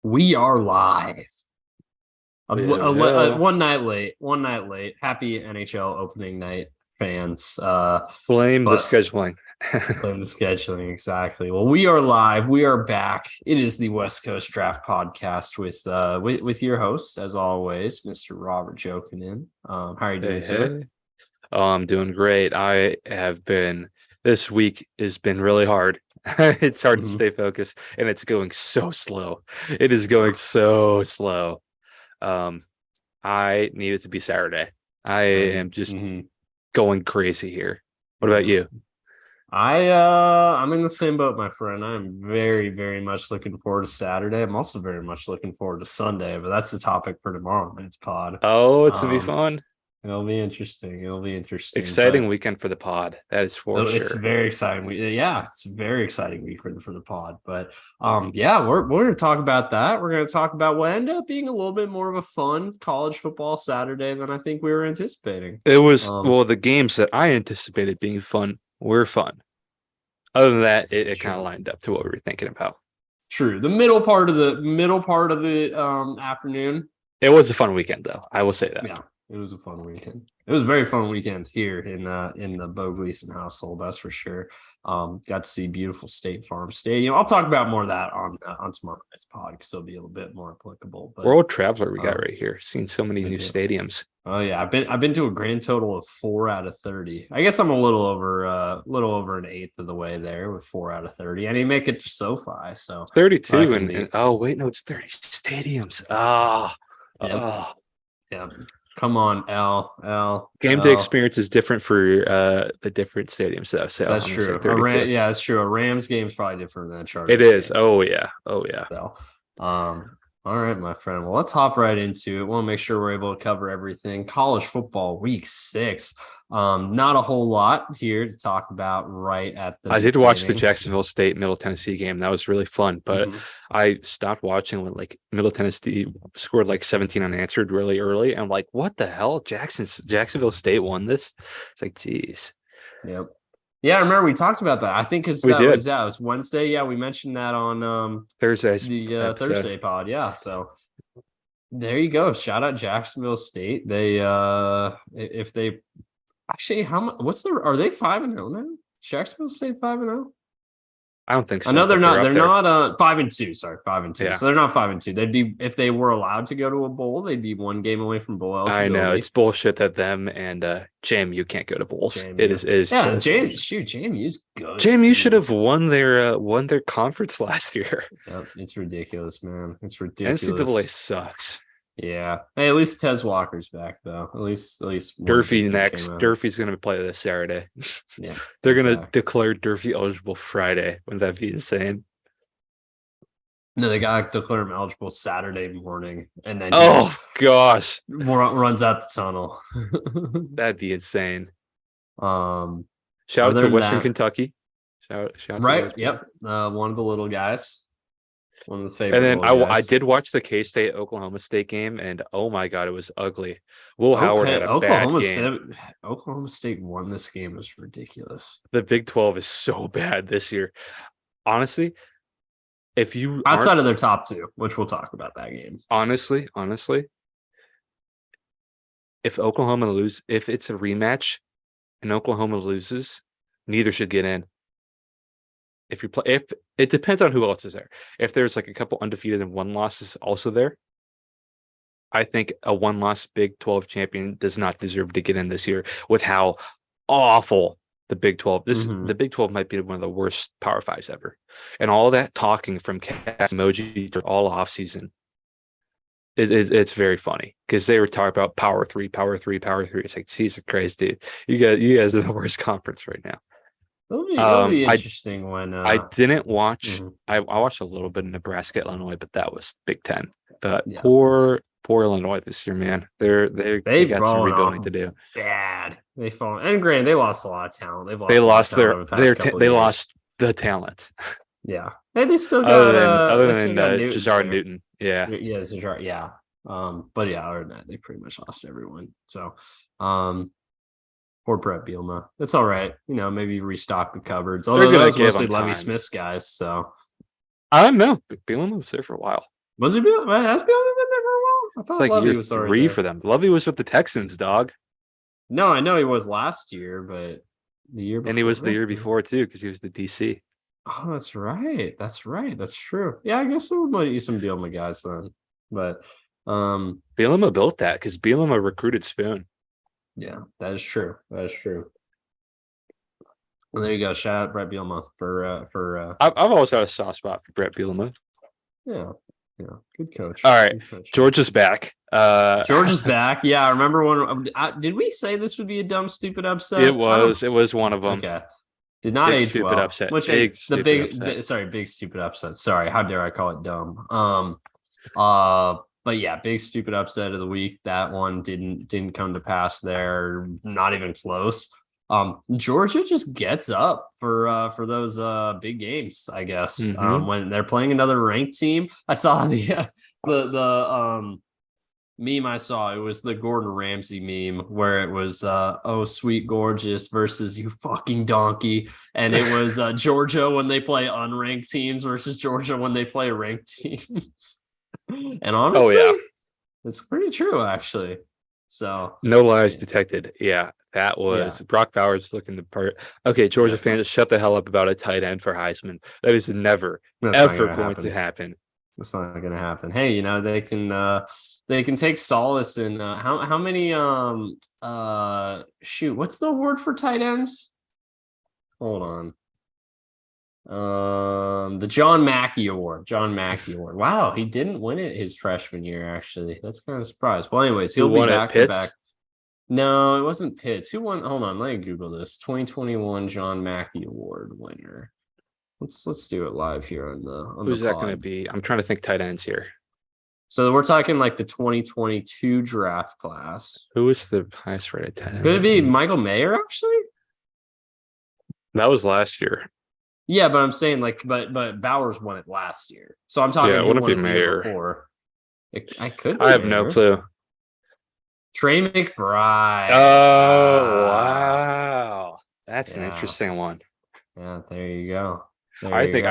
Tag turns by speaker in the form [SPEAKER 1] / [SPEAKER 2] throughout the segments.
[SPEAKER 1] We are live.
[SPEAKER 2] Yeah.
[SPEAKER 1] One night late. One night late. Happy NHL opening night, fans.
[SPEAKER 2] Blame the
[SPEAKER 1] But
[SPEAKER 2] scheduling.
[SPEAKER 1] blame the scheduling exactly. Well, we are live. We are back. It is the West Coast Draft Podcast with your host, as always, Mr. Robert Jokinen. How are you
[SPEAKER 2] Hey,
[SPEAKER 1] doing, sir?
[SPEAKER 2] hey. Oh, I'm doing great. This week has been really hard. It's hard to
[SPEAKER 1] Mm-hmm.
[SPEAKER 2] stay focused and it's going so slow. It is
[SPEAKER 1] Yeah.
[SPEAKER 2] going so slow. Um, I need it to be Saturday. I am just
[SPEAKER 1] Mm-hmm.
[SPEAKER 2] going crazy here. What about
[SPEAKER 1] Yeah.
[SPEAKER 2] you?
[SPEAKER 1] I'm in the same boat, my friend. I'm very, very much looking forward to Saturday. I'm also very much looking forward to Sunday, but that's the topic for tomorrow night's pod.
[SPEAKER 2] Oh, it's gonna be
[SPEAKER 1] Um,
[SPEAKER 2] fun.
[SPEAKER 1] it'll be interesting. It'll be interesting,
[SPEAKER 2] Exciting
[SPEAKER 1] but
[SPEAKER 2] weekend for the pod. That is for
[SPEAKER 1] it's
[SPEAKER 2] sure.
[SPEAKER 1] very exciting. Yeah, it's a very exciting week for the pod. But yeah, we're gonna talk about that. We're gonna talk about what ended up being a little bit more of a fun college football Saturday than I think we were anticipating.
[SPEAKER 2] It was,
[SPEAKER 1] Um,
[SPEAKER 2] well, the games that I anticipated being fun were fun. Other than that, it kind of
[SPEAKER 1] sure.
[SPEAKER 2] lined up to what we were thinking about.
[SPEAKER 1] True. The middle part of the afternoon.
[SPEAKER 2] It was a fun weekend, though. I will say that.
[SPEAKER 1] Yeah, it was a fun weekend. It was a very fun weekend here in the Beau household, that's for sure. Got to see beautiful State Farm Stadium. I'll talk about more of that on tomorrow night's pod because it'll be a little bit more applicable. But
[SPEAKER 2] World traveler we got
[SPEAKER 1] um,
[SPEAKER 2] right here. Seen so many
[SPEAKER 1] I
[SPEAKER 2] new
[SPEAKER 1] do.
[SPEAKER 2] stadiums.
[SPEAKER 1] Oh yeah, I've been to a grand total of 4 out of 30. I guess I'm a little over an eighth of the way there with 4 out of 30. I didn't make it to SoFi, so
[SPEAKER 2] It's
[SPEAKER 1] that
[SPEAKER 2] 32
[SPEAKER 1] can
[SPEAKER 2] and
[SPEAKER 1] be.
[SPEAKER 2] oh wait, no, it's 30 stadiums. Ah,
[SPEAKER 1] Yep.
[SPEAKER 2] oh.
[SPEAKER 1] Yep. Come on,
[SPEAKER 2] Game day
[SPEAKER 1] L.
[SPEAKER 2] experience is different for the different stadiums though. So
[SPEAKER 1] That's
[SPEAKER 2] I'm gonna say
[SPEAKER 1] true.
[SPEAKER 2] 32.
[SPEAKER 1] Yeah, that's true. A Rams game is probably different than a
[SPEAKER 2] It
[SPEAKER 1] Chargers
[SPEAKER 2] is.
[SPEAKER 1] game.
[SPEAKER 2] Oh yeah. Oh yeah.
[SPEAKER 1] So, all right, my friend. Well, let's hop right into it. Want to make sure we're able to cover everything. College football week 6. Not a whole lot here to talk about right at the
[SPEAKER 2] I did watch the
[SPEAKER 1] beginning.
[SPEAKER 2] Jacksonville State Middle Tennessee game. That was really fun, but
[SPEAKER 1] Mhm.
[SPEAKER 2] I stopped watching when like Middle Tennessee scored like 17 unanswered really early. I'm like, what the hell? Jacksonville State won this? It's like, geez.
[SPEAKER 1] Yep. Yeah, I remember we talked about that. I think because
[SPEAKER 2] We did
[SPEAKER 1] that was Wednesday. Yeah, we mentioned that on
[SPEAKER 2] Thursday's
[SPEAKER 1] the
[SPEAKER 2] episode.
[SPEAKER 1] Thursday pod. Yeah, so there you go. Shout out Jacksonville State. They if they actually how much what's the are they 5-0 now? Jacksonville State 5-0?
[SPEAKER 2] I don't think
[SPEAKER 1] I
[SPEAKER 2] so,
[SPEAKER 1] know they're
[SPEAKER 2] but they're
[SPEAKER 1] not
[SPEAKER 2] up
[SPEAKER 1] they're
[SPEAKER 2] there.
[SPEAKER 1] not 5-2, sorry, 5-2.
[SPEAKER 2] Yeah,
[SPEAKER 1] So they're not 5-2. They'd be if they were allowed to go to a bowl, they'd be one game away from bowl
[SPEAKER 2] I know
[SPEAKER 1] eligibility.
[SPEAKER 2] it's bullshit that them and JMU can't go to bowls.
[SPEAKER 1] JMU.
[SPEAKER 2] It is
[SPEAKER 1] Yeah,
[SPEAKER 2] total bullshit.
[SPEAKER 1] JMU's good
[SPEAKER 2] JMU should
[SPEAKER 1] too.
[SPEAKER 2] have won their conference last year.
[SPEAKER 1] Yep, it's ridiculous, man. It's
[SPEAKER 2] NCAA
[SPEAKER 1] ridiculous.
[SPEAKER 2] sucks.
[SPEAKER 1] Yeah. Hey, at least Tez Walker's back though. At least one good
[SPEAKER 2] Durfee
[SPEAKER 1] thing came
[SPEAKER 2] next.
[SPEAKER 1] out of it.
[SPEAKER 2] Durfee's going to play this Saturday.
[SPEAKER 1] Yeah,
[SPEAKER 2] They're going to
[SPEAKER 1] exactly.
[SPEAKER 2] declare Durfee eligible Friday. Wouldn't that be insane?
[SPEAKER 1] No, they got to declare him eligible Saturday morning, and then he just
[SPEAKER 2] Oh gosh,
[SPEAKER 1] runs out the tunnel.
[SPEAKER 2] that'd be insane.
[SPEAKER 1] um,
[SPEAKER 2] Shout out
[SPEAKER 1] Other
[SPEAKER 2] to
[SPEAKER 1] than
[SPEAKER 2] Western
[SPEAKER 1] that,
[SPEAKER 2] Kentucky. Shout out to
[SPEAKER 1] right?
[SPEAKER 2] those people.
[SPEAKER 1] Yep. One of the little guys, one of the
[SPEAKER 2] And
[SPEAKER 1] favorite
[SPEAKER 2] then
[SPEAKER 1] little
[SPEAKER 2] I
[SPEAKER 1] guys.
[SPEAKER 2] did watch the K State Oklahoma State game, and oh my god, it was ugly. Will Howard
[SPEAKER 1] Okay,
[SPEAKER 2] had a bad game.
[SPEAKER 1] Oklahoma State won this game. It was ridiculous.
[SPEAKER 2] The Big 12 is so bad this year. Honestly, if you aren't
[SPEAKER 1] Outside of their top two, which we'll talk about that game.
[SPEAKER 2] honestly, if it's a rematch and Oklahoma loses, neither should get in. If it depends on who else is there. If there's like a couple undefeated and one loss is also there, I think a one loss Big 12 champion does not deserve to get in this year with how awful the Big 12.
[SPEAKER 1] Mm-hmm.
[SPEAKER 2] The Big 12 might be one of the worst Power Fives ever. And all that talking from cast emoji to all off season. It's very funny because they were talking about power three, power three, power three. It's like, Jesus Christ, dude. You guys are the worst conference right now.
[SPEAKER 1] It'll be
[SPEAKER 2] I
[SPEAKER 1] interesting when
[SPEAKER 2] I didn't watch.
[SPEAKER 1] mhm.
[SPEAKER 2] I watched a little bit of Nebraska, Illinois, but that was Big Ten. But
[SPEAKER 1] Yeah.
[SPEAKER 2] poor Illinois this year, man. They
[SPEAKER 1] They've
[SPEAKER 2] got some
[SPEAKER 1] fallen
[SPEAKER 2] rebuilding
[SPEAKER 1] off
[SPEAKER 2] to do.
[SPEAKER 1] bad. They fall and granted they lost a lot of talent. They've
[SPEAKER 2] They
[SPEAKER 1] lost a lot of
[SPEAKER 2] lost
[SPEAKER 1] talent over the past couple of
[SPEAKER 2] they
[SPEAKER 1] years.
[SPEAKER 2] lost the talent.
[SPEAKER 1] Yeah. Hey, they still got
[SPEAKER 2] Other
[SPEAKER 1] they still
[SPEAKER 2] than
[SPEAKER 1] got Newton
[SPEAKER 2] Jazar
[SPEAKER 1] there.
[SPEAKER 2] Newton, yeah.
[SPEAKER 1] Yeah, Zajar, yeah. But yeah, other than that, they pretty much lost everyone. So poor Brett Bielema. It's all right. Maybe restock the cupboards.
[SPEAKER 2] They're
[SPEAKER 1] Although that
[SPEAKER 2] gonna
[SPEAKER 1] was
[SPEAKER 2] give
[SPEAKER 1] mostly
[SPEAKER 2] him
[SPEAKER 1] Levy
[SPEAKER 2] time.
[SPEAKER 1] Smith's guys. So
[SPEAKER 2] I don't know. Bielema was there for a while.
[SPEAKER 1] Was he? Has Bielema been there for a while? I
[SPEAKER 2] It's
[SPEAKER 1] thought
[SPEAKER 2] like
[SPEAKER 1] Lovey
[SPEAKER 2] year
[SPEAKER 1] was already
[SPEAKER 2] 3
[SPEAKER 1] there.
[SPEAKER 2] for them. Lovey was with the Texans, dog.
[SPEAKER 1] No, I know he was last year, but the year before.
[SPEAKER 2] And he was the year
[SPEAKER 1] Okay.
[SPEAKER 2] before too, because he was the DC.
[SPEAKER 1] Oh, that's right. That's right. That's true. Yeah, I guess there might be some Bielema guys then. But
[SPEAKER 2] Bielema built that because Bielema recruited Spoon.
[SPEAKER 1] yeah, that is true. That is true. Well, there you go. Shout out Brett Bielema for
[SPEAKER 2] I've always had a soft spot for Brett Bielema.
[SPEAKER 1] yeah. Yeah. Good coach.
[SPEAKER 2] All right.
[SPEAKER 1] Good coach.
[SPEAKER 2] George is back.
[SPEAKER 1] George is back. Yeah, I remember when did we say this would be a dumb, stupid upset?
[SPEAKER 2] It was one of them.
[SPEAKER 1] Okay. Did not
[SPEAKER 2] Big
[SPEAKER 1] age
[SPEAKER 2] stupid
[SPEAKER 1] well.
[SPEAKER 2] upset.
[SPEAKER 1] Which
[SPEAKER 2] Big
[SPEAKER 1] the
[SPEAKER 2] stupid
[SPEAKER 1] big,
[SPEAKER 2] upset.
[SPEAKER 1] sorry, big stupid upset. Sorry, how dare I call it dumb? But yeah, big stupid upset of the week. That one didn't come to pass there. Not even close. Georgia just gets up for those big games, I guess.
[SPEAKER 2] Mhm.
[SPEAKER 1] When they're playing another ranked team. I saw the meme I saw. It was the Gordon Ramsay meme where it was oh sweet gorgeous versus you fucking donkey, and it was Georgia when they play unranked teams versus Georgia when they play ranked teams. And honestly, it's pretty true actually. So
[SPEAKER 2] no lies detected. Yeah, that was Brock Bowers looking the part. Okay, Georgia fans, shut the hell up about a tight end for Heisman. That is never ever going to happen.
[SPEAKER 1] It's not going to happen. Hey, you know, they can take solace in how many shoot, what's the award for tight ends? Hold on. The John Mackey Award. Wow, he didn't win it his freshman year, actually. That's kind of a surprise. Well, anyways, he'll be back to back. No, it wasn't Pitts. Who won? Hold on, let me Google this. 2021 John Mackey Award winner. Let's do it live here on the
[SPEAKER 2] Who's that going to be? I'm trying to think tight ends here.
[SPEAKER 1] So we're talking like the 2022 draft class.
[SPEAKER 2] Who was the highest rated tight end?
[SPEAKER 1] Could it be Michael Mayer actually?
[SPEAKER 2] That was last year.
[SPEAKER 1] Yeah, but I'm saying like, but Bowers won it last year. So I'm talking.
[SPEAKER 2] Yeah, wouldn't be Mayer
[SPEAKER 1] before. I could.
[SPEAKER 2] I have no clue.
[SPEAKER 1] Trey McBride.
[SPEAKER 2] Oh wow, that's an interesting one.
[SPEAKER 1] Yeah, there you go.
[SPEAKER 2] I think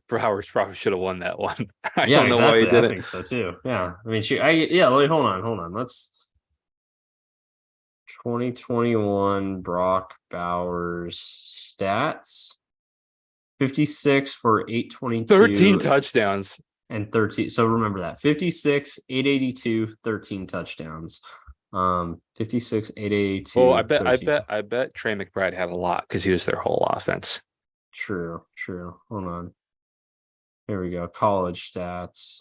[SPEAKER 2] Bowers probably should have won that one. I
[SPEAKER 1] don't
[SPEAKER 2] know why he didn't.
[SPEAKER 1] I think so too. Yeah, I mean, hold on. Let's 2021 Brock Bowers stats. 56 for 822.
[SPEAKER 2] 13 touchdowns.
[SPEAKER 1] And 13. So remember that. 56, 882, 13 touchdowns. 56, 882.
[SPEAKER 2] Well, I bet Trey McBride had a lot because he was their whole offense.
[SPEAKER 1] True. Hold on. Here we go. College stats.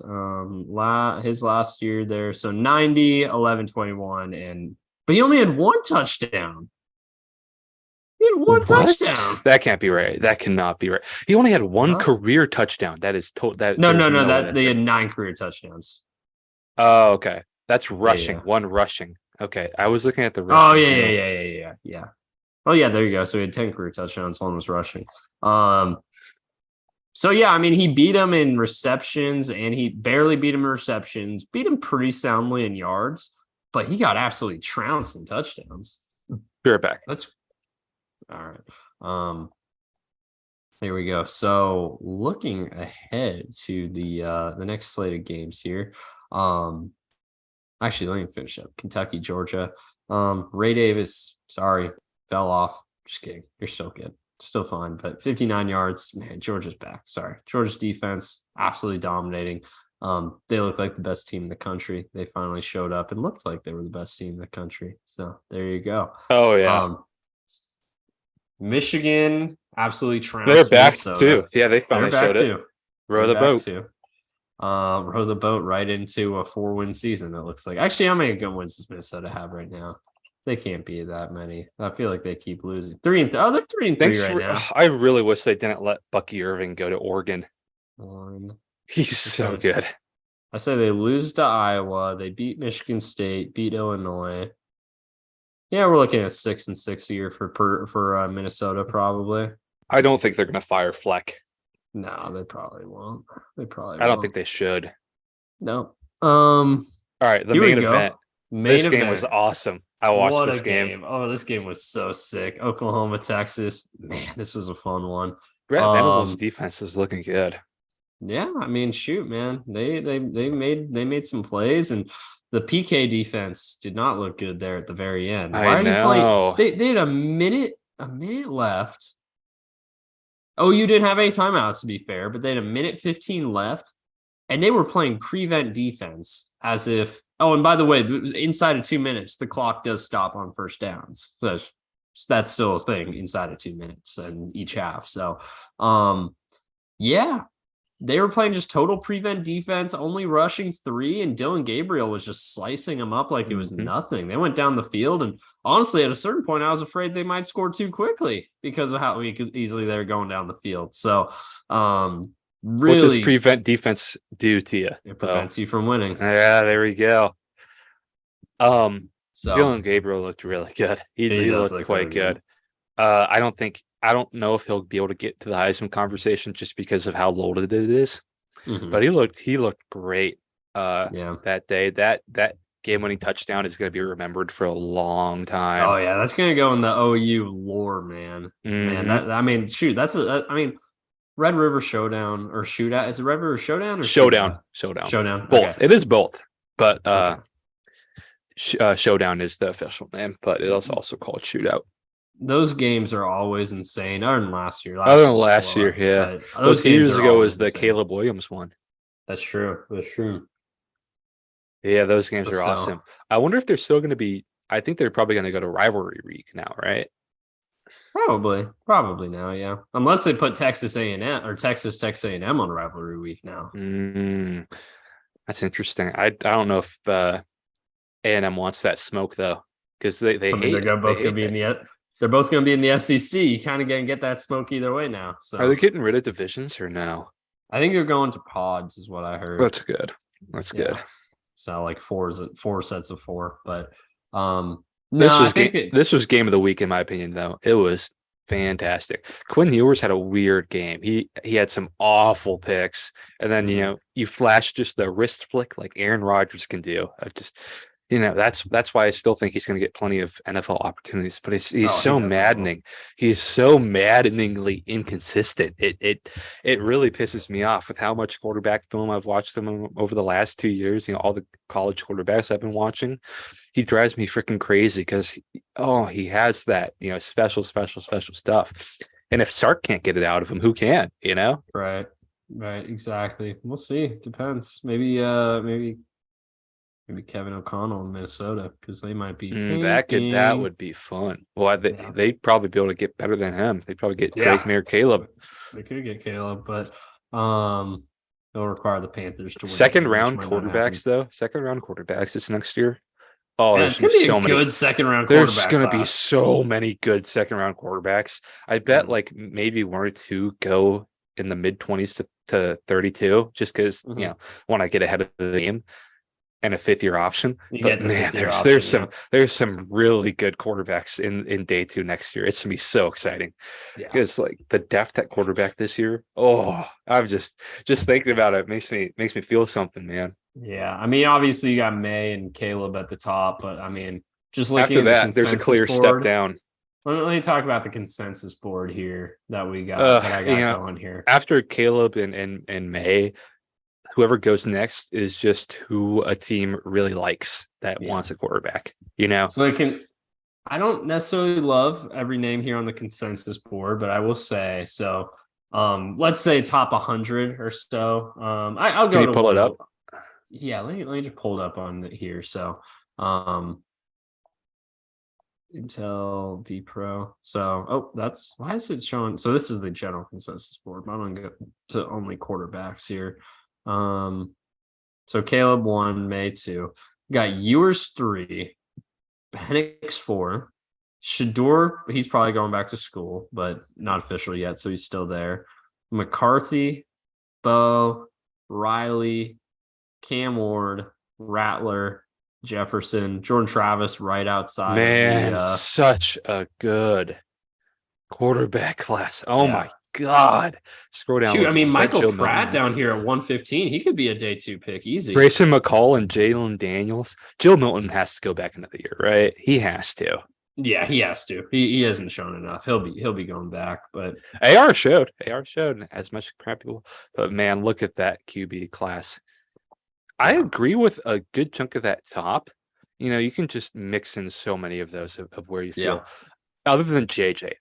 [SPEAKER 1] His last year there. So 90, 11, 21, but he only had one touchdown. He had one touchdown.
[SPEAKER 2] That can't be right. That cannot be right. He only had one career touchdown. That is that.
[SPEAKER 1] No. That they had 9 career touchdowns.
[SPEAKER 2] Oh, okay. That's rushing.
[SPEAKER 1] Yeah.
[SPEAKER 2] One rushing. Okay, I was looking at the.
[SPEAKER 1] Oh yeah. Oh yeah, there you go. So he had 10 career touchdowns. One was rushing. So yeah, I mean, he beat him in receptions, and he barely beat him in receptions. Beat him pretty soundly in yards, but he got absolutely trounced in touchdowns.
[SPEAKER 2] Be right back.
[SPEAKER 1] That's all right. Here we go. So looking ahead to the next slate of games here. Actually, let me finish up. Kentucky, Georgia. Ray Davis, sorry, fell off. Just kidding. You're still good. Still fine. But 59 yards. Man, Georgia's back. Sorry. Georgia's defense, absolutely dominating. They look like the best team in the country. They finally showed up and looked like they were the best team in the country. So there you go.
[SPEAKER 2] Oh, yeah.
[SPEAKER 1] Michigan absolutely trounced.
[SPEAKER 2] They're back
[SPEAKER 1] Minnesota.
[SPEAKER 2] too. Yeah, they finally showed it. Row the boat.
[SPEAKER 1] Row the boat right into a 4-win season. It looks like. Actually, how many good wins does Minnesota have right now? They can't be that many. I feel like they keep losing. 3-3. They're 3-3 right now.
[SPEAKER 2] I really wish they didn't let Bucky Irving go to Oregon. He's so good.
[SPEAKER 1] I say they lose to Iowa. They beat Michigan State. Beat Illinois. Yeah, we're looking at 6-6 a year for Minnesota, probably.
[SPEAKER 2] I don't think they're going to fire Fleck.
[SPEAKER 1] No, they probably won't.
[SPEAKER 2] I don't think they should.
[SPEAKER 1] No.
[SPEAKER 2] All right, the main event. This game was awesome. I watched this game.
[SPEAKER 1] Oh, this game was so sick. Oklahoma, Texas. Man, this was a fun one.
[SPEAKER 2] Brett Venables' defense is looking good.
[SPEAKER 1] Yeah, I mean, shoot, man, they made some plays, and the PK defense did not look good there at the very end.
[SPEAKER 2] I
[SPEAKER 1] Why are you playing?
[SPEAKER 2] know.
[SPEAKER 1] They had a minute left. Oh, you didn't have any timeouts to be fair, but they had a minute 15 left, and they were playing prevent defense as if. Oh, and by the way, inside of 2 minutes, the clock does stop on first downs. So that's still a thing inside of 2 minutes and each half. So, yeah, they were playing just total prevent defense, only rushing 3, and Dylan Gabriel was just slicing them up like it was nothing. They went down the field, and honestly, at a certain point, I was afraid they might score too quickly because of how easily they're going down the field. So, really,
[SPEAKER 2] What does prevent defense do to you?
[SPEAKER 1] it prevents you from winning.
[SPEAKER 2] Yeah, there we go.
[SPEAKER 1] So
[SPEAKER 2] Dylan Gabriel looked really good. He
[SPEAKER 1] does
[SPEAKER 2] looked
[SPEAKER 1] look
[SPEAKER 2] quite
[SPEAKER 1] really
[SPEAKER 2] good. I don't know if he'll be able to get to the Heisman conversation just because of how loaded it is. But he looked great that day. That game-winning touchdown is going to be remembered for a long time.
[SPEAKER 1] Oh yeah, that's going to go in the OU lore, man. Man, I mean, shoot, Red River Showdown or Shootout. Is it Red River Showdown or
[SPEAKER 2] Showdown?
[SPEAKER 1] Showdown.
[SPEAKER 2] Both.
[SPEAKER 1] Okay.
[SPEAKER 2] It is both. But Showdown is the official name, but it is also called Shootout.
[SPEAKER 1] Those games are always insane. Other than last year.
[SPEAKER 2] Last year, yeah. Those years ago was the insane. Caleb Williams one.
[SPEAKER 1] That's true.
[SPEAKER 2] Yeah, those games are awesome. I wonder if they're still going to be. I think they're probably going to go to rivalry week now, right?
[SPEAKER 1] Probably now, yeah. Unless they put Texas A&M or Texas A&M on rivalry week now.
[SPEAKER 2] That's interesting. I don't know if A&M wants that smoke though, because they hate. They're both going to
[SPEAKER 1] be in the. They're both going to be in the SEC. You kind of get that smoke either way now. So
[SPEAKER 2] are they getting rid of divisions or no?
[SPEAKER 1] I think they're going to pods, is what I heard.
[SPEAKER 2] That's good. Good.
[SPEAKER 1] So like four sets of 4, but
[SPEAKER 2] this was game of the week in my opinion. Though it was fantastic. Quinn Ewers had a weird game. He had some awful picks, and then you flash just the wrist flick like Aaron Rodgers can do. That's why I still think he's going to get plenty of NFL opportunities. But he's so maddening. He's so maddeningly inconsistent. It really pisses me off with how much quarterback film I've watched him over the last 2 years. All the college quarterbacks I've been watching. He drives me freaking crazy because he has that special stuff. And if Sark can't get it out of him, who can?
[SPEAKER 1] Right, exactly. We'll see. Depends. Maybe Kevin O'Connell in Minnesota, because they might be
[SPEAKER 2] that would be fun. Well, they'd probably be able to get better than him. They'd probably get Drake May or Caleb.
[SPEAKER 1] They could get Caleb, but they'll require the Panthers to win.
[SPEAKER 2] Second round quarterbacks this next year. Oh,
[SPEAKER 1] there's going to be so many good second round quarterbacks.
[SPEAKER 2] There's going to be so many good second round quarterbacks. I bet like maybe 1 or 2 go in the mid 20s to 32, just because want to get ahead of the game. And a 5th-year option. But man, there's some really good quarterbacks in day 2 next year. It's gonna be so exciting. Because like the depth at quarterback this year. I'm just thinking about it makes me feel something, man.
[SPEAKER 1] Yeah, I mean, obviously you got May and Caleb at the top, but I mean, just looking
[SPEAKER 2] after that, there's a clear step down.
[SPEAKER 1] Let me talk about the consensus board here that we got. That I got going here.
[SPEAKER 2] After Caleb and May, whoever goes next is just who a team really likes that wants a quarterback,
[SPEAKER 1] So I don't necessarily love every name here on the consensus board, but I will say, so let's say top 100 or so. I'll go.
[SPEAKER 2] Can you pull it up?
[SPEAKER 1] Yeah, let me just pull it up on here. So Intel V Pro. So why is it showing? So this is the general consensus board, but I'm gonna go to only quarterbacks here. So Caleb 1, May 2, got Ewers 3, Penix 4, Shador, he's probably going back to school, but not official yet, so he's still there. McCarthy, Beau, Riley, Cam Ward, Rattler, Jefferson, Jordan Travis right outside.
[SPEAKER 2] Man, such a good quarterback class. My God. Scroll down.
[SPEAKER 1] Shoot, I mean, Michael Pratt down here at 115, he could be a day 2 pick easy.
[SPEAKER 2] Grayson McCall and Jalen Daniels. Joe Milton has to go back into the year, right? He has to.
[SPEAKER 1] Yeah, he has to. He hasn't shown enough. He'll be going back, but
[SPEAKER 2] AR showed as much crap people. But man, look at that QB class. I
[SPEAKER 1] yeah,
[SPEAKER 2] agree with a good chunk of that top. You can just mix in so many of those of where you
[SPEAKER 1] yeah.
[SPEAKER 2] feel. Other than JJ,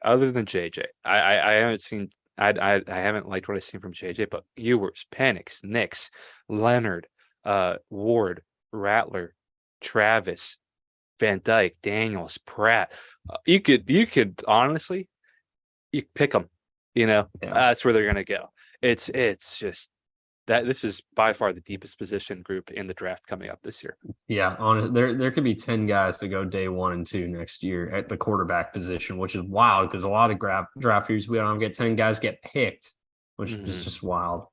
[SPEAKER 2] I haven't seen. I haven't liked what I've seen from JJ, but Ewers, Penix, Nix, Leonard, Ward, Rattler, Travis, Van Dyke, Daniels, Pratt. You could honestly, you pick them.
[SPEAKER 1] Yeah.
[SPEAKER 2] That's where they're gonna go. It's just that this is by far the deepest position group in the draft coming up this year.
[SPEAKER 1] Yeah, there could be 10 guys to go day 1 and 2 next year at the quarterback position, which is wild because a lot of draft years we don't get 10 guys get picked, which is just wild.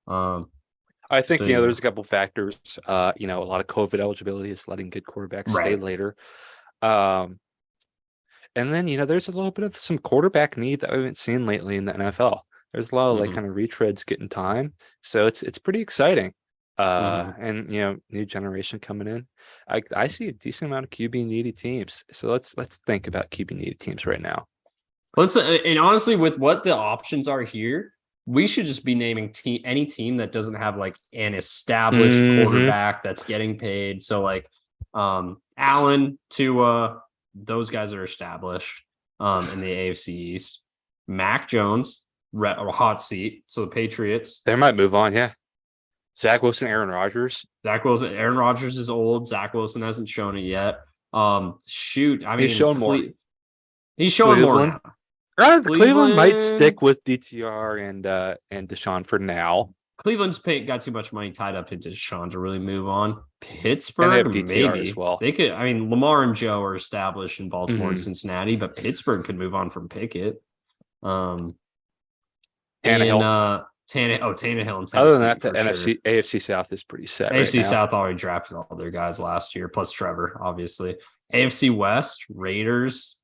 [SPEAKER 2] I think
[SPEAKER 1] So yeah,
[SPEAKER 2] there's a couple factors. A lot of COVID eligibility is letting good quarterbacks stay
[SPEAKER 1] right.
[SPEAKER 2] later. And then there's a little bit of some quarterback need that we haven't seen lately in the NFL. There's a lot of like kind of retreads getting time, so it's pretty exciting. And new generation coming in. I see a decent amount of QB needy teams. So let's think about QB needy teams right now.
[SPEAKER 1] And honestly, with what the options are here, we should just be naming any team that doesn't have like an established quarterback that's getting paid. So like Allen, Tua, those guys are established in the AFC East. Mac Jones, hot seat. So the Patriots.
[SPEAKER 2] They might move on, yeah. Zach Wilson, Aaron Rodgers.
[SPEAKER 1] Aaron Rodgers is old. Zach Wilson hasn't shown it yet. Shoot, I mean,
[SPEAKER 2] he's shown more.
[SPEAKER 1] He's showing more now.
[SPEAKER 2] Cleveland might stick with DTR and Deshaun for now.
[SPEAKER 1] Cleveland's got too much money tied up into Deshaun to really move on. Pittsburgh,
[SPEAKER 2] and they have DTR
[SPEAKER 1] maybe
[SPEAKER 2] as well.
[SPEAKER 1] They could. I mean, Lamar and Joe are established in Baltimore and Cincinnati, but Pittsburgh could move on from Pickett.
[SPEAKER 2] Tannehill.
[SPEAKER 1] Tannehill in Tennessee.
[SPEAKER 2] Other than that, the AFC South is pretty set.
[SPEAKER 1] AFC South already drafted all their guys last year, plus Trevor, obviously. AFC West, Raiders,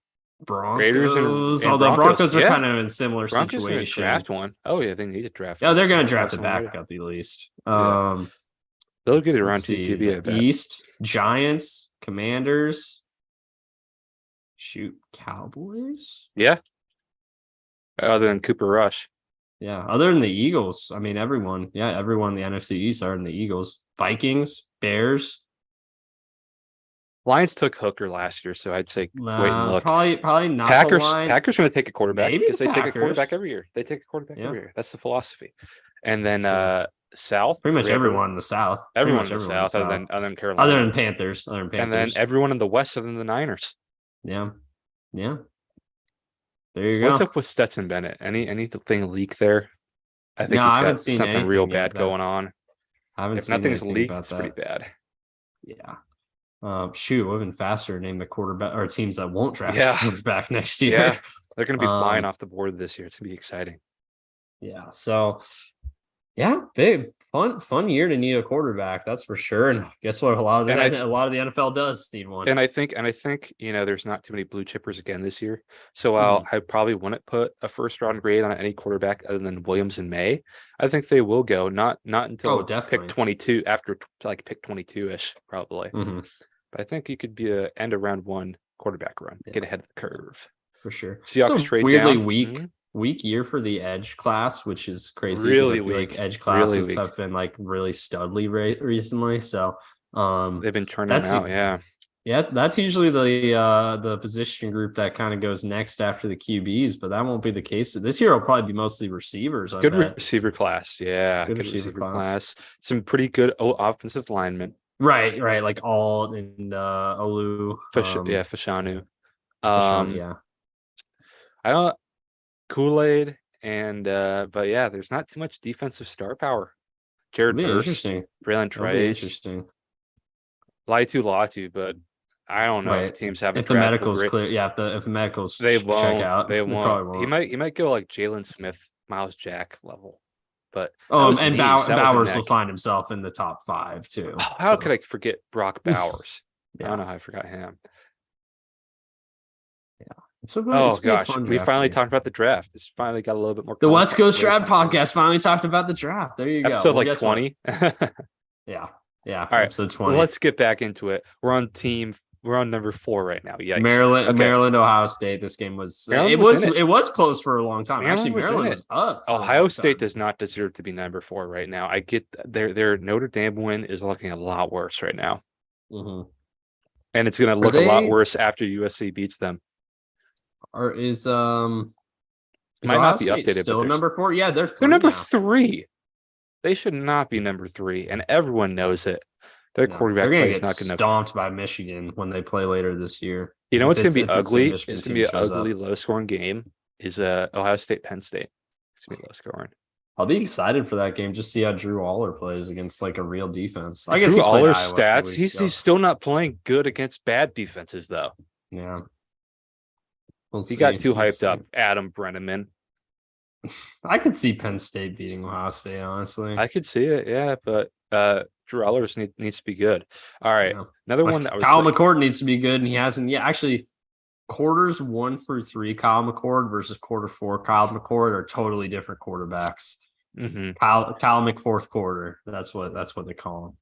[SPEAKER 1] Broncos. Although Broncos are kind of in a similar situation.
[SPEAKER 2] Draft one. Oh yeah, they need to draft.
[SPEAKER 1] Yeah, they're going to draft a backup at least.
[SPEAKER 2] They'll get it around TGB. I bet.
[SPEAKER 1] East, Giants, Commanders. Shoot, Cowboys.
[SPEAKER 2] Yeah. Other than Cooper Rush.
[SPEAKER 1] Yeah, other than the Eagles. I mean, everyone in the NFC East are in the Eagles. Vikings, Bears.
[SPEAKER 2] Lions took Hooker last year, so I'd say wait and look.
[SPEAKER 1] Probably not.
[SPEAKER 2] Packers going to take a quarterback because they take a quarterback every year. Every year. That's the philosophy. And then South,
[SPEAKER 1] pretty much everyone in the South.
[SPEAKER 2] Everyone in the South, other than Carolina,
[SPEAKER 1] other than Panthers,
[SPEAKER 2] and then everyone in the West, other than the Niners.
[SPEAKER 1] Yeah. There you go.
[SPEAKER 2] What's up with Stetson Bennett? Anything leak there? I think
[SPEAKER 1] I
[SPEAKER 2] he's
[SPEAKER 1] haven't
[SPEAKER 2] got
[SPEAKER 1] seen
[SPEAKER 2] something real bad going on.
[SPEAKER 1] If
[SPEAKER 2] nothing's leaked, it's pretty bad.
[SPEAKER 1] Yeah. Shoot, it would have been faster to name the quarterback or teams that won't draft quarterback next year.
[SPEAKER 2] Yeah, they're going to be flying off the board this year. It's going to be exciting.
[SPEAKER 1] Yeah. So, yeah, big fun year to need a quarterback. That's for sure. And guess what? A lot of the NFL does need one.
[SPEAKER 2] And I think there's not too many blue chippers again this year. So while I probably wouldn't put a first round grade on any quarterback other than Williams and May, I think they will go not until pick 22 after like pick 22-ish probably. But I think you could be a end of round one quarterback run, get ahead of the curve
[SPEAKER 1] for sure.
[SPEAKER 2] Seahawks trade
[SPEAKER 1] weirdly
[SPEAKER 2] down.
[SPEAKER 1] Weak year for the edge class, which is crazy.
[SPEAKER 2] Really weak.
[SPEAKER 1] Like edge classes have been like really studly recently. So
[SPEAKER 2] they've been churning them out.
[SPEAKER 1] Yeah, that's usually the position group that kind of goes next after the QBs, but that won't be the case. This year will probably be mostly receivers.
[SPEAKER 2] Good receiver class. Yeah. Good receiver class. Some pretty good offensive linemen.
[SPEAKER 1] Right. Like Alt and Olu.
[SPEAKER 2] Fashanu.
[SPEAKER 1] Yeah.
[SPEAKER 2] I don't Kool-Aid but yeah, there's not too much defensive star power. Jared Verse, Braylon Trice,
[SPEAKER 1] interesting.
[SPEAKER 2] Latu, but I don't know if teams have
[SPEAKER 1] if the medical's clear. Yeah, if the medical's
[SPEAKER 2] they
[SPEAKER 1] check
[SPEAKER 2] won't.
[SPEAKER 1] out,
[SPEAKER 2] they won't. He might go like Jalen Smith, Miles Jack level. But
[SPEAKER 1] and Bowers will find himself in the top 5 too.
[SPEAKER 2] How could I forget Brock Bowers? I don't know how I forgot him.
[SPEAKER 1] Yeah.
[SPEAKER 2] We finally talked about the draft. This finally got a little bit more.
[SPEAKER 1] The Let's Go Stroud podcast finally talked about the draft. There you go.
[SPEAKER 2] Episode 20.
[SPEAKER 1] Yeah.
[SPEAKER 2] All right.
[SPEAKER 1] Episode 20.
[SPEAKER 2] Let's get back into it. We're on team We're on number 4 right now. Yikes.
[SPEAKER 1] Maryland,
[SPEAKER 2] Okay.
[SPEAKER 1] Maryland, Ohio State. This game was
[SPEAKER 2] Maryland was in it.
[SPEAKER 1] it was close for a long time.
[SPEAKER 2] Maryland
[SPEAKER 1] Actually,
[SPEAKER 2] was in
[SPEAKER 1] Maryland
[SPEAKER 2] it.
[SPEAKER 1] was up. For a
[SPEAKER 2] Ohio
[SPEAKER 1] long
[SPEAKER 2] State
[SPEAKER 1] time.
[SPEAKER 2] does not deserve to be number 4 right now. I get their Notre Dame win is looking a lot worse right now.
[SPEAKER 1] Mm-hmm.
[SPEAKER 2] And it's going to look a lot worse after USC beats them.
[SPEAKER 1] Or is
[SPEAKER 2] Might
[SPEAKER 1] Ohio
[SPEAKER 2] not be
[SPEAKER 1] State
[SPEAKER 2] updated,
[SPEAKER 1] still
[SPEAKER 2] but
[SPEAKER 1] number 4? Yeah, they're
[SPEAKER 2] number
[SPEAKER 1] now.
[SPEAKER 2] 3. They should not be number 3, and everyone knows it. Their quarterback play is not good enough.
[SPEAKER 1] Stomped by Michigan when they play later this year.
[SPEAKER 2] You know what's going to be ugly? It's going to be an ugly, low-scoring game. Is Ohio State Penn State? It's going to be low-scoring.
[SPEAKER 1] I'll be excited for that game. Just see how Drew Aller plays against like a real defense.
[SPEAKER 2] I guess Drew Aller's stats. He's still not playing good against bad defenses though.
[SPEAKER 1] Yeah.
[SPEAKER 2] He got too hyped up. Adam Brenneman.
[SPEAKER 1] I could see Penn State beating Ohio State, honestly.
[SPEAKER 2] I could see it, yeah, but Drew Aller needs to be good. All right, another one that was
[SPEAKER 1] Kyle McCord needs to be good, and he hasn't yet. Actually, quarters 1 through 3, Kyle McCord versus quarter 4, Kyle McCord are totally different quarterbacks.
[SPEAKER 2] Mm-hmm.
[SPEAKER 1] Kyle McFourth quarter. That's what they call him.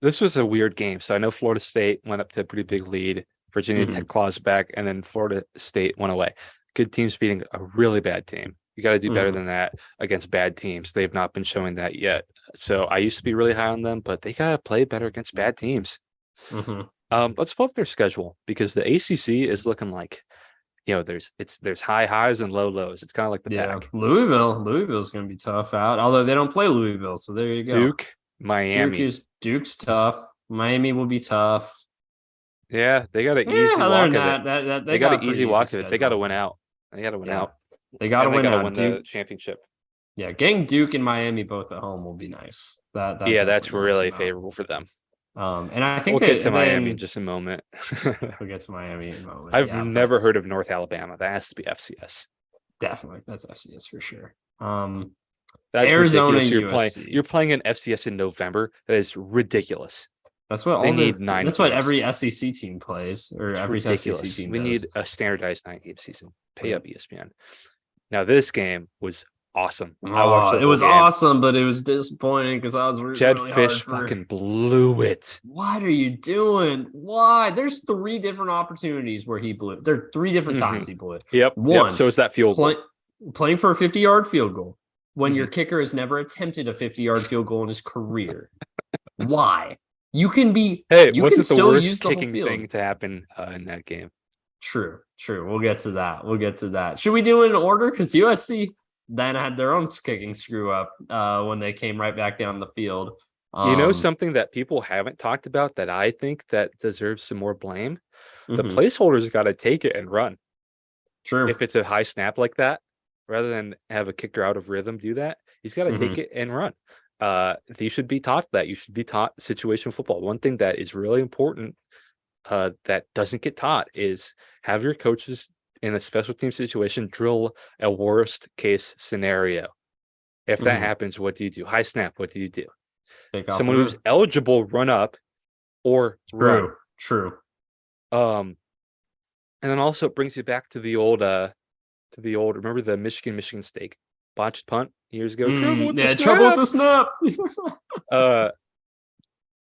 [SPEAKER 2] This was a weird game. So I know Florida State went up to a pretty big lead. Virginia Tech claws back, and then Florida State went away. Good teams beating a really bad team. You got to do better than that against bad teams. They've not been showing that yet. So I used to be really high on them, but they got to play better against bad teams. Let's pull up their schedule because the ACC is looking like, there's high highs and low lows. It's kind of like the pack.
[SPEAKER 1] Louisville's going to be tough out, although they don't play Louisville. So there you go.
[SPEAKER 2] Duke, Miami.
[SPEAKER 1] Syracuse, Duke's tough. Miami will be tough.
[SPEAKER 2] Yeah, they got an easy walk of it.
[SPEAKER 1] They
[SPEAKER 2] got an easy walk of it. They got to win out. They got to win out.
[SPEAKER 1] They got to win
[SPEAKER 2] the championship.
[SPEAKER 1] Yeah, getting Duke and Miami both at home will be nice.
[SPEAKER 2] That's really favorable for them.
[SPEAKER 1] And I think
[SPEAKER 2] we'll get to Miami in just a moment.
[SPEAKER 1] We'll get to Miami in a moment.
[SPEAKER 2] I've never heard of North Alabama. That has to be FCS.
[SPEAKER 1] Definitely, that's FCS for sure.
[SPEAKER 2] That's
[SPEAKER 1] Arizona,
[SPEAKER 2] ridiculous. You're playing an FCS in November. That is ridiculous.
[SPEAKER 1] That's what they need 9. That's what every SEC team plays, or every SEC team.
[SPEAKER 2] We need a standardized 9-game season. Pay up ESPN. Now this game was awesome.
[SPEAKER 1] I watched it. It was awesome, but it was disappointing because I was
[SPEAKER 2] Jed Fish fucking blew it.
[SPEAKER 1] What are you doing? Why? There's 3 different opportunities where he blew it. There are 3 different times he blew it.
[SPEAKER 2] Yep.
[SPEAKER 1] One.
[SPEAKER 2] So is that field goal.
[SPEAKER 1] Playing for a 50-yard field goal when your kicker has never attempted a 50-yard field goal in his career. Why? You can be.
[SPEAKER 2] Hey,
[SPEAKER 1] you
[SPEAKER 2] wasn't
[SPEAKER 1] can
[SPEAKER 2] the
[SPEAKER 1] still
[SPEAKER 2] worst
[SPEAKER 1] use the
[SPEAKER 2] kicking thing to happen in that game?
[SPEAKER 1] True. We'll get to that. Should we do it in order? Because USC then had their own kicking screw up when they came right back down the field.
[SPEAKER 2] Something that people haven't talked about that I think that deserves some more blame? The placeholders got to take it and run.
[SPEAKER 1] True.
[SPEAKER 2] If it's a high snap like that, rather than have a kicker out of rhythm do that, he's got to take it and run. You should be taught that. You should be taught situational football. One thing that is really important that doesn't get taught is have your coaches in a special team situation drill a worst case scenario. If that happens, what do you do? High snap, what do you do? Someone who's eligible run up or run.
[SPEAKER 1] True.
[SPEAKER 2] And then also it brings you back to the old remember the Michigan State botched punt years ago?
[SPEAKER 1] Trouble with the snap.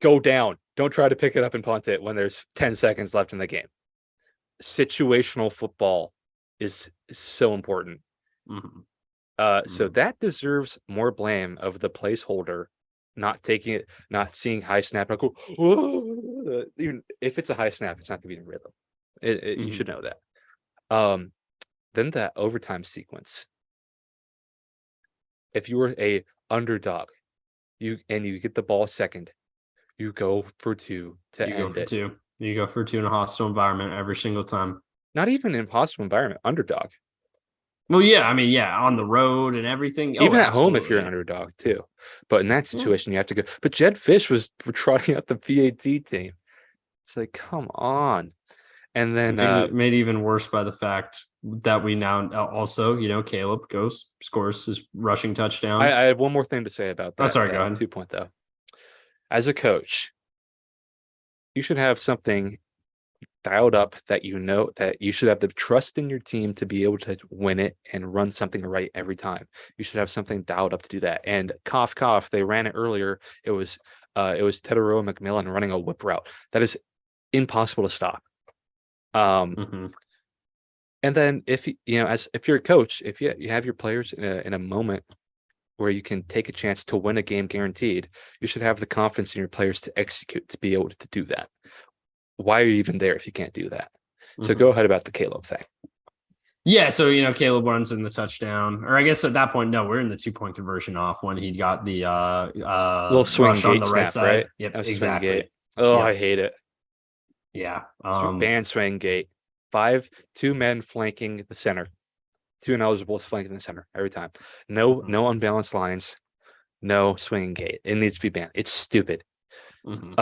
[SPEAKER 2] Go down. Don't try to pick it up and punt it when there's 10 seconds left in the game. Situational football is so important. So that deserves more blame of the placeholder not taking it, not seeing high snap. Go, even if it's a high snap, it's not going to be in rhythm. You should know that. Then that overtime sequence. If you were a underdog, you get the ball second, you go for 2 to end it.
[SPEAKER 1] You go for 2 in a hostile environment every single time.
[SPEAKER 2] Not even in hostile environment, underdog.
[SPEAKER 1] Well, yeah, I mean, on the road and everything.
[SPEAKER 2] Even at home if you're an underdog too. But in that situation, you have to go. But Jed Fish was trotting out the PAT team. It's like, come on. And then
[SPEAKER 1] it made even worse by the fact that we now also, Caleb scores his rushing touchdown.
[SPEAKER 2] I have one more thing to say about that.
[SPEAKER 1] Oh, sorry, go ahead.
[SPEAKER 2] 2 point though. As a coach, you should have something dialed up that that you should have the trust in your team to be able to win it and run something right every time. You should have something dialed up to do that. And cough, they ran it earlier. It was Teteroa McMillan running a whip route. That is impossible to stop. Um,
[SPEAKER 1] Mm-hmm.
[SPEAKER 2] and then if you're a coach, if you have your players in a moment where you can take a chance to win a game guaranteed, you should have the confidence in your players to execute to be able to do that. Why are you even there if you can't do that? So go ahead about the Caleb thing.
[SPEAKER 1] Yeah, so Caleb runs in the touchdown, or I guess at that point, no, we're in the 2-point conversion off when he got the
[SPEAKER 2] Little swing
[SPEAKER 1] rush on
[SPEAKER 2] gate
[SPEAKER 1] the right
[SPEAKER 2] snap,
[SPEAKER 1] side.
[SPEAKER 2] right?
[SPEAKER 1] Yep,
[SPEAKER 2] That was swing
[SPEAKER 1] exactly.
[SPEAKER 2] gate. Oh,
[SPEAKER 1] Yep.
[SPEAKER 2] I hate it.
[SPEAKER 1] Yeah.
[SPEAKER 2] Ban swing gate. 2 men flanking the center. 2 ineligibles flanking the center every time. No unbalanced lines. No swinging gate. It needs to be banned. It's stupid.
[SPEAKER 1] Mm-hmm.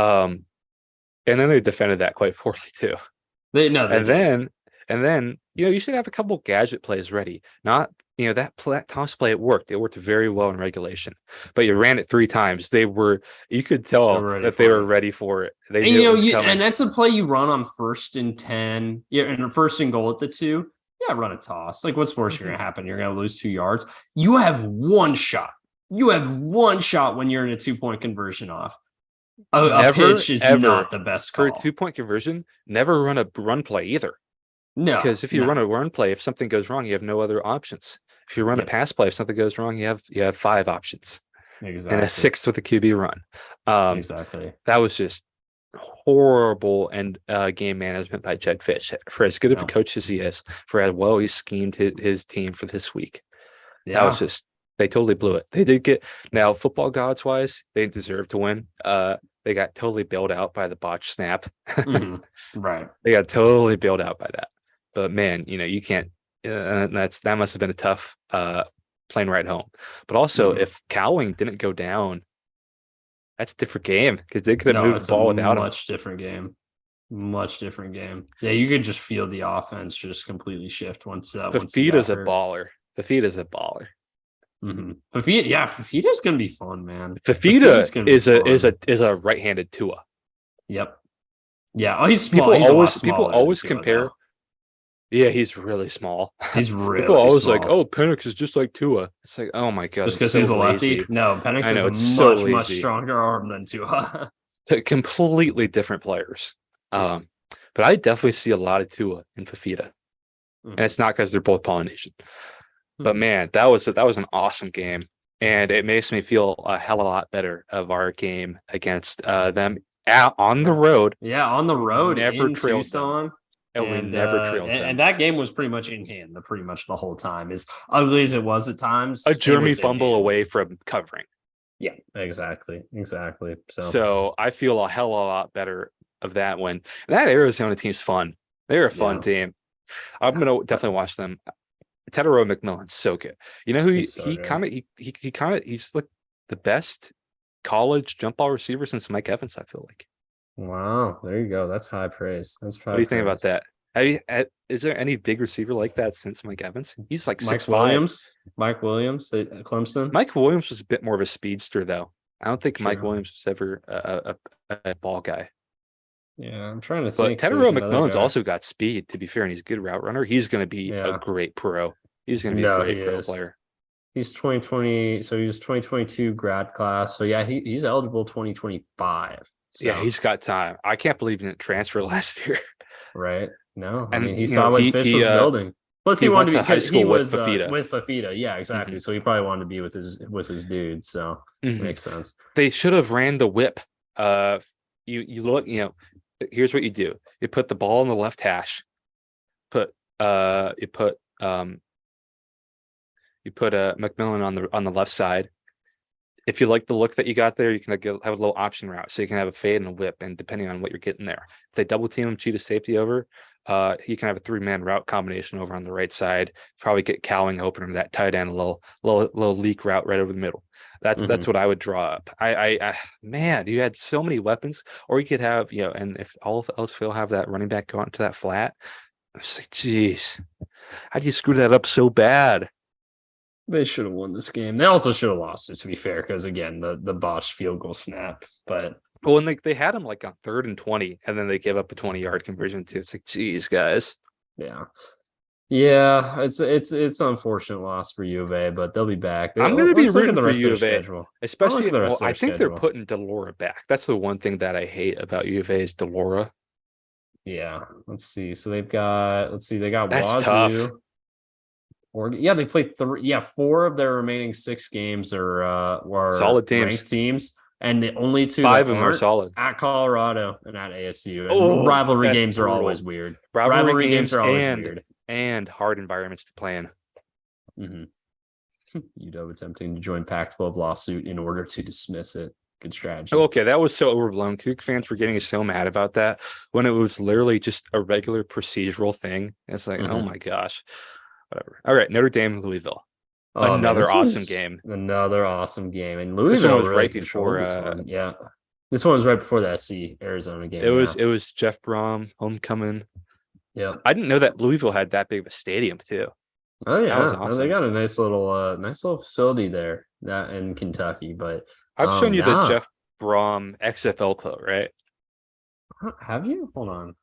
[SPEAKER 2] And then they defended that quite poorly too.
[SPEAKER 1] They did.
[SPEAKER 2] And then you should have a couple gadget plays ready. Not that toss play, it worked. It worked very well in regulation, but you ran it 3 times. You could tell that they were ready for it. They knew it was coming.
[SPEAKER 1] And that's a play you run on 1st and 10. Yeah, and 1st and goal at the 2. Yeah, run a toss. Like, what's worse going to happen? You're going to lose 2 yards. You have one shot. You have one shot when you're in a 2-point conversion off. A pitch is not the best call.
[SPEAKER 2] For a 2-point conversion, never run a run play either.
[SPEAKER 1] No.
[SPEAKER 2] Because if you run a run play, if something goes wrong, you have no other options. If you run a pass play, if something goes wrong, you have 5 options.
[SPEAKER 1] Exactly.
[SPEAKER 2] And a 6th with a QB run.
[SPEAKER 1] Exactly.
[SPEAKER 2] That was just horrible and game management by Jed Fish. For as good of a coach as he is, for as well he schemed his team for this week. That was just, they totally blew it. They did get, now football gods wise, they deserve to win. They got totally bailed out by the botch snap.
[SPEAKER 1] Right.
[SPEAKER 2] They got totally bailed out by that. But man, you can't. That must have been a tough plane ride home. But also, if Cowling didn't go down, that's a different game because they could have moved the ball without him.
[SPEAKER 1] Much different game. Much different game. Yeah, you could just feel the offense just completely shift once.
[SPEAKER 2] Fafita's a baller. Fafita's a baller.
[SPEAKER 1] Mm-hmm. Fafita's gonna be fun, man.
[SPEAKER 2] Fafita is a right-handed Tua.
[SPEAKER 1] Yep. Yeah. Oh, he's small.
[SPEAKER 2] People always compare. Though. Yeah, he's really small.
[SPEAKER 1] He's really
[SPEAKER 2] people always
[SPEAKER 1] small.
[SPEAKER 2] like, oh, Penix is just like Tua. It's like, oh my god,
[SPEAKER 1] just because he's a lefty. No, Penix is a much stronger arm than Tua.
[SPEAKER 2] It's completely different players. But I definitely see a lot of Tua in Fafita, and it's not because they're both Polynesian. But man, that was an awesome game, and it makes me feel a hell of a lot better of our game against them on the road.
[SPEAKER 1] Yeah, on the road,
[SPEAKER 2] never
[SPEAKER 1] trailed Tucson,
[SPEAKER 2] and we never trailed them.
[SPEAKER 1] And that game was pretty much in hand pretty much the whole time. As ugly as it was at times,
[SPEAKER 2] a Jeremy fumble away from covering.
[SPEAKER 1] Yeah, exactly.
[SPEAKER 2] So I feel a hell of a lot better of that win. And that Arizona team's fun. They're a fun team. I'm gonna definitely watch them. Tedero McMillan's so good. You know who he's like the best college jump ball receiver since Mike Evans, I feel like.
[SPEAKER 1] Wow, there you go. That's high praise. That's
[SPEAKER 2] what do you think about that? Is there any big receiver like that since Mike Evans? He's like
[SPEAKER 1] Mike Williams at Clemson.
[SPEAKER 2] Mike Williams was a bit more of a speedster, though. I don't think Mike Williams was ever a ball guy.
[SPEAKER 1] Yeah, I'm trying to think.
[SPEAKER 2] But Tedero McMillan's also got speed, to be fair, and he's a good route runner. He's going to be a great pro. He's going to be a great pro player.
[SPEAKER 1] He's 2020, so he's 2022 grad class. So yeah, he's eligible 2025. So.
[SPEAKER 2] Yeah, he's got time. I can't believe he didn't transfer last year.
[SPEAKER 1] Right? No, I mean he saw what Fish was building. Plus, he wanted to be
[SPEAKER 2] high school
[SPEAKER 1] with
[SPEAKER 2] Fafita.
[SPEAKER 1] Yeah, exactly. So he probably wanted to be with his dude. So makes sense.
[SPEAKER 2] They should have ran the whip. You look. Here's what you do: you put the ball on the left hash. You put McMillan on the left side. If you like the look that you got there, you can have a little option route, so you can have a fade and a whip, and depending on what you're getting there, if they double team him, cheat a safety over, you can have a 3-man route combination over on the right side. Probably get Cowling open or that tight end, a little leak route right over the middle. That's what I would draw up. I man, you had so many weapons, or you could have and if all else fail, have that running back go out into that flat. I was like, geez, how do you screw that up so bad?
[SPEAKER 1] They should have won this game. They also should have lost it, to be fair, because again, the botched field goal snap. But
[SPEAKER 2] and they had him like on 3rd and 20, and then they gave up a 20-yard conversion too. It's like, geez, guys.
[SPEAKER 1] Yeah, it's an unfortunate loss for U of A, but they'll be back.
[SPEAKER 2] I'm going to be rooting for U of A, especially I think they're putting Delora back. That's the one thing that I hate about U of A is Delora.
[SPEAKER 1] Yeah, let's see. So they got
[SPEAKER 2] That's tough.
[SPEAKER 1] Wazoo. Or yeah, they played three. Yeah, four of their remaining six games were
[SPEAKER 2] Solid teams.
[SPEAKER 1] ranked teams, and the only two that
[SPEAKER 2] Five of them are
[SPEAKER 1] aren't
[SPEAKER 2] solid.
[SPEAKER 1] at Colorado and at ASU. And
[SPEAKER 2] Oh,
[SPEAKER 1] rivalry
[SPEAKER 2] that's
[SPEAKER 1] games are always
[SPEAKER 2] brutal.
[SPEAKER 1] weird.
[SPEAKER 2] Rivalry
[SPEAKER 1] Rivalry games
[SPEAKER 2] games
[SPEAKER 1] are always weird.
[SPEAKER 2] and hard environments to play in.
[SPEAKER 1] Mm-hmm. UW attempting to join Pac-12 lawsuit in order to dismiss it. Good strategy.
[SPEAKER 2] Oh, okay, that was so overblown. Kook fans were getting so mad about that when it was literally just a regular procedural thing. It's like, oh my gosh, whatever. All right, Notre Dame, Louisville.
[SPEAKER 1] Oh man,
[SPEAKER 2] Another awesome game.
[SPEAKER 1] Another awesome game, and
[SPEAKER 2] This one
[SPEAKER 1] Louisville
[SPEAKER 2] was
[SPEAKER 1] really
[SPEAKER 2] right
[SPEAKER 1] controlled
[SPEAKER 2] before.
[SPEAKER 1] this one. Yeah, this one was right before the SC Arizona game.
[SPEAKER 2] It was Jeff Brom homecoming.
[SPEAKER 1] Yeah,
[SPEAKER 2] I didn't know that Louisville had that big of a stadium too.
[SPEAKER 1] oh yeah,
[SPEAKER 2] That was
[SPEAKER 1] no, they
[SPEAKER 2] awesome.
[SPEAKER 1] got a nice little facility there that in Kentucky. But
[SPEAKER 2] I've shown you the
[SPEAKER 1] now
[SPEAKER 2] Jeff Brom XFL quote, right?
[SPEAKER 1] have you? Hold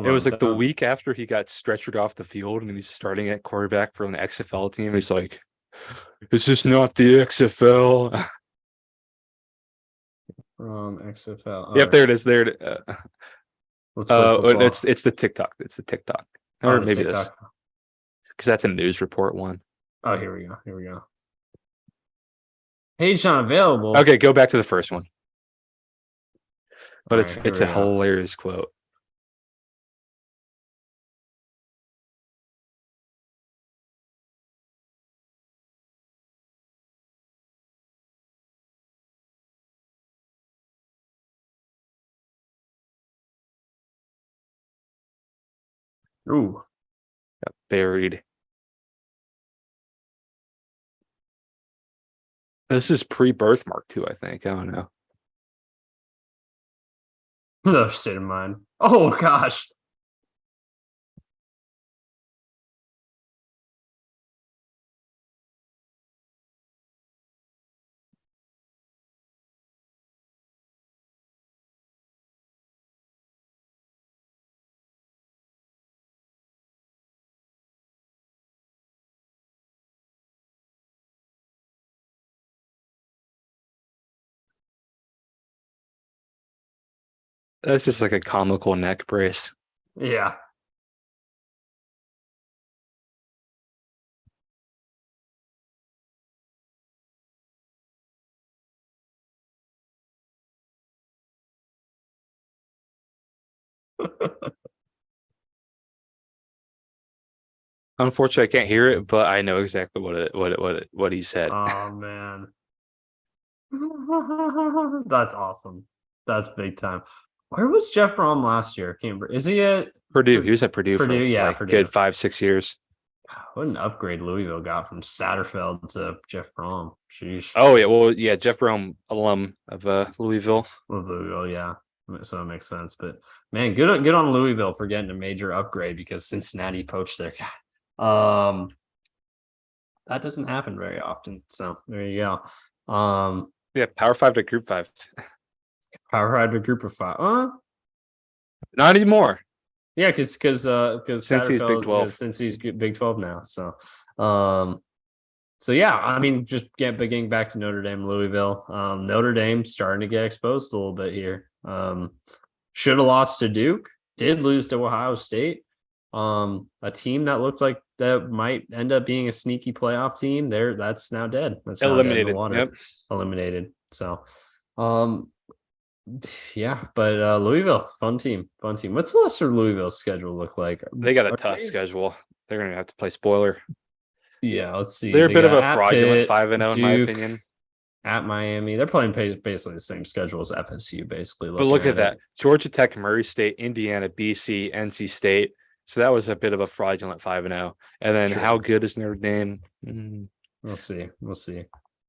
[SPEAKER 2] It was
[SPEAKER 1] on.
[SPEAKER 2] like the week after he got stretchered off the field and he's starting at quarterback for an XFL team. He's like, "Is this not the XFL?"
[SPEAKER 1] From XFL.
[SPEAKER 2] Yep, there it is. There it.
[SPEAKER 1] Let's play football.
[SPEAKER 2] It's the TikTok. It's the TikTok, or maybe this because that's a news report one.
[SPEAKER 1] Oh, here we go. Page not available.
[SPEAKER 2] Okay, go back to the first one. But
[SPEAKER 1] All
[SPEAKER 2] it's a hilarious quote.
[SPEAKER 1] Ooh.
[SPEAKER 2] Got buried. This is pre-birth mark too, I think. I don't know.
[SPEAKER 1] No state of mind. Oh gosh.
[SPEAKER 2] That's just like a comical neck brace.
[SPEAKER 1] Yeah.
[SPEAKER 2] Unfortunately, I can't hear it, but I know exactly what he said.
[SPEAKER 1] Oh man. That's awesome. That's big time. Where was Jeff Brom last year? Cambridge. Is he at
[SPEAKER 2] Purdue? He was at Purdue,
[SPEAKER 1] Purdue?
[SPEAKER 2] for
[SPEAKER 1] Yeah,
[SPEAKER 2] like
[SPEAKER 1] Purdue.
[SPEAKER 2] good 5-6 years.
[SPEAKER 1] What an upgrade Louisville got from Satterfield to Jeff Brom. Sheesh.
[SPEAKER 2] Oh yeah, well yeah, Jeff Brom, alum of Louisville.
[SPEAKER 1] Louisville, yeah. So it makes sense. But man, good on Louisville for getting a major upgrade because Cincinnati poached their guy. That doesn't happen very often. So there you go.
[SPEAKER 2] Yeah, Power 5 to Group 5.
[SPEAKER 1] Power Hydra Group of Five.
[SPEAKER 2] Not anymore.
[SPEAKER 1] Yeah, because
[SPEAKER 2] Since he's Big 12.
[SPEAKER 1] Since he's Big 12 now. So yeah, I mean, just getting back to Notre Dame, Louisville. Notre Dame starting to get exposed a little bit here. Should have lost to Duke. Did lose to Ohio State. A team that looked like that might end up being a sneaky playoff team. That's now dead. That's
[SPEAKER 2] Eliminated.
[SPEAKER 1] Now dead in the water.
[SPEAKER 2] Yep.
[SPEAKER 1] Eliminated. So, yeah, but Louisville, fun team. What's the rest of Louisville's schedule look like?
[SPEAKER 2] They got a tough schedule. They're gonna have to play spoiler.
[SPEAKER 1] Yeah, let's see.
[SPEAKER 2] They're a bit of a fraudulent 5-0 in my
[SPEAKER 1] Duke,
[SPEAKER 2] opinion.
[SPEAKER 1] At Miami, they're playing basically the same schedule as FSU. Basically,
[SPEAKER 2] But look at that: Georgia Tech, Murray State, Indiana, BC, NC State. So that was a bit of a fraudulent 5-0. And then how good is Notre Dame?
[SPEAKER 1] We'll see.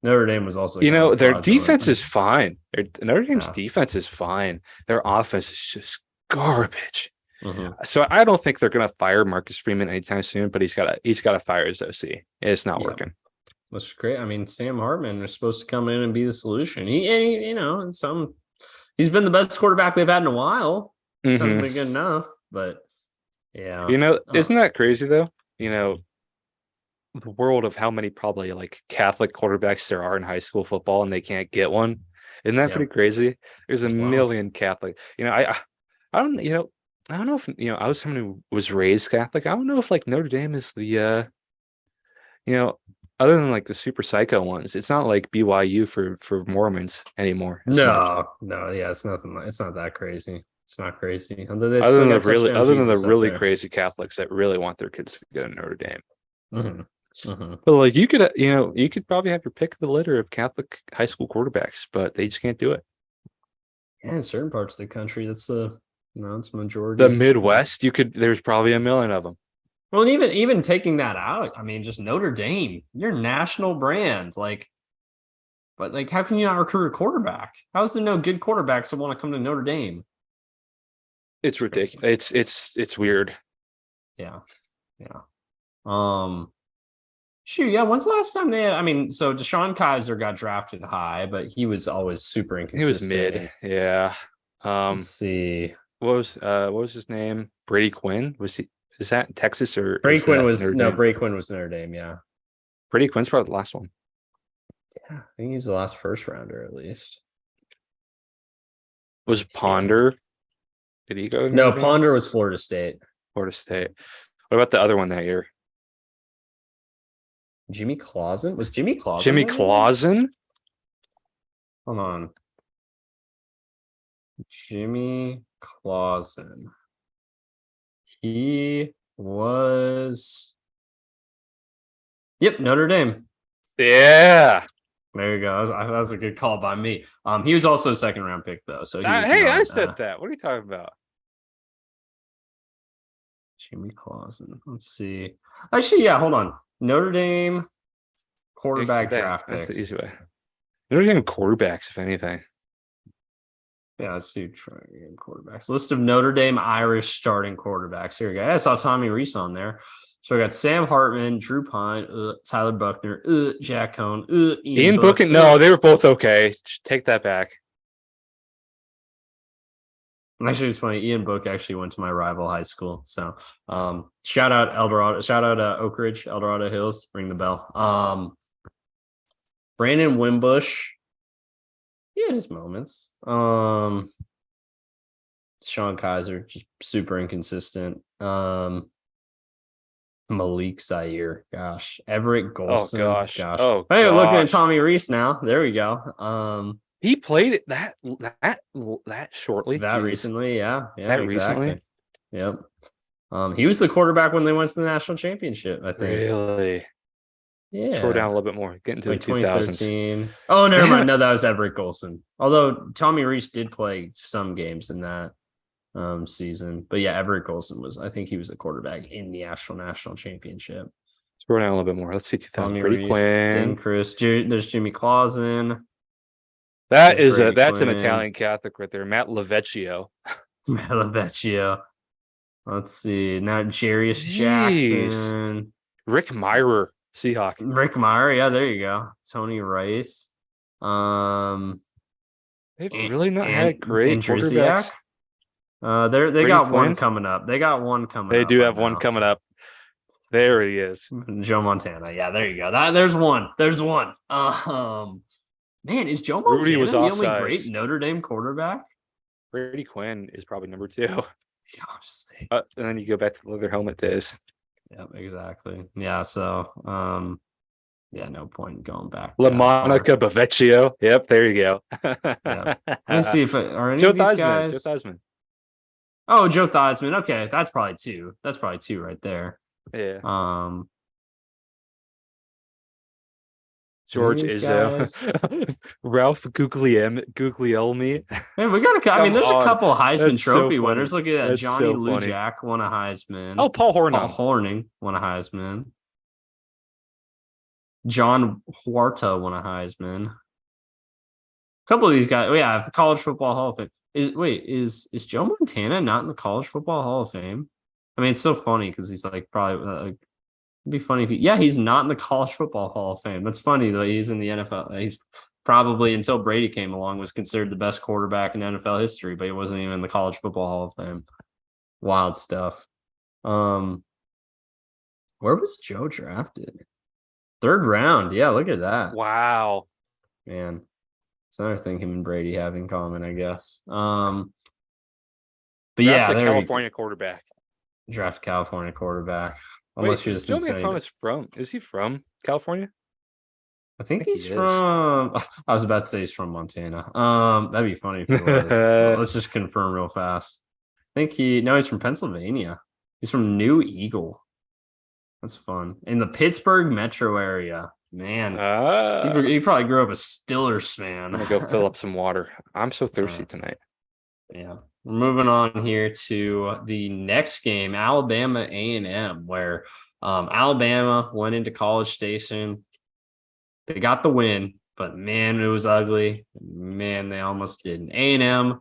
[SPEAKER 1] Notre Dame was also,
[SPEAKER 2] their defense is fine. Notre Dame's defense is fine. Their offense is just garbage. So I don't think they're going to fire Marcus Freeman anytime soon. But he's got to fire his OC. It's not working.
[SPEAKER 1] That's great. I mean, Sam Hartman was supposed to come in and be the solution. He's been the best quarterback they've had in a while. Hasn't been good enough, but yeah.
[SPEAKER 2] Isn't that crazy though? The world of how many probably like Catholic quarterbacks there are in high school football and they can't get one. Isn't that pretty crazy? There's a million Catholic. I don't. I don't know if I was someone who was raised Catholic. I don't know if like Notre Dame is the you know, other than like the super psycho ones, it's not like BYU for Mormons anymore as much.
[SPEAKER 1] No, yeah, it's nothing. It's not that crazy. It's not crazy. Although they've still got touchdown
[SPEAKER 2] Other than the
[SPEAKER 1] Jesus up
[SPEAKER 2] really
[SPEAKER 1] there.
[SPEAKER 2] crazy Catholics that really want their kids to go to Notre Dame.
[SPEAKER 1] Hmm. Hmm.
[SPEAKER 2] But like you could probably have your pick of the litter of Catholic high school quarterbacks, but they just can't do it.
[SPEAKER 1] Yeah, in certain parts of the country, that's the it's
[SPEAKER 2] The
[SPEAKER 1] majority.
[SPEAKER 2] Midwest, there's probably a million of them.
[SPEAKER 1] Well, and even taking that out, I mean, just Notre Dame, you're national brand. But like, how can you not recruit a quarterback? How is there no good quarterbacks that want to come to Notre Dame?
[SPEAKER 2] It's ridiculous. It's weird.
[SPEAKER 1] Yeah, yeah. Um, Shoot, yeah. When's the last time they had? I mean, so Deshaun Kaiser got drafted high, but he was always super
[SPEAKER 2] He was mid.
[SPEAKER 1] inconsistent.
[SPEAKER 2] Yeah.
[SPEAKER 1] Let's see.
[SPEAKER 2] What was his name? Brady Quinn? Is that Texas or
[SPEAKER 1] Bray
[SPEAKER 2] is
[SPEAKER 1] Quinn
[SPEAKER 2] that
[SPEAKER 1] was
[SPEAKER 2] Notre
[SPEAKER 1] no
[SPEAKER 2] Dame?
[SPEAKER 1] Bray Quinn was Notre Dame. Yeah,
[SPEAKER 2] Brady Quinn's probably the last one.
[SPEAKER 1] yeah. I think he was the last first rounder at least.
[SPEAKER 2] Was
[SPEAKER 1] Yeah.
[SPEAKER 2] Ponder? Did he go to
[SPEAKER 1] No,
[SPEAKER 2] Notre Dame?
[SPEAKER 1] Ponder was Florida State.
[SPEAKER 2] Florida State. What about the other one that year?
[SPEAKER 1] Jimmy Clausen was Jimmy Clausen
[SPEAKER 2] Jimmy
[SPEAKER 1] that year?
[SPEAKER 2] Clausen?
[SPEAKER 1] Hold on. Jimmy Clausen. He was. Yep, Notre Dame.
[SPEAKER 2] Yeah.
[SPEAKER 1] There you go. That was a good call by me. He was also a second round pick though, so he was
[SPEAKER 2] Hey, I
[SPEAKER 1] not.
[SPEAKER 2] said that. What are you talking about?
[SPEAKER 1] Jimmy Clausen. Let's see. Actually, yeah. Hold on. Notre Dame quarterback draft
[SPEAKER 2] That's the
[SPEAKER 1] picks.
[SPEAKER 2] easy way. Notre Dame quarterbacks, if anything.
[SPEAKER 1] Yeah, let's do quarterbacks. List of Notre Dame Irish starting quarterbacks. Here we go. I saw Tommy Reese on there. So we got Sam Hartman, Drew Pine, Tyler Buckner, Jack Cohn,
[SPEAKER 2] Ian
[SPEAKER 1] Book.
[SPEAKER 2] Book and no, they were both okay. Take that back.
[SPEAKER 1] Actually, it's funny. Ian Book actually went to my rival high school. So shout out Eldorado, shout out Oak Ridge, Eldorado Hills. Ring the bell. Brandon Wimbush. He had his moments. Sean Kaiser, just super inconsistent. Malik Zaire, gosh, Everett Golson, gosh.
[SPEAKER 2] Oh
[SPEAKER 1] Hey, looking at
[SPEAKER 2] gosh.
[SPEAKER 1] Tommy Reese now. There we go.
[SPEAKER 2] He played it that shortly.
[SPEAKER 1] That
[SPEAKER 2] Jeez.
[SPEAKER 1] recently, yeah,
[SPEAKER 2] That
[SPEAKER 1] exactly.
[SPEAKER 2] recently.
[SPEAKER 1] Yep. He was the quarterback when they went to the national championship, I think.
[SPEAKER 2] Really?
[SPEAKER 1] Yeah.
[SPEAKER 2] Scroll down a little bit more. Get into
[SPEAKER 1] Like
[SPEAKER 2] the 2000s.
[SPEAKER 1] 2013. Oh, never mind. No, that was Everett Golson. Although Tommy Reese did play some games in that season. But yeah, Everett Golson I think he was the quarterback in the actual national championship.
[SPEAKER 2] Scroll down a little bit more. Let's see 2000.
[SPEAKER 1] Tommy
[SPEAKER 2] Brady
[SPEAKER 1] Reese,
[SPEAKER 2] Quinn.
[SPEAKER 1] Chris. There's Jimmy Clausen.
[SPEAKER 2] That's an
[SPEAKER 1] Quinn.
[SPEAKER 2] Italian Catholic right there. Matt Lavecchio.
[SPEAKER 1] Matt Lavecchio. Let's see. Now Jarius Jackson.
[SPEAKER 2] Rick Myrer, Seahawk.
[SPEAKER 1] Rick Meyer. Yeah, there you go. Tony Rice.
[SPEAKER 2] They've really not had great quarterbacks.
[SPEAKER 1] They got one coming up. They got one coming up.
[SPEAKER 2] They do have one coming up. There he is.
[SPEAKER 1] Joe Montana. Yeah, there you go. There's one. There's one. Man, is Joe Montana
[SPEAKER 2] Rudy was
[SPEAKER 1] the
[SPEAKER 2] offsides.
[SPEAKER 1] only great Notre Dame quarterback?
[SPEAKER 2] Brady Quinn is probably number 2.
[SPEAKER 1] Yeah,
[SPEAKER 2] and then you go back to the leather helmet days.
[SPEAKER 1] Yeah, exactly. Yeah, so yeah, no point in going back.
[SPEAKER 2] LaMonica Bavecchio. Yep, there you go.
[SPEAKER 1] Yeah. Let me see if are any
[SPEAKER 2] Joe
[SPEAKER 1] of these
[SPEAKER 2] Theismann,
[SPEAKER 1] guys.
[SPEAKER 2] Joe Theismann.
[SPEAKER 1] Oh, Joe Theismann. Okay, that's probably 2. That's probably 2 right there.
[SPEAKER 2] Yeah. George Izzo. Ralph Guglielmi.
[SPEAKER 1] Man, we got to. I mean, there's a couple Heisman Trophy winners. Look at that.
[SPEAKER 2] That's
[SPEAKER 1] Johnny
[SPEAKER 2] so funny.
[SPEAKER 1] Lujack won a Heisman.
[SPEAKER 2] Oh, Paul Hornung.
[SPEAKER 1] Paul Hornung won a Heisman. John Huerta won a Heisman. A couple of these guys. Oh, yeah, the College Football Hall of Fame. Is Joe Montana not in the College Football Hall of Fame? I mean, it's so funny because he's like probably it'd be funny if he's not in the College Football Hall of Fame. That's funny though. He's in the NFL. He's probably until Brady came along was considered the best quarterback in NFL history, but he wasn't even in the College Football Hall of Fame. Wild stuff. Where was Joe drafted? 3rd round. Yeah, look at that.
[SPEAKER 2] Wow.
[SPEAKER 1] Man. It's another thing him and Brady have in common, I guess. But
[SPEAKER 2] Draft
[SPEAKER 1] yeah,
[SPEAKER 2] a
[SPEAKER 1] there
[SPEAKER 2] California quarterback.
[SPEAKER 1] draft California quarterback.
[SPEAKER 2] Wait,
[SPEAKER 1] Unless you're just
[SPEAKER 2] Joe
[SPEAKER 1] insane.
[SPEAKER 2] Montana's from? Is he from California?
[SPEAKER 1] I
[SPEAKER 2] I
[SPEAKER 1] think
[SPEAKER 2] think he
[SPEAKER 1] he's
[SPEAKER 2] is.
[SPEAKER 1] from. I was about to say he's from Montana. That'd be funny if he was. Let's just confirm real fast. I think he's from Pennsylvania. He's from New Eagle. That's fun. In the Pittsburgh metro area. Man, he probably grew up a Steelers fan.
[SPEAKER 2] I'm gonna go fill up some water. I'm so thirsty
[SPEAKER 1] Right.
[SPEAKER 2] tonight.
[SPEAKER 1] Yeah. We're moving on here to the next game, Alabama A&M, where Alabama went into College Station. They got the win, but man, it was ugly. Man, they almost didn't. A&M.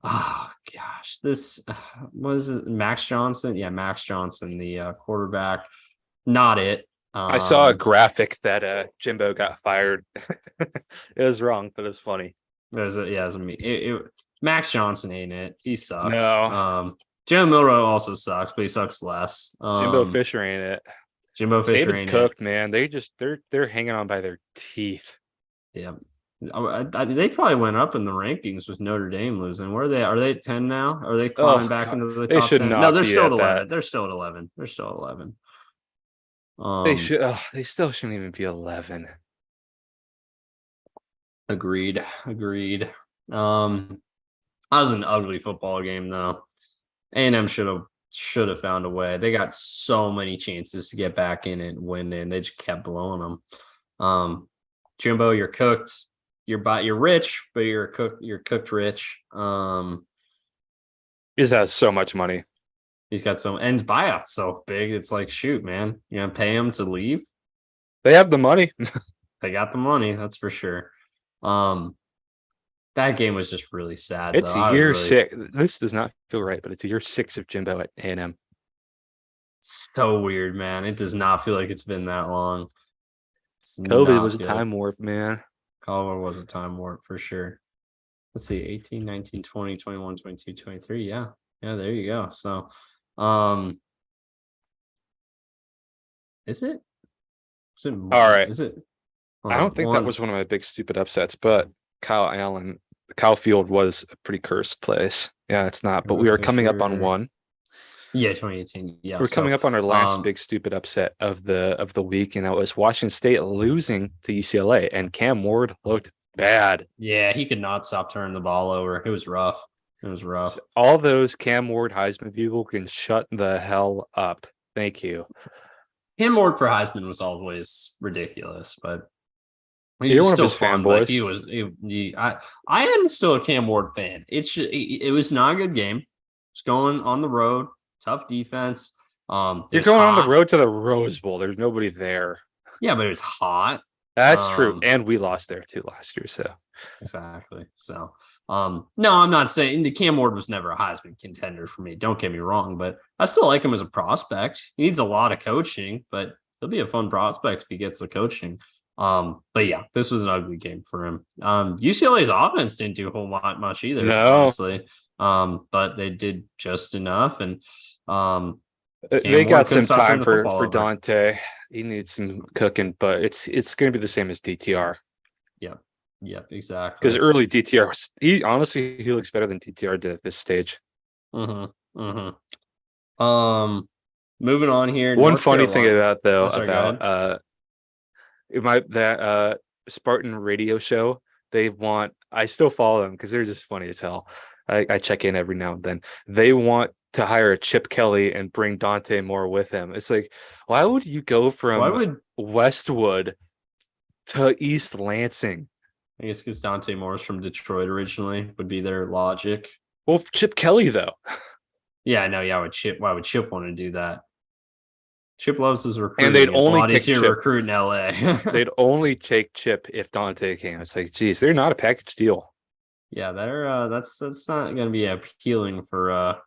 [SPEAKER 1] Oh gosh, this was Max Johnson. Yeah, Max Johnson, the quarterback. Not it.
[SPEAKER 2] I saw a graphic that Jimbo got fired. It was wrong, but it was funny.
[SPEAKER 1] Max Johnson ain't it. He sucks.
[SPEAKER 2] No,
[SPEAKER 1] Joe Milrow also sucks, but he sucks less.
[SPEAKER 2] Jimbo Fisher ain't it.
[SPEAKER 1] Jimbo Fisher
[SPEAKER 2] Saban's
[SPEAKER 1] ain't
[SPEAKER 2] cooked,
[SPEAKER 1] it.
[SPEAKER 2] man. They're hanging on by their teeth.
[SPEAKER 1] Yeah. They probably went up in the rankings with Notre Dame losing. Where are they? Are they at 10 now? Are they climbing back
[SPEAKER 2] God.
[SPEAKER 1] into the
[SPEAKER 2] They
[SPEAKER 1] top
[SPEAKER 2] should
[SPEAKER 1] 10? No,
[SPEAKER 2] not
[SPEAKER 1] they're
[SPEAKER 2] be
[SPEAKER 1] still at
[SPEAKER 2] at
[SPEAKER 1] 11.
[SPEAKER 2] that.
[SPEAKER 1] They're still at 11. They're still at 11.
[SPEAKER 2] They should. They still shouldn't even be 11.
[SPEAKER 1] Agreed. That was an ugly football game though. A&M should have found a way. They got so many chances to get back in and win, and they just kept blowing them. Jimbo, you're cooked. You're rich, but you're cooked rich.
[SPEAKER 2] He just has so much money.
[SPEAKER 1] He's got some and buyout's so big. It's like, shoot, man, you gonna pay him to leave?
[SPEAKER 2] They have the money.
[SPEAKER 1] They got the money, that's for sure. That game was just really sad.
[SPEAKER 2] It's
[SPEAKER 1] though.
[SPEAKER 2] year 6. This does not feel right, but it's year 6 of Jimbo at A&M.
[SPEAKER 1] So weird, man. It does not feel like it's been that long.
[SPEAKER 2] COVID was a time warp, man.
[SPEAKER 1] COVID was a time warp for sure. Let's see, 18, 19, 20, 21, 22, 23. Yeah. Yeah, there you go. So, is it? All
[SPEAKER 2] right.
[SPEAKER 1] Is it?
[SPEAKER 2] I don't think that was one of my big stupid upsets, but Kyle Field was a pretty cursed place. Yeah, it's not, but we are coming up on one.
[SPEAKER 1] Yeah, 2018. Yeah,
[SPEAKER 2] we're coming up on our last big stupid upset of the week, and that was Washington State losing to UCLA. And Cam Ward looked bad.
[SPEAKER 1] Yeah, he could not stop turning the ball over. It was rough.
[SPEAKER 2] So all those Cam Ward Heisman people can shut the hell up. Thank you.
[SPEAKER 1] Cam Ward for Heisman was always ridiculous, but
[SPEAKER 2] you're one of his fanboys.
[SPEAKER 1] I am still a Cam Ward fan. It was not a good game. It's going on the road. Tough defense.
[SPEAKER 2] You're going on the road to the Rose Bowl. There's nobody there.
[SPEAKER 1] Yeah, but it was hot.
[SPEAKER 2] That's true. And we lost there too last year. So
[SPEAKER 1] exactly. So no, I'm not saying the Cam Ward was never a Heisman contender for me. Don't get me wrong, but I still like him as a prospect. He needs a lot of coaching, but he'll be a fun prospect if he gets the coaching. But yeah, this was an ugly game for him. UCLA's offense didn't do a whole lot much either, honestly. But they did just enough, and
[SPEAKER 2] they got some time for Dante. He needs some cooking, but it's going to be the same as DTR.
[SPEAKER 1] Yeah, exactly.
[SPEAKER 2] Because early DTR, he looks better than DTR did at this stage.
[SPEAKER 1] Moving on here.
[SPEAKER 2] One funny thing about that Spartan radio show, I still follow them because they're just funny as hell. I check in every now and then. They want to hire a Chip Kelly and bring Dante Moore with him. It's like, why would you go from Westwood to East Lansing?
[SPEAKER 1] I guess because Dante Moore's from Detroit originally would be their logic.
[SPEAKER 2] Well, Chip Kelly though.
[SPEAKER 1] Yeah, I know. Yeah, why would Chip want to do that? Chip loves his recruiting.
[SPEAKER 2] And they'd only take
[SPEAKER 1] Chip recruit in LA.
[SPEAKER 2] They'd only take Chip if Dante came. It's like, geez, they're not a package deal.
[SPEAKER 1] Yeah, that's not going to be appealing for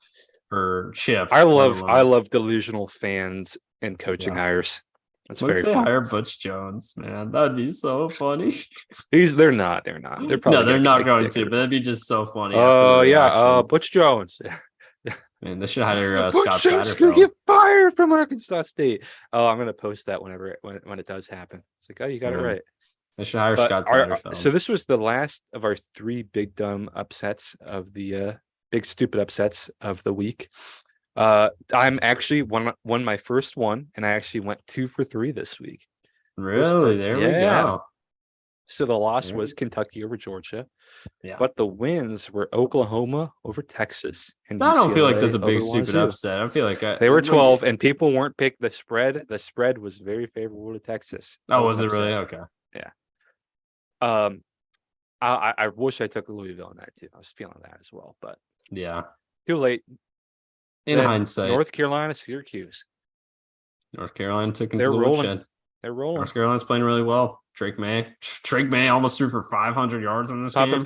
[SPEAKER 1] Chip.
[SPEAKER 2] I love delusional fans and coaching hires. That's very fun.
[SPEAKER 1] Hire Butch Jones, man. That'd be so funny.
[SPEAKER 2] They're not. They're probably
[SPEAKER 1] they're not going to, but that'd be just so funny.
[SPEAKER 2] Oh yeah, Butch Jones.
[SPEAKER 1] Man, they should hire
[SPEAKER 2] Scott Satterfield. Gonna get fired from Arkansas State. Oh, I'm gonna post that when it does happen. It's like, oh, you got it right.
[SPEAKER 1] They should hire Scott Satterfield.
[SPEAKER 2] So this was the last of our 3 big dumb upsets of the big stupid upsets of the week. I'm actually won my first one, and I actually went 2 for 3 this week.
[SPEAKER 1] Really? There we go.
[SPEAKER 2] So the loss was Kentucky over Georgia.
[SPEAKER 1] Yeah.
[SPEAKER 2] But the wins were Oklahoma over Texas and
[SPEAKER 1] I don't feel like
[SPEAKER 2] UCLA
[SPEAKER 1] that's a big
[SPEAKER 2] over
[SPEAKER 1] stupid
[SPEAKER 2] Wazoo.
[SPEAKER 1] upset. I feel like
[SPEAKER 2] They were 12, and people weren't picked the spread. The spread was very favorable to Texas.
[SPEAKER 1] Oh, was it really? Okay.
[SPEAKER 2] Yeah. I wish I took Louisville in that too. I was feeling that as well, but
[SPEAKER 1] yeah,
[SPEAKER 2] too late.
[SPEAKER 1] In hindsight,
[SPEAKER 2] North Carolina, Syracuse.
[SPEAKER 1] North Carolina took into
[SPEAKER 2] They're
[SPEAKER 1] the
[SPEAKER 2] rolling.
[SPEAKER 1] woodshed.
[SPEAKER 2] They're rolling.
[SPEAKER 1] North Carolina's playing really well. Drake May almost threw for 500 yards in this game.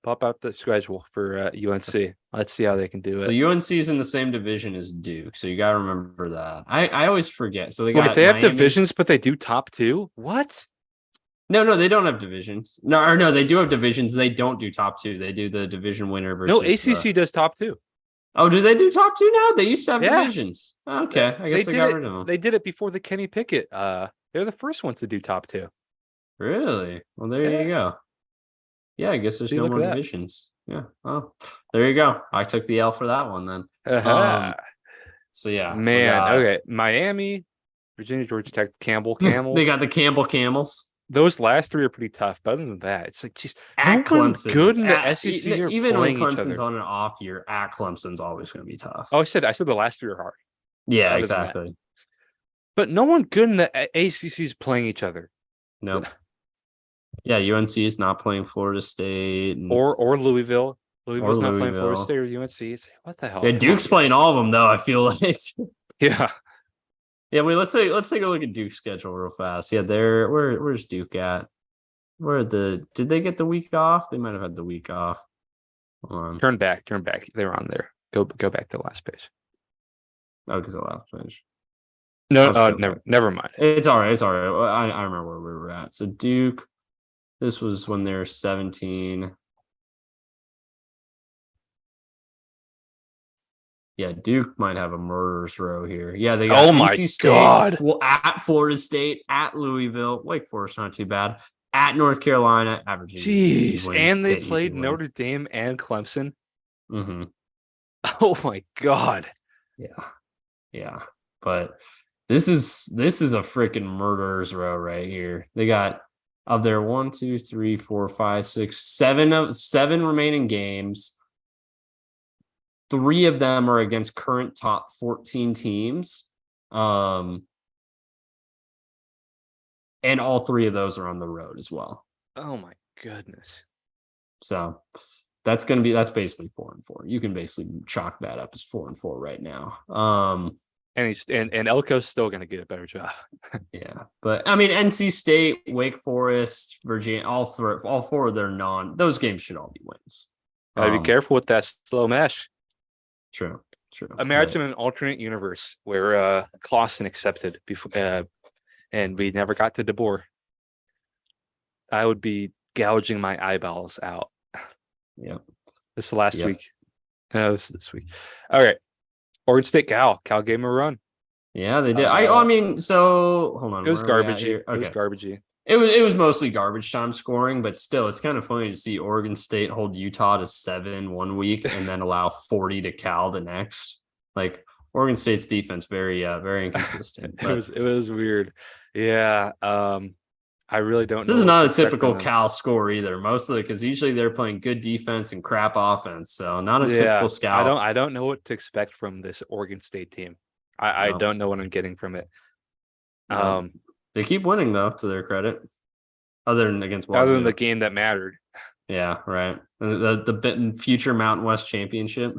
[SPEAKER 2] Pop up the schedule for UNC. Let's see how they can do it.
[SPEAKER 1] So UNC is in the same division as Duke, so you got to remember that. I always forget. So they
[SPEAKER 2] have divisions, but they do top 2. What?
[SPEAKER 1] No, they don't have divisions. No, they do have divisions. They don't do top 2. They do the division winner versus.
[SPEAKER 2] No, ACC does top 2.
[SPEAKER 1] Oh, do they do top 2 now? They used to have divisions. Okay, I guess they got rid of them.
[SPEAKER 2] They did it before the Kenny Pickett. They're the first ones to do top 2.
[SPEAKER 1] Really? Well, there you go. Yeah, I guess there's no more divisions. Yeah. Oh, there you go. I took the L for that one then. So yeah,
[SPEAKER 2] man. Okay, Miami, Virginia, Georgia Tech, Campbell Camels.
[SPEAKER 1] They got the Campbell Camels.
[SPEAKER 2] Those last 3 are pretty tough. But other than that, it's like, geez,
[SPEAKER 1] at Clemson,
[SPEAKER 2] good in the SEC.
[SPEAKER 1] Even when Clemson's on an off year, at Clemson's always going to be tough.
[SPEAKER 2] Oh, I said the last 3 are hard.
[SPEAKER 1] Yeah, exactly.
[SPEAKER 2] But no one good in the ACC is playing each other.
[SPEAKER 1] No. Nope. Yeah, UNC is not playing Florida State
[SPEAKER 2] or Louisville. Louisville's not playing Florida State or UNC. It's what the hell?
[SPEAKER 1] Yeah, Duke's playing all of them though. I feel like.
[SPEAKER 2] Yeah.
[SPEAKER 1] Yeah, let's take a look at Duke's schedule real fast. Yeah, where's Duke at? Did they get the week off? They might have had the week off. Hold on.
[SPEAKER 2] Turn back. They're on there. Go back to the last page.
[SPEAKER 1] Oh, because the last page.
[SPEAKER 2] No, never mind.
[SPEAKER 1] It's all right. I remember where we were at. So Duke, this was when they were 17. Yeah, Duke might have a murderer's row here. Yeah, they got NC State,
[SPEAKER 2] God.
[SPEAKER 1] At Florida State, at Louisville, Wake Forest, not too bad. At North Carolina, averaging.
[SPEAKER 2] Jeez, and they played Notre Dame and Clemson.
[SPEAKER 1] Mm-hmm.
[SPEAKER 2] Oh my God.
[SPEAKER 1] Yeah. But this is a freaking murderer's row right here. They got of their 1, 2, 3, 4, 5, 6, 7 remaining games. 3 of them are against current top 14 teams. And all 3 of those are on the road as well.
[SPEAKER 2] Oh my goodness.
[SPEAKER 1] So that's basically 4-4. You can basically chalk that up as 4-4 right now.
[SPEAKER 2] And Elko's still going to get a better job.
[SPEAKER 1] Yeah, but I mean, NC State, Wake Forest, Virginia, all 4 of their those games should all be wins.
[SPEAKER 2] Gotta be careful with that slow mesh.
[SPEAKER 1] True.
[SPEAKER 2] Imagine an alternate universe where Clausen accepted before, and we never got to DeBoer. I would be gouging my eyeballs out.
[SPEAKER 1] Yeah.
[SPEAKER 2] This is last week. No, this week. All right. Oregon State, Cal gave him a run.
[SPEAKER 1] Yeah, they did. I mean, so hold on.
[SPEAKER 2] It was garbagey.
[SPEAKER 1] Okay.
[SPEAKER 2] It was garbagey.
[SPEAKER 1] It was mostly garbage time scoring, but still, it's kind of funny to see Oregon State hold Utah to 7 one week and then allow 40 to Cal the next. Like Oregon State's defense, very inconsistent.
[SPEAKER 2] It was weird. Yeah. I really don't know.
[SPEAKER 1] This is not a typical Cal score either. Mostly because usually they're playing good defense and crap offense. So not a typical scout.
[SPEAKER 2] I don't know what to expect from this Oregon State team. I don't know what I'm getting from it.
[SPEAKER 1] They keep winning though, to their credit. Other than
[SPEAKER 2] the game that mattered.
[SPEAKER 1] Yeah, right. The future Mountain West championship.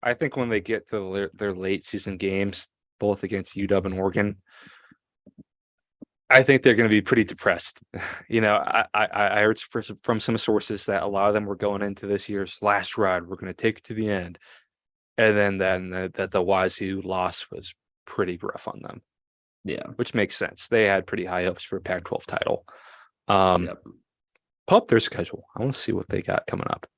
[SPEAKER 2] I think when they get to their late season games, both against UW and Oregon, I think they're going to be pretty depressed. I heard from some sources that a lot of them were going into this year's last ride. We're going to take it to the end. And then the Wazoo loss was pretty rough on them.
[SPEAKER 1] Yeah.
[SPEAKER 2] Which makes sense. They had pretty high hopes for a Pac-12 title. Pull up their schedule. I want to see what they got coming up.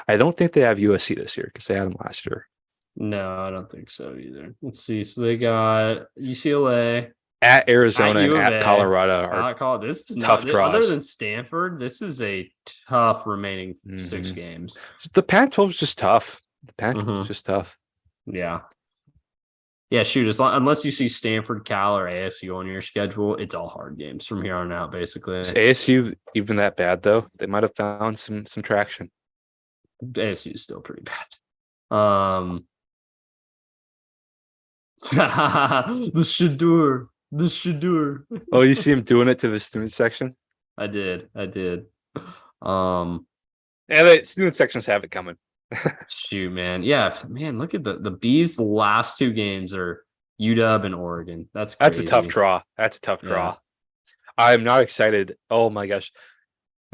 [SPEAKER 2] I don't think they have USC this year because they had them last year.
[SPEAKER 1] No, I don't think so either. Let's see. So they got UCLA,
[SPEAKER 2] At Arizona
[SPEAKER 1] At
[SPEAKER 2] and
[SPEAKER 1] U of
[SPEAKER 2] at
[SPEAKER 1] A.
[SPEAKER 2] Colorado are
[SPEAKER 1] This is
[SPEAKER 2] tough
[SPEAKER 1] not other
[SPEAKER 2] draws.
[SPEAKER 1] than Stanford. This is a tough remaining 6
[SPEAKER 2] Mhm.
[SPEAKER 1] games.
[SPEAKER 2] The Pac-12 is just tough. The Pac-12 is
[SPEAKER 1] Mm-hmm.
[SPEAKER 2] just tough.
[SPEAKER 1] Yeah. Yeah, shoot. Unless you see Stanford, Cal, or ASU on your schedule, it's all hard games from here on out, basically.
[SPEAKER 2] Is ASU even that bad though? They might have found some traction.
[SPEAKER 1] ASU is still pretty bad. The Shadur. The Shadur.
[SPEAKER 2] Oh, you see him doing it to the student section?
[SPEAKER 1] I did. Um,
[SPEAKER 2] Yeah, the student sections have it coming.
[SPEAKER 1] Shoot, man. Yeah, man. Look at the Bees. The last 2 games are UW and Oregon. That's
[SPEAKER 2] That's a
[SPEAKER 1] crazy.
[SPEAKER 2] tough draw. That's a tough
[SPEAKER 1] Yeah.
[SPEAKER 2] draw. I'm not excited. Oh my gosh.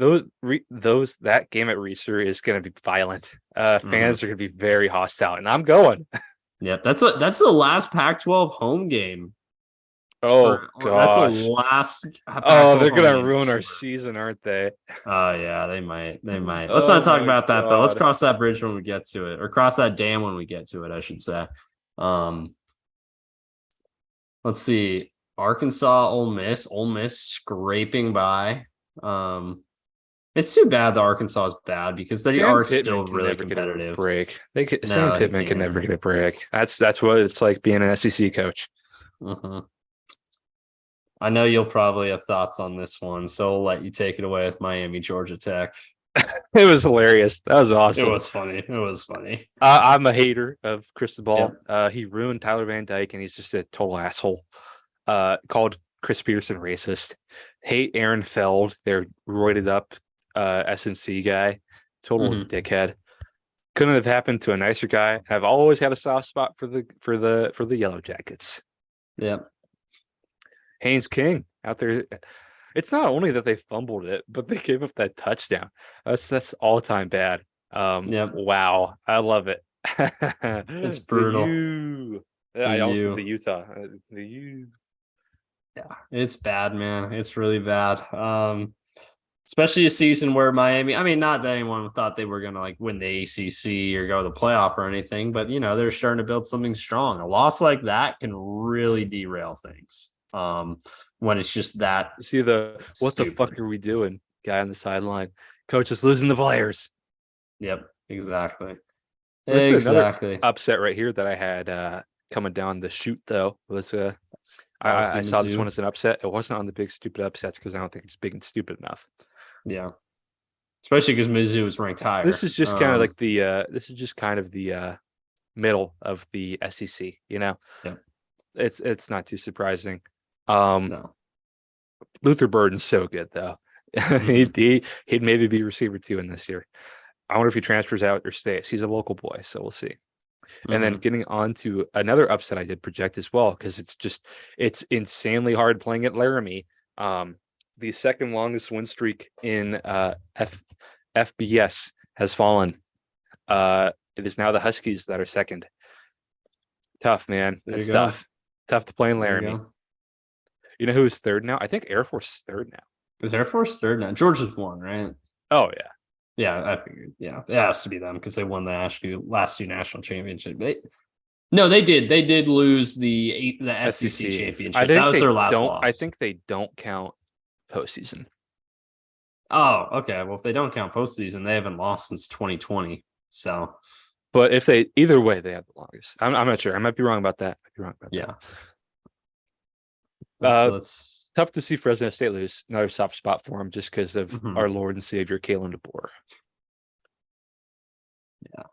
[SPEAKER 2] That game at Reeser is going to be violent. Fans are going to be very hostile, and I'm going.
[SPEAKER 1] Yep, that's the last Pac-12 home game.
[SPEAKER 2] Oh
[SPEAKER 1] That's the
[SPEAKER 2] gosh.
[SPEAKER 1] last
[SPEAKER 2] Oh,
[SPEAKER 1] Pac-12
[SPEAKER 2] they're
[SPEAKER 1] home
[SPEAKER 2] gonna
[SPEAKER 1] game.
[SPEAKER 2] ruin our season, aren't they?
[SPEAKER 1] Oh yeah, they might. They might. Let's
[SPEAKER 2] Oh
[SPEAKER 1] not talk
[SPEAKER 2] my
[SPEAKER 1] about that though. Let's
[SPEAKER 2] god.
[SPEAKER 1] cross that bridge when we get to it, or cross that dam when we get to it, I should say. Um, let's see. Arkansas, Ole Miss. Ole Miss scraping by. It's too bad the Arkansas is bad because they
[SPEAKER 2] Sam
[SPEAKER 1] are
[SPEAKER 2] Pittman
[SPEAKER 1] still
[SPEAKER 2] can
[SPEAKER 1] really
[SPEAKER 2] never get a
[SPEAKER 1] competitive.
[SPEAKER 2] break. Sam
[SPEAKER 1] No, he
[SPEAKER 2] Pittman can never
[SPEAKER 1] can't.
[SPEAKER 2] get a break. That's what it's like being an SEC coach.
[SPEAKER 1] Mhm. I know you'll probably have thoughts on this one, so I'll let you take it away with Miami, Georgia Tech.
[SPEAKER 2] It was hilarious. That was
[SPEAKER 1] It
[SPEAKER 2] awesome.
[SPEAKER 1] was funny. It was funny.
[SPEAKER 2] I'm a hater of Cristobal.
[SPEAKER 1] Yep.
[SPEAKER 2] He ruined Tyler Van Dyke, and he's just a total asshole. Called Chris Peterson racist. Hate Aaron Feld, their roided up SNC guy. Total dickhead. Couldn't have happened to a nicer guy. I've always had a soft spot for the Yellow Jackets.
[SPEAKER 1] Yep.
[SPEAKER 2] Haynes King out there. It's not only that they fumbled it, but they gave up that touchdown. That's all time bad.
[SPEAKER 1] Yep.
[SPEAKER 2] Wow, I love it.
[SPEAKER 1] It's brutal.
[SPEAKER 2] I also the Utah. The U.
[SPEAKER 1] Yeah, it's bad, man. It's really bad. Especially a season where Miami, I mean, not that anyone thought they were gonna like win the ACC or go to the playoff or anything, but they're starting to build something strong. A loss like that can really derail things. When it's just that
[SPEAKER 2] See what the fuck are we doing? Guy on the sideline. Coach is losing the players.
[SPEAKER 1] Yep, exactly.
[SPEAKER 2] This is
[SPEAKER 1] Exactly.
[SPEAKER 2] another upset right here that I had coming down the chute though. Was I saw this one as an upset. It wasn't on the big stupid upsets because I don't think it's big and stupid enough.
[SPEAKER 1] Yeah. Especially because Mizzou was ranked higher.
[SPEAKER 2] This is just kind of like the middle of the SEC,
[SPEAKER 1] Yeah.
[SPEAKER 2] It's not too surprising.
[SPEAKER 1] No.
[SPEAKER 2] Luther Burden's so good though. He'd maybe be receiver 2 in this year. I wonder if he transfers out or stays. He's a local boy, so we'll see. And then getting on to another upset I did project as well, because it's insanely hard playing at Laramie. The second longest win streak in FBS has fallen. It is now the Huskies that are second. Tough, man. That's tough. Tough to play in Laramie. You know who's third now? I think Air Force is third now.
[SPEAKER 1] Is Air Force third now? Georgia's won, right?
[SPEAKER 2] Oh yeah.
[SPEAKER 1] Yeah, I figured. Yeah, it has to be them because they won the last 2 national championships. They did. They did lose the SEC championship. That was their last loss.
[SPEAKER 2] I think they don't count postseason.
[SPEAKER 1] Oh, okay. Well, if they don't count postseason, they haven't lost since 2020. So,
[SPEAKER 2] but if they either way, they have the longest. I'm not sure. I might be wrong about that.
[SPEAKER 1] Yeah.
[SPEAKER 2] Let's tough to see Fresno State lose. Another soft spot for them just because of our Lord and Savior, Kalen DeBoer.
[SPEAKER 1] Yeah.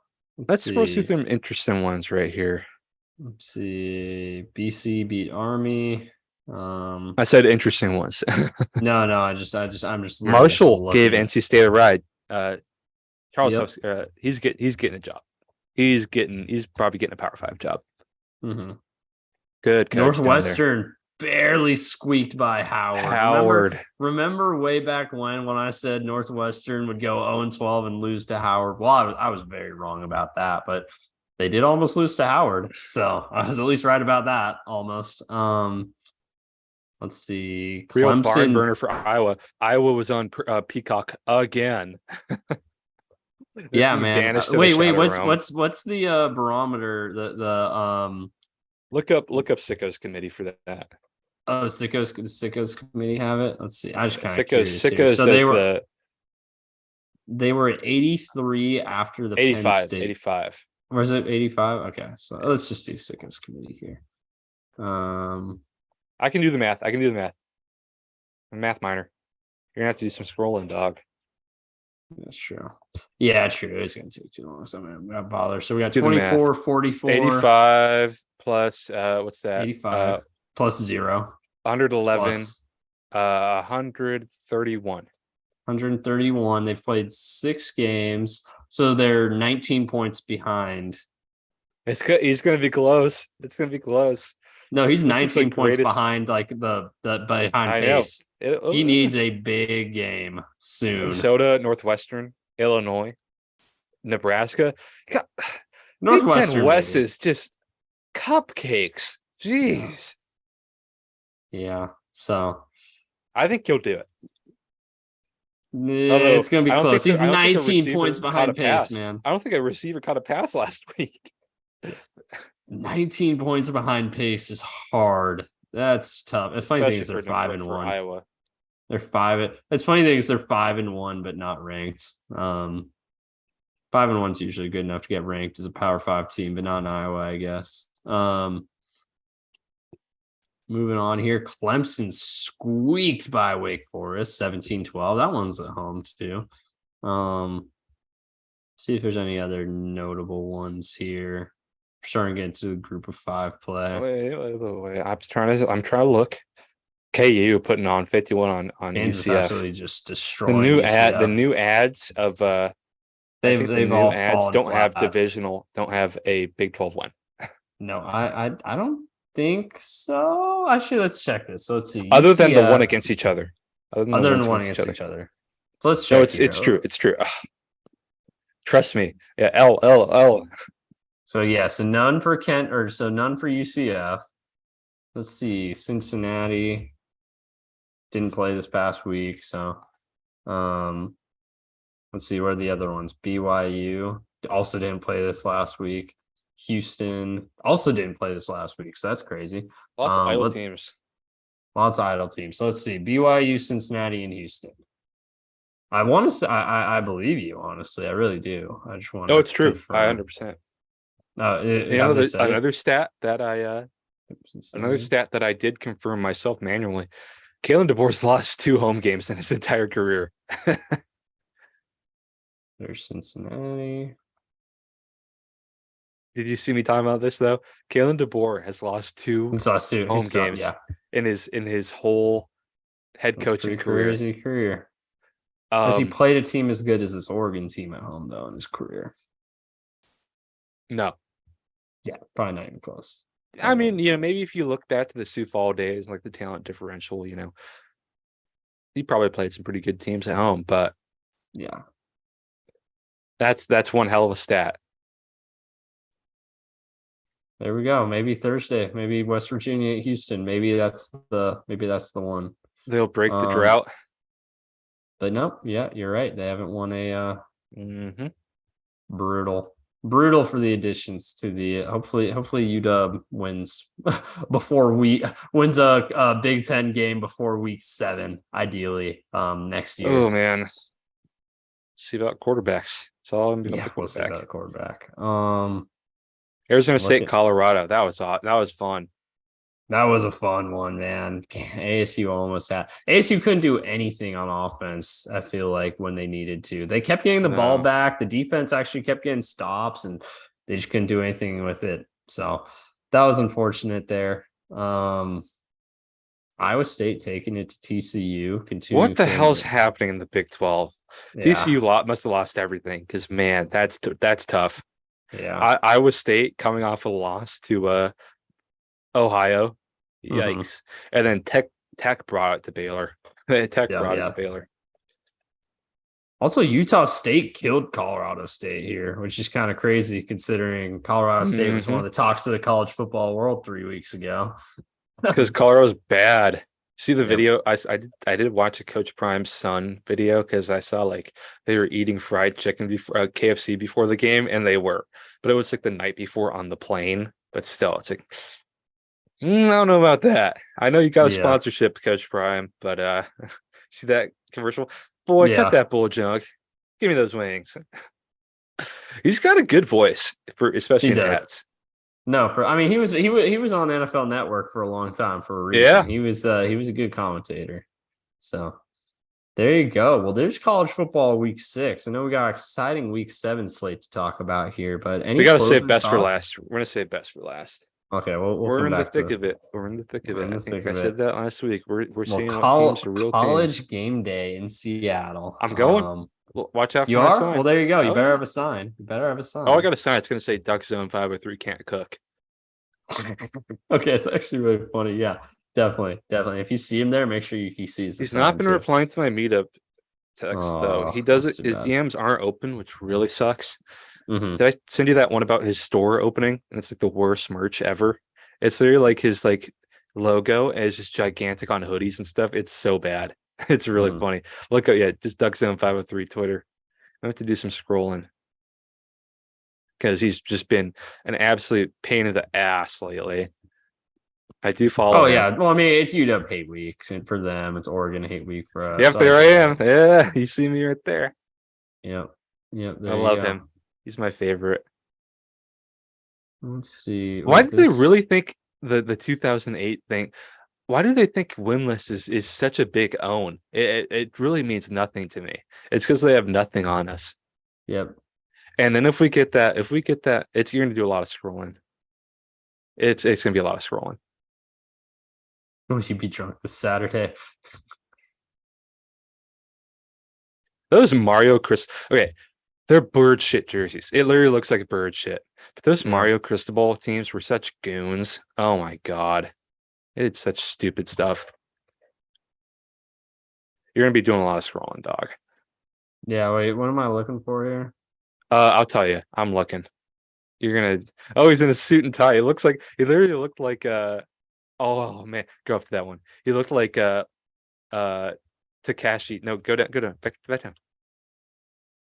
[SPEAKER 2] Let's go through some interesting ones right here.
[SPEAKER 1] Let's see. BC beat Army.
[SPEAKER 2] I said interesting ones.
[SPEAKER 1] No, I'm just
[SPEAKER 2] Marshall gave NC State a ride. Charles, he's getting a job. He's probably getting a Power 5 job. Good coach.
[SPEAKER 1] Northwestern barely squeaked by Howard. Remember way back when I said Northwestern would go 0-12 and lose to Howard? Well, I was very wrong about that, but they did almost lose to Howard. So I was at least right about that almost. Let's see.
[SPEAKER 2] Real barn burner for Iowa. Iowa was on Peacock again.
[SPEAKER 1] Yeah, man. Wait. What's the barometer? The
[SPEAKER 2] look up Sickos committee for that.
[SPEAKER 1] Oh, Sickos committee have it. Let's see. I just kind of
[SPEAKER 2] Sickos
[SPEAKER 1] curious here.
[SPEAKER 2] Sickos
[SPEAKER 1] So
[SPEAKER 2] does
[SPEAKER 1] they were at 83 after the Penn
[SPEAKER 2] 85,
[SPEAKER 1] State.
[SPEAKER 2] 85.
[SPEAKER 1] Or is it 85? Okay, so let's just do Sickos committee here.
[SPEAKER 2] I can do the math. I'm a math minor. You're gonna have to do some scrolling, dog.
[SPEAKER 1] That's true. Yeah, true. It's gonna take too long, so I'm gonna bother. So we got
[SPEAKER 2] Do the math.
[SPEAKER 1] 24, 44,
[SPEAKER 2] 85 plus what's that?
[SPEAKER 1] 85 plus 0
[SPEAKER 2] 111,
[SPEAKER 1] plus
[SPEAKER 2] 131.
[SPEAKER 1] 131. They've played 6 games, so they're 19 points behind.
[SPEAKER 2] He's gonna be close. It's gonna be close.
[SPEAKER 1] No, he's
[SPEAKER 2] This is the
[SPEAKER 1] 19 points
[SPEAKER 2] greatest-
[SPEAKER 1] behind, like the behind
[SPEAKER 2] I know.
[SPEAKER 1] pace. He needs a big game soon.
[SPEAKER 2] Minnesota, Northwestern, Illinois, Nebraska. God, Big
[SPEAKER 1] Northwestern
[SPEAKER 2] Ten West
[SPEAKER 1] maybe.
[SPEAKER 2] is just cupcakes. Jeez.
[SPEAKER 1] Yeah, so
[SPEAKER 2] I think he'll do it.
[SPEAKER 1] it's gonna be
[SPEAKER 2] I don't
[SPEAKER 1] close.
[SPEAKER 2] think
[SPEAKER 1] He's
[SPEAKER 2] I don't think a
[SPEAKER 1] 19
[SPEAKER 2] receiver
[SPEAKER 1] points
[SPEAKER 2] caught
[SPEAKER 1] behind
[SPEAKER 2] a
[SPEAKER 1] pace,
[SPEAKER 2] pass.
[SPEAKER 1] man.
[SPEAKER 2] I don't think a receiver caught a pass last week.
[SPEAKER 1] 19 points behind pace is hard. That's tough. The funny thing is they're 5-1.
[SPEAKER 2] Iowa.
[SPEAKER 1] They're 5. It's funny thing is they're 5-1, but not ranked. 5-1 is usually good enough to get ranked as a Power 5 team, but not in Iowa, I guess. Moving on here, Clemson squeaked by Wake Forest, 17-12. That one's at home too. See if there's any other notable ones here. We're starting to get into the group of 5 play.
[SPEAKER 2] Wait. I'm trying to look. KU putting on 51 on
[SPEAKER 1] Kansas
[SPEAKER 2] UCF.
[SPEAKER 1] absolutely just destroying
[SPEAKER 2] The new ads of
[SPEAKER 1] they've all fallen
[SPEAKER 2] don't have
[SPEAKER 1] flat.
[SPEAKER 2] don't have a Big 12 win.
[SPEAKER 1] No, I don't think so. Actually, let's check this. So let's see.
[SPEAKER 2] Other than the one
[SPEAKER 1] UCF
[SPEAKER 2] against each other.
[SPEAKER 1] Other than the one against each other. So let's check.
[SPEAKER 2] No,
[SPEAKER 1] here.
[SPEAKER 2] it's true. It's true. Ugh. Trust me. Yeah, L.
[SPEAKER 1] So yeah, so none for Kent, or so none for UCF. Let's see. Cincinnati didn't play this past week, so let's see where are the other ones. BYU also didn't play this last week. Houston also didn't play this last week, so that's crazy.
[SPEAKER 2] Lots of idle teams.
[SPEAKER 1] Lots of idle teams. So let's see. BYU, Cincinnati, and Houston. I want to say I believe you, honestly. I really do. I just want to.
[SPEAKER 2] No, it's true.
[SPEAKER 1] Confirm.
[SPEAKER 2] 100%.
[SPEAKER 1] Another
[SPEAKER 2] stat that I did confirm myself manually. Kalen DeBoer's lost 2 home games in his entire career.
[SPEAKER 1] There's Cincinnati.
[SPEAKER 2] Did you see me talking about this though? Kalen DeBoer has lost 2 home games in his whole head coaching career. Has
[SPEAKER 1] he played a team as good as this Oregon team at home though in his career?
[SPEAKER 2] No.
[SPEAKER 1] Yeah, probably not even close.
[SPEAKER 2] I mean, maybe if you look back to the Sioux Fall days, like the talent differential, he probably played some pretty good teams at home, but
[SPEAKER 1] yeah,
[SPEAKER 2] that's one hell of a stat.
[SPEAKER 1] There we go. Maybe Thursday, maybe West Virginia at Houston. Maybe that's the one.
[SPEAKER 2] They'll break the drought.
[SPEAKER 1] But no, yeah, you're right. They haven't won a brutal for the additions to the hopefully UW wins wins a Big Ten game before week 7, ideally next year.
[SPEAKER 2] Oh man. See about quarterbacks. It's all gonna be about the quarterback.
[SPEAKER 1] We'll see about quarterback.
[SPEAKER 2] Arizona State, Colorado. That was fun.
[SPEAKER 1] That was a fun one, man. ASU almost had. ASU couldn't do anything on offense, I feel like, when they needed to. They kept getting the ball back. The defense actually kept getting stops, and they just couldn't do anything with it. So that was unfortunate there. Iowa State taking it to TCU.
[SPEAKER 2] What the hell's happening in the Big 12? Yeah. TCU must have lost everything because, man, that's tough.
[SPEAKER 1] Yeah.
[SPEAKER 2] Iowa State coming off a loss to Ohio. Yikes. And then Tech brought it to Baylor. Brought it to Baylor.
[SPEAKER 1] Also, Utah State killed Colorado State here, which is kind of crazy considering Colorado State was one of the talks of the college football world 3 weeks ago.
[SPEAKER 2] Because Colorado's bad. See the video? I did watch a Coach Prime's son video because I saw like they were eating fried chicken before KFC before the game, and they were, but it was like the night before on the plane. But still, it's like I don't know about that. I know you got a
[SPEAKER 1] Yeah,
[SPEAKER 2] sponsorship, Coach Prime, but see that commercial? Boy, cut
[SPEAKER 1] yeah,
[SPEAKER 2] that bull junk. Give me those wings. He's got a good voice for
[SPEAKER 1] he
[SPEAKER 2] especially in
[SPEAKER 1] does.
[SPEAKER 2] ads.
[SPEAKER 1] No, I mean he was on NFL Network for a long time for a reason.
[SPEAKER 2] Yeah,
[SPEAKER 1] He was a good commentator. So there you go. Well, there's college football week 6. I know we got an exciting week 7 slate to talk about here, but
[SPEAKER 2] we
[SPEAKER 1] any
[SPEAKER 2] got to save
[SPEAKER 1] closing
[SPEAKER 2] best for
[SPEAKER 1] thoughts?
[SPEAKER 2] last. We're gonna save best for last.
[SPEAKER 1] Okay, we'll
[SPEAKER 2] We're
[SPEAKER 1] come
[SPEAKER 2] in the
[SPEAKER 1] back
[SPEAKER 2] thick
[SPEAKER 1] to
[SPEAKER 2] of it. We're in the thick of
[SPEAKER 1] we're
[SPEAKER 2] it.
[SPEAKER 1] in
[SPEAKER 2] I
[SPEAKER 1] the
[SPEAKER 2] think
[SPEAKER 1] thick
[SPEAKER 2] I
[SPEAKER 1] of
[SPEAKER 2] said
[SPEAKER 1] it.
[SPEAKER 2] that last week. We're
[SPEAKER 1] Well,
[SPEAKER 2] seeing what teams are real teams.
[SPEAKER 1] college game day in Seattle.
[SPEAKER 2] I'm going. Watch out for
[SPEAKER 1] You
[SPEAKER 2] my
[SPEAKER 1] are? Well,
[SPEAKER 2] sign.
[SPEAKER 1] there you go. You
[SPEAKER 2] Oh
[SPEAKER 1] better
[SPEAKER 2] yeah.
[SPEAKER 1] have a sign. You better have a
[SPEAKER 2] Oh, I
[SPEAKER 1] sign.
[SPEAKER 2] got a sign. It's gonna say Duck Zone 503 can't cook.
[SPEAKER 1] Okay, it's actually really funny. Yeah, definitely, definitely. If you see him there, make sure he sees the
[SPEAKER 2] He's not
[SPEAKER 1] sign
[SPEAKER 2] been
[SPEAKER 1] too.
[SPEAKER 2] replying to my meetup text though.
[SPEAKER 1] Oh,
[SPEAKER 2] He does
[SPEAKER 1] that's
[SPEAKER 2] it.
[SPEAKER 1] too
[SPEAKER 2] His
[SPEAKER 1] bad.
[SPEAKER 2] DMs aren't open, which really sucks.
[SPEAKER 1] Hmm.
[SPEAKER 2] Did I send you that one about his store opening? And it's like the worst merch ever. It's literally like his like logo is just gigantic on hoodies and stuff. It's so bad. It's really
[SPEAKER 1] Hmm.
[SPEAKER 2] funny. Look at yeah, just DuckZone503 Twitter. I have to do some scrolling because he's just been an absolute pain in the ass lately. I do follow
[SPEAKER 1] Oh
[SPEAKER 2] him.
[SPEAKER 1] yeah. Well, I mean, it's UW hate week for them. It's Oregon hate week for us.
[SPEAKER 2] Yep,
[SPEAKER 1] I
[SPEAKER 2] there I
[SPEAKER 1] get
[SPEAKER 2] am.
[SPEAKER 1] it.
[SPEAKER 2] Yeah, you see me right there.
[SPEAKER 1] Yep. Yep.
[SPEAKER 2] I
[SPEAKER 1] There you
[SPEAKER 2] love
[SPEAKER 1] go.
[SPEAKER 2] him. He's my favorite.
[SPEAKER 1] Let's see.
[SPEAKER 2] Why
[SPEAKER 1] Wait,
[SPEAKER 2] do they
[SPEAKER 1] this.
[SPEAKER 2] really think the 2008 thing? Why do they think winless is such a big own? It really means nothing to me. It's because they have nothing on us.
[SPEAKER 1] Yep.
[SPEAKER 2] And then if we get that, it's you're gonna do a lot of scrolling. It's gonna be a lot of scrolling.
[SPEAKER 1] Will you be drunk this Saturday?
[SPEAKER 2] Those Mario Chris okay, they're bird shit jerseys. It literally looks like bird shit. But those
[SPEAKER 1] Yeah.
[SPEAKER 2] Mario Cristobal teams were such goons. Oh my god. It's such stupid stuff. You're gonna be doing a lot of scrolling, dog.
[SPEAKER 1] Yeah. Wait. What am I looking for here?
[SPEAKER 2] I'll tell you. I'm looking. You're gonna. Oh, he's in a suit and tie. It looks like he literally looked like. Oh man, go up to that one. He looked like uh, Takashi. No, go down, back down.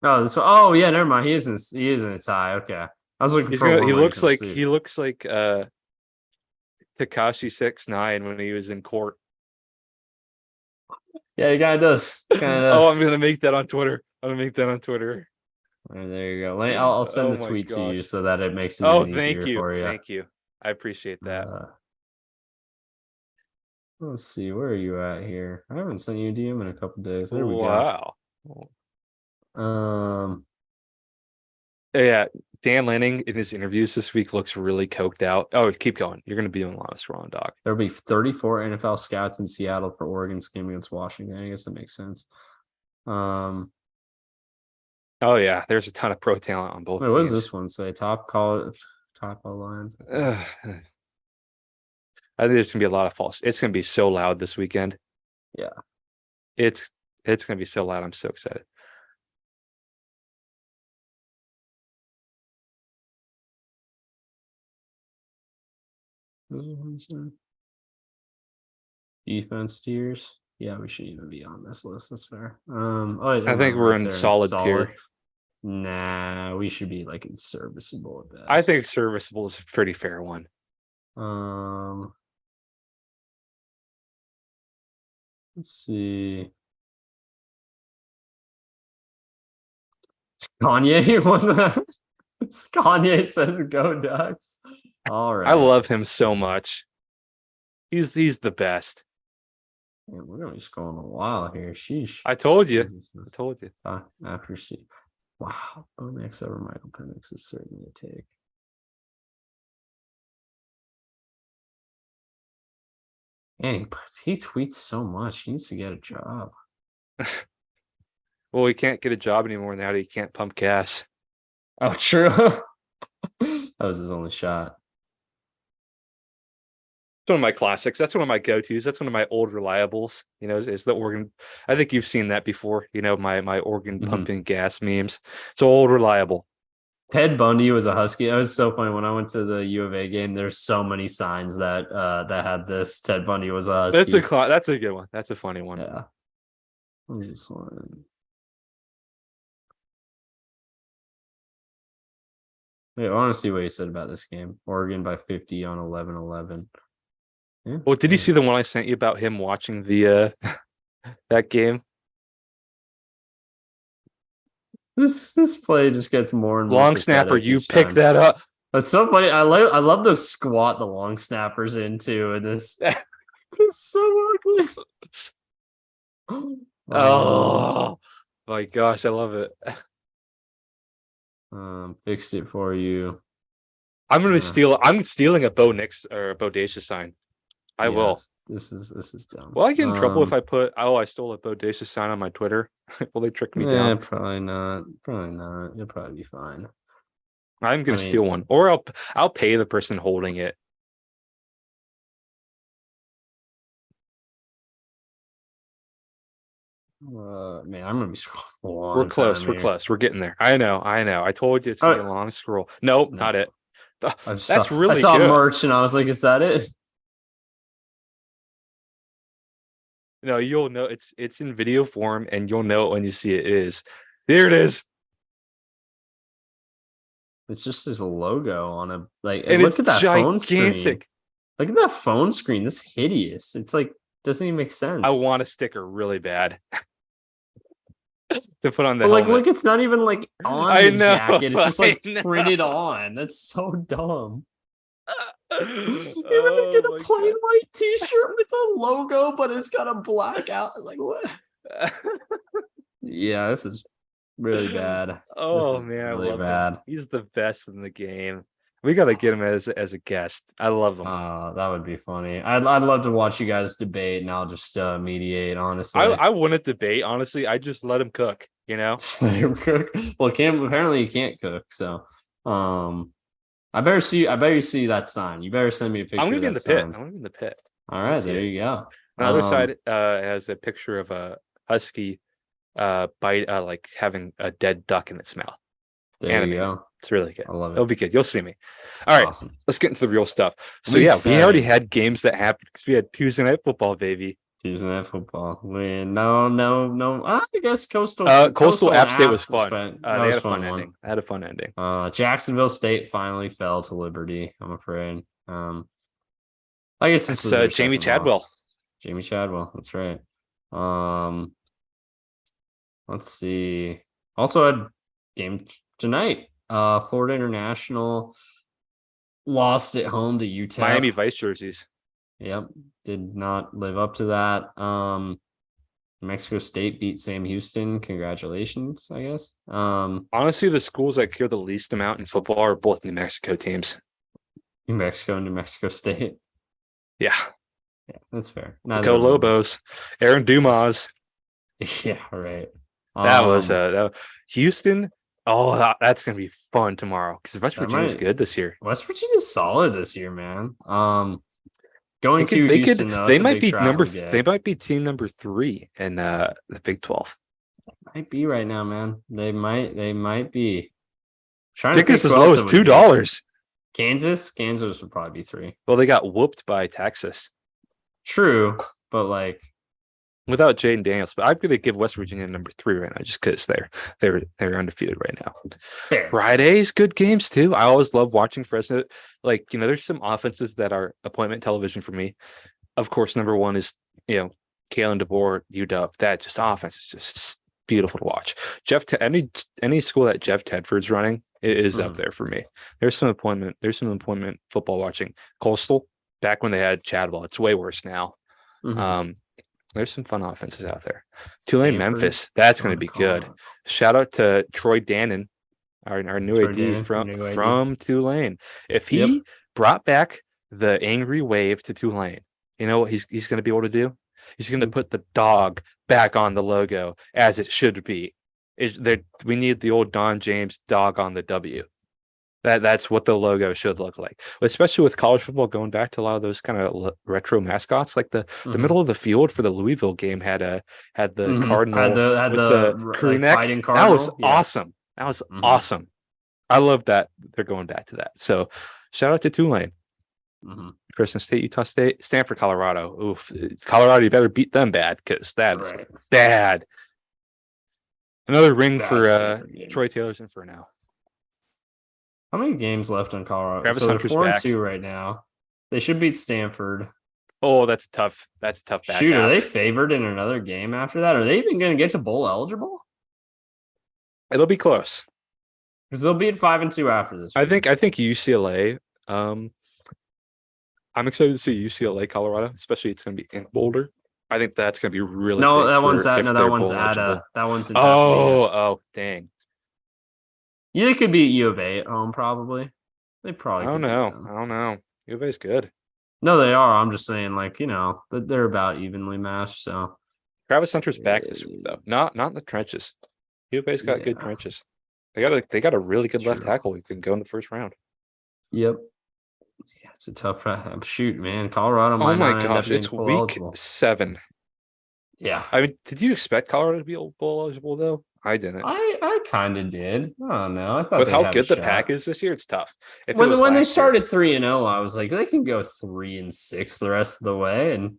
[SPEAKER 1] Oh, this one. Oh, yeah. Never mind. He is in a tie. Okay. I was looking
[SPEAKER 2] He's
[SPEAKER 1] for
[SPEAKER 2] gonna.
[SPEAKER 1] one where he's in a suit.
[SPEAKER 2] He looks like Takashi 6ix9ine when he was in court.
[SPEAKER 1] Yeah, he kind of does. Kind of
[SPEAKER 2] Oh,
[SPEAKER 1] does.
[SPEAKER 2] I'm gonna make that on Twitter. I'm gonna make that on Twitter.
[SPEAKER 1] There you go. I'll send
[SPEAKER 2] Oh
[SPEAKER 1] the
[SPEAKER 2] my
[SPEAKER 1] tweet to you
[SPEAKER 2] gosh.
[SPEAKER 1] so that it makes it
[SPEAKER 2] Oh,
[SPEAKER 1] even
[SPEAKER 2] thank
[SPEAKER 1] easier
[SPEAKER 2] you,
[SPEAKER 1] for you.
[SPEAKER 2] thank you. I appreciate that.
[SPEAKER 1] Uh, let's see. Where are you at here? I haven't sent you a DM in a couple days. There we go.
[SPEAKER 2] Wow.
[SPEAKER 1] Um.
[SPEAKER 2] Yeah, Dan Lanning in his interviews this week looks really coked out. Oh, keep going. You're gonna be doing a lot of scrolling, dog.
[SPEAKER 1] There'll be 34 NFL scouts in Seattle for Oregon's game against Washington. I guess that makes sense. Um,
[SPEAKER 2] Oh yeah, there's a ton of pro talent on both
[SPEAKER 1] wait, what does
[SPEAKER 2] teams.
[SPEAKER 1] this one say? Top college, top O lines.
[SPEAKER 2] Ugh. I think there's gonna be a lot of false. It's gonna be so loud this weekend.
[SPEAKER 1] Yeah.
[SPEAKER 2] It's it's gonna be so loud. I'm so excited.
[SPEAKER 1] Defense tiers. Yeah, we should even be on this list. That's fair. Oh, wait,
[SPEAKER 2] I
[SPEAKER 1] never
[SPEAKER 2] think
[SPEAKER 1] mind.
[SPEAKER 2] we're
[SPEAKER 1] Right
[SPEAKER 2] in
[SPEAKER 1] there in
[SPEAKER 2] solid
[SPEAKER 1] solid.
[SPEAKER 2] tier.
[SPEAKER 1] Nah, we should be like in serviceable at
[SPEAKER 2] I think
[SPEAKER 1] best.
[SPEAKER 2] serviceable is a pretty fair one.
[SPEAKER 1] Um, let's see. Kanye won that. Kanye says go Ducks. All
[SPEAKER 2] I
[SPEAKER 1] right.
[SPEAKER 2] love him so much. He's the best.
[SPEAKER 1] Man, we're gonna be scrolling a while here. Sheesh.
[SPEAKER 2] I told you.
[SPEAKER 1] Jesus.
[SPEAKER 2] I told you.
[SPEAKER 1] After she. Wow. Bomax over Michael Penix is certainly a take. Man, he tweets so much. He needs to get a job.
[SPEAKER 2] Well, he can't get a job anymore now that he can't pump gas.
[SPEAKER 1] Oh, true. That was his only shot.
[SPEAKER 2] It's one of my classics. That's one of my go-tos. That's one of my old reliables. You know, is the Oregon. I think you've seen that before. You know, my Oregon
[SPEAKER 1] Mhm.
[SPEAKER 2] pumping gas memes. It's old reliable.
[SPEAKER 1] Ted Bundy was a Husky. It was so funny when I went to the U of A game. There's so many signs that had this. Ted Bundy was a Husky.
[SPEAKER 2] That's a good one. That's a funny one.
[SPEAKER 1] Yeah. What was this one? Wait, I want to see what he said about this game. Oregon by 50 on 11-11. Yeah,
[SPEAKER 2] Well, did you
[SPEAKER 1] yeah.
[SPEAKER 2] see the one I sent you about him watching the that game?
[SPEAKER 1] This play just gets more and more
[SPEAKER 2] Long snapper,
[SPEAKER 1] pathetic
[SPEAKER 2] you
[SPEAKER 1] each
[SPEAKER 2] pick
[SPEAKER 1] time.
[SPEAKER 2] that up.
[SPEAKER 1] That's so funny. I love the squat the long snappers into, and this it's so ugly.
[SPEAKER 2] Oh my gosh, I love it.
[SPEAKER 1] Fixed it for you.
[SPEAKER 2] I'm stealing a a Bodacious sign. I
[SPEAKER 1] Yeah,
[SPEAKER 2] will.
[SPEAKER 1] this is dumb.
[SPEAKER 2] Will I get in trouble if I put I stole a Bodacious sign on my Twitter? Will they trick me down?
[SPEAKER 1] Probably not. Probably not. You'll probably be fine.
[SPEAKER 2] I'm
[SPEAKER 1] I
[SPEAKER 2] gonna
[SPEAKER 1] mean,
[SPEAKER 2] steal one. Or I'll pay the person holding it.
[SPEAKER 1] man, I'm gonna be scrolling a
[SPEAKER 2] We're
[SPEAKER 1] long
[SPEAKER 2] close.
[SPEAKER 1] time
[SPEAKER 2] We're
[SPEAKER 1] here.
[SPEAKER 2] close. We're getting there. I know. I told you it's gonna be a
[SPEAKER 1] Oh
[SPEAKER 2] long scroll. Nope,
[SPEAKER 1] no,
[SPEAKER 2] not it.
[SPEAKER 1] I
[SPEAKER 2] That's really
[SPEAKER 1] saw
[SPEAKER 2] good.
[SPEAKER 1] merch and I was like, is that it?
[SPEAKER 2] No, you'll know it's in video form and you'll know it when you see it is. There it is.
[SPEAKER 1] It's just his logo on a like.
[SPEAKER 2] And
[SPEAKER 1] Look
[SPEAKER 2] it's
[SPEAKER 1] at that phone screen.
[SPEAKER 2] gigantic.
[SPEAKER 1] Look at that phone screen. That's hideous. It's like doesn't even make
[SPEAKER 2] I
[SPEAKER 1] sense.
[SPEAKER 2] want a sticker really bad to put on the
[SPEAKER 1] But like,
[SPEAKER 2] helmet.
[SPEAKER 1] look, it's not even like on
[SPEAKER 2] I
[SPEAKER 1] the
[SPEAKER 2] know.
[SPEAKER 1] jacket. It's just like
[SPEAKER 2] I know.
[SPEAKER 1] printed on. That's so dumb. Even to get
[SPEAKER 2] Oh
[SPEAKER 1] a
[SPEAKER 2] my
[SPEAKER 1] plain
[SPEAKER 2] god.
[SPEAKER 1] white T-shirt with a logo, but it's got a black out. Like what? Yeah, this is really bad. This
[SPEAKER 2] Oh
[SPEAKER 1] is
[SPEAKER 2] man, I
[SPEAKER 1] really
[SPEAKER 2] love him.
[SPEAKER 1] bad.
[SPEAKER 2] He's the best in the game. We gotta get him as a guest. I love him.
[SPEAKER 1] That would be funny. I'd love to watch you guys debate, and I'll just mediate. Honestly,
[SPEAKER 2] I wouldn't debate, honestly. I just let him cook, you know?
[SPEAKER 1] cook. Well, Cam apparently he can't cook, so I better see that sign. You better send me a
[SPEAKER 2] I'm
[SPEAKER 1] picture
[SPEAKER 2] gonna
[SPEAKER 1] of
[SPEAKER 2] be in
[SPEAKER 1] that
[SPEAKER 2] the pit.
[SPEAKER 1] sign.
[SPEAKER 2] I'm gonna be in the pit.
[SPEAKER 1] All
[SPEAKER 2] Let's
[SPEAKER 1] right,
[SPEAKER 2] see
[SPEAKER 1] there
[SPEAKER 2] it.
[SPEAKER 1] you go.
[SPEAKER 2] The other side has a picture of a husky bite like having a dead duck in its mouth.
[SPEAKER 1] There you
[SPEAKER 2] Animated.
[SPEAKER 1] go.
[SPEAKER 2] It's really good.
[SPEAKER 1] I love
[SPEAKER 2] It'll
[SPEAKER 1] it.
[SPEAKER 2] be good. You'll see me. All right,
[SPEAKER 1] Awesome.
[SPEAKER 2] let's get into the real stuff. So
[SPEAKER 1] Week
[SPEAKER 2] yeah, we already
[SPEAKER 1] 7.
[SPEAKER 2] had games that happened because we had Tuesday Night Football, baby.
[SPEAKER 1] Tuesday Night Football. No. I guess
[SPEAKER 2] Coastal
[SPEAKER 1] and
[SPEAKER 2] App State was
[SPEAKER 1] App
[SPEAKER 2] fun.
[SPEAKER 1] That
[SPEAKER 2] They
[SPEAKER 1] was
[SPEAKER 2] had
[SPEAKER 1] a
[SPEAKER 2] a fun
[SPEAKER 1] fun one.
[SPEAKER 2] ending. They had a fun ending.
[SPEAKER 1] Jacksonville State finally fell to Liberty. I'm afraid. I guess this
[SPEAKER 2] It's
[SPEAKER 1] was their
[SPEAKER 2] Jamie
[SPEAKER 1] second
[SPEAKER 2] Chadwell.
[SPEAKER 1] loss. Jamie Chadwell. That's right. Let's see. Also had game tonight. Florida International lost at home to UTEP.
[SPEAKER 2] Miami Vice jerseys.
[SPEAKER 1] Yep, did not live up to that. Mexico State beat Sam Houston. Congratulations, I guess.
[SPEAKER 2] Honestly, the schools that care the least amount in football are both New Mexico teams.
[SPEAKER 1] New Mexico and New Mexico State.
[SPEAKER 2] Yeah.
[SPEAKER 1] Yeah, that's fair.
[SPEAKER 2] Go Lobos. Aaron Dumas.
[SPEAKER 1] Yeah, right.
[SPEAKER 2] That was Houston. Oh, that's gonna be fun tomorrow because West Virginia's good this year.
[SPEAKER 1] West Virginia's solid this year, man. Going to
[SPEAKER 2] they
[SPEAKER 1] Houston though,
[SPEAKER 2] they might
[SPEAKER 1] be
[SPEAKER 2] they might be team number 3 in the Big 12.
[SPEAKER 1] Might be right now, man. They might be.
[SPEAKER 2] Tickets as low as $2.
[SPEAKER 1] Kansas would probably be 3.
[SPEAKER 2] Well, they got whooped by Texas.
[SPEAKER 1] True, but like
[SPEAKER 2] without Jaden Daniels, but I'm going to give West Virginia number 3 right now just because they're undefeated right now.
[SPEAKER 1] Fair.
[SPEAKER 2] Fridays, good games too. I always love watching Fresno. Like, there's some offenses that are appointment television for me. Of course, number 1 is, Kalen DeBoer, UW. That just offense is just beautiful to watch. Any school that Jeff Tedford's running is up there for me. There's some appointment football watching. Coastal, back when they had Chadwell, it's way worse now. There's some fun offenses out there. Tulane, Memphis, that's going to be good. Shout out to Troy Dannon, our new AD from Tulane. If he brought back the angry wave to Tulane, you know what he's going to be able to do? He's going to put the dog back on the logo as it should be. We need the old Don James dog on the W. That's what the logo should look like, especially with college football going back to a lot of those kind of retro mascots. Like the middle of the field for the Louisville game had the cardinal
[SPEAKER 1] had
[SPEAKER 2] with
[SPEAKER 1] the
[SPEAKER 2] crew neck. That was awesome. That was awesome. I love that they're going back to that. So shout out to Tulane, Fresno State, Utah State, Stanford, Colorado. Oof, Colorado, you better beat them bad because that is bad. Another ring for Troy Taylor's in for now.
[SPEAKER 1] How many games left on Colorado?
[SPEAKER 2] Travis
[SPEAKER 1] so
[SPEAKER 2] Hunter's
[SPEAKER 1] they're 4-2
[SPEAKER 2] back
[SPEAKER 1] right now. They should beat Stanford.
[SPEAKER 2] Oh, that's tough. That's a tough back
[SPEAKER 1] Shoot, are they
[SPEAKER 2] half.
[SPEAKER 1] favored in another game after that? Are they even going to get to bowl eligible?
[SPEAKER 2] It'll be close.
[SPEAKER 1] Because they'll be at 5-2 after this.
[SPEAKER 2] I think UCLA. I'm excited to see UCLA Colorado, especially it's going to be in Boulder. I think that's going to be really
[SPEAKER 1] No,
[SPEAKER 2] big
[SPEAKER 1] that one's
[SPEAKER 2] for
[SPEAKER 1] at
[SPEAKER 2] if
[SPEAKER 1] no, that
[SPEAKER 2] they're
[SPEAKER 1] one's
[SPEAKER 2] bowl
[SPEAKER 1] at
[SPEAKER 2] eligible.
[SPEAKER 1] that one's in Pasadena.
[SPEAKER 2] Oh, dang.
[SPEAKER 1] Yeah, they could beat U of A at home, probably. They probably
[SPEAKER 2] I don't
[SPEAKER 1] could beat
[SPEAKER 2] know.
[SPEAKER 1] them.
[SPEAKER 2] I don't know. U of A's good.
[SPEAKER 1] No, they are. I'm just saying, like, they're about evenly matched. So
[SPEAKER 2] Travis Hunter's back this week though. Not in the trenches. U of A's got good
[SPEAKER 1] yeah,
[SPEAKER 2] trenches. They got a really good left
[SPEAKER 1] true.
[SPEAKER 2] tackle who can go in the first round.
[SPEAKER 1] Yep. Yeah, it's a tough shoot, man. Colorado
[SPEAKER 2] Oh
[SPEAKER 1] might
[SPEAKER 2] my
[SPEAKER 1] not end up
[SPEAKER 2] gosh,
[SPEAKER 1] being
[SPEAKER 2] it's
[SPEAKER 1] full
[SPEAKER 2] week
[SPEAKER 1] eligible.
[SPEAKER 2] 7.
[SPEAKER 1] Yeah.
[SPEAKER 2] I mean, did you expect Colorado to be bowl eligible though? I didn't.
[SPEAKER 1] I kind of did. I don't know. I thought
[SPEAKER 2] With
[SPEAKER 1] they
[SPEAKER 2] how
[SPEAKER 1] had a
[SPEAKER 2] good the
[SPEAKER 1] shot.
[SPEAKER 2] pack is this year, it's tough. If it
[SPEAKER 1] When
[SPEAKER 2] was
[SPEAKER 1] they
[SPEAKER 2] last year,
[SPEAKER 1] started 3-0, I was like, they can go 3-6 the rest of the way, and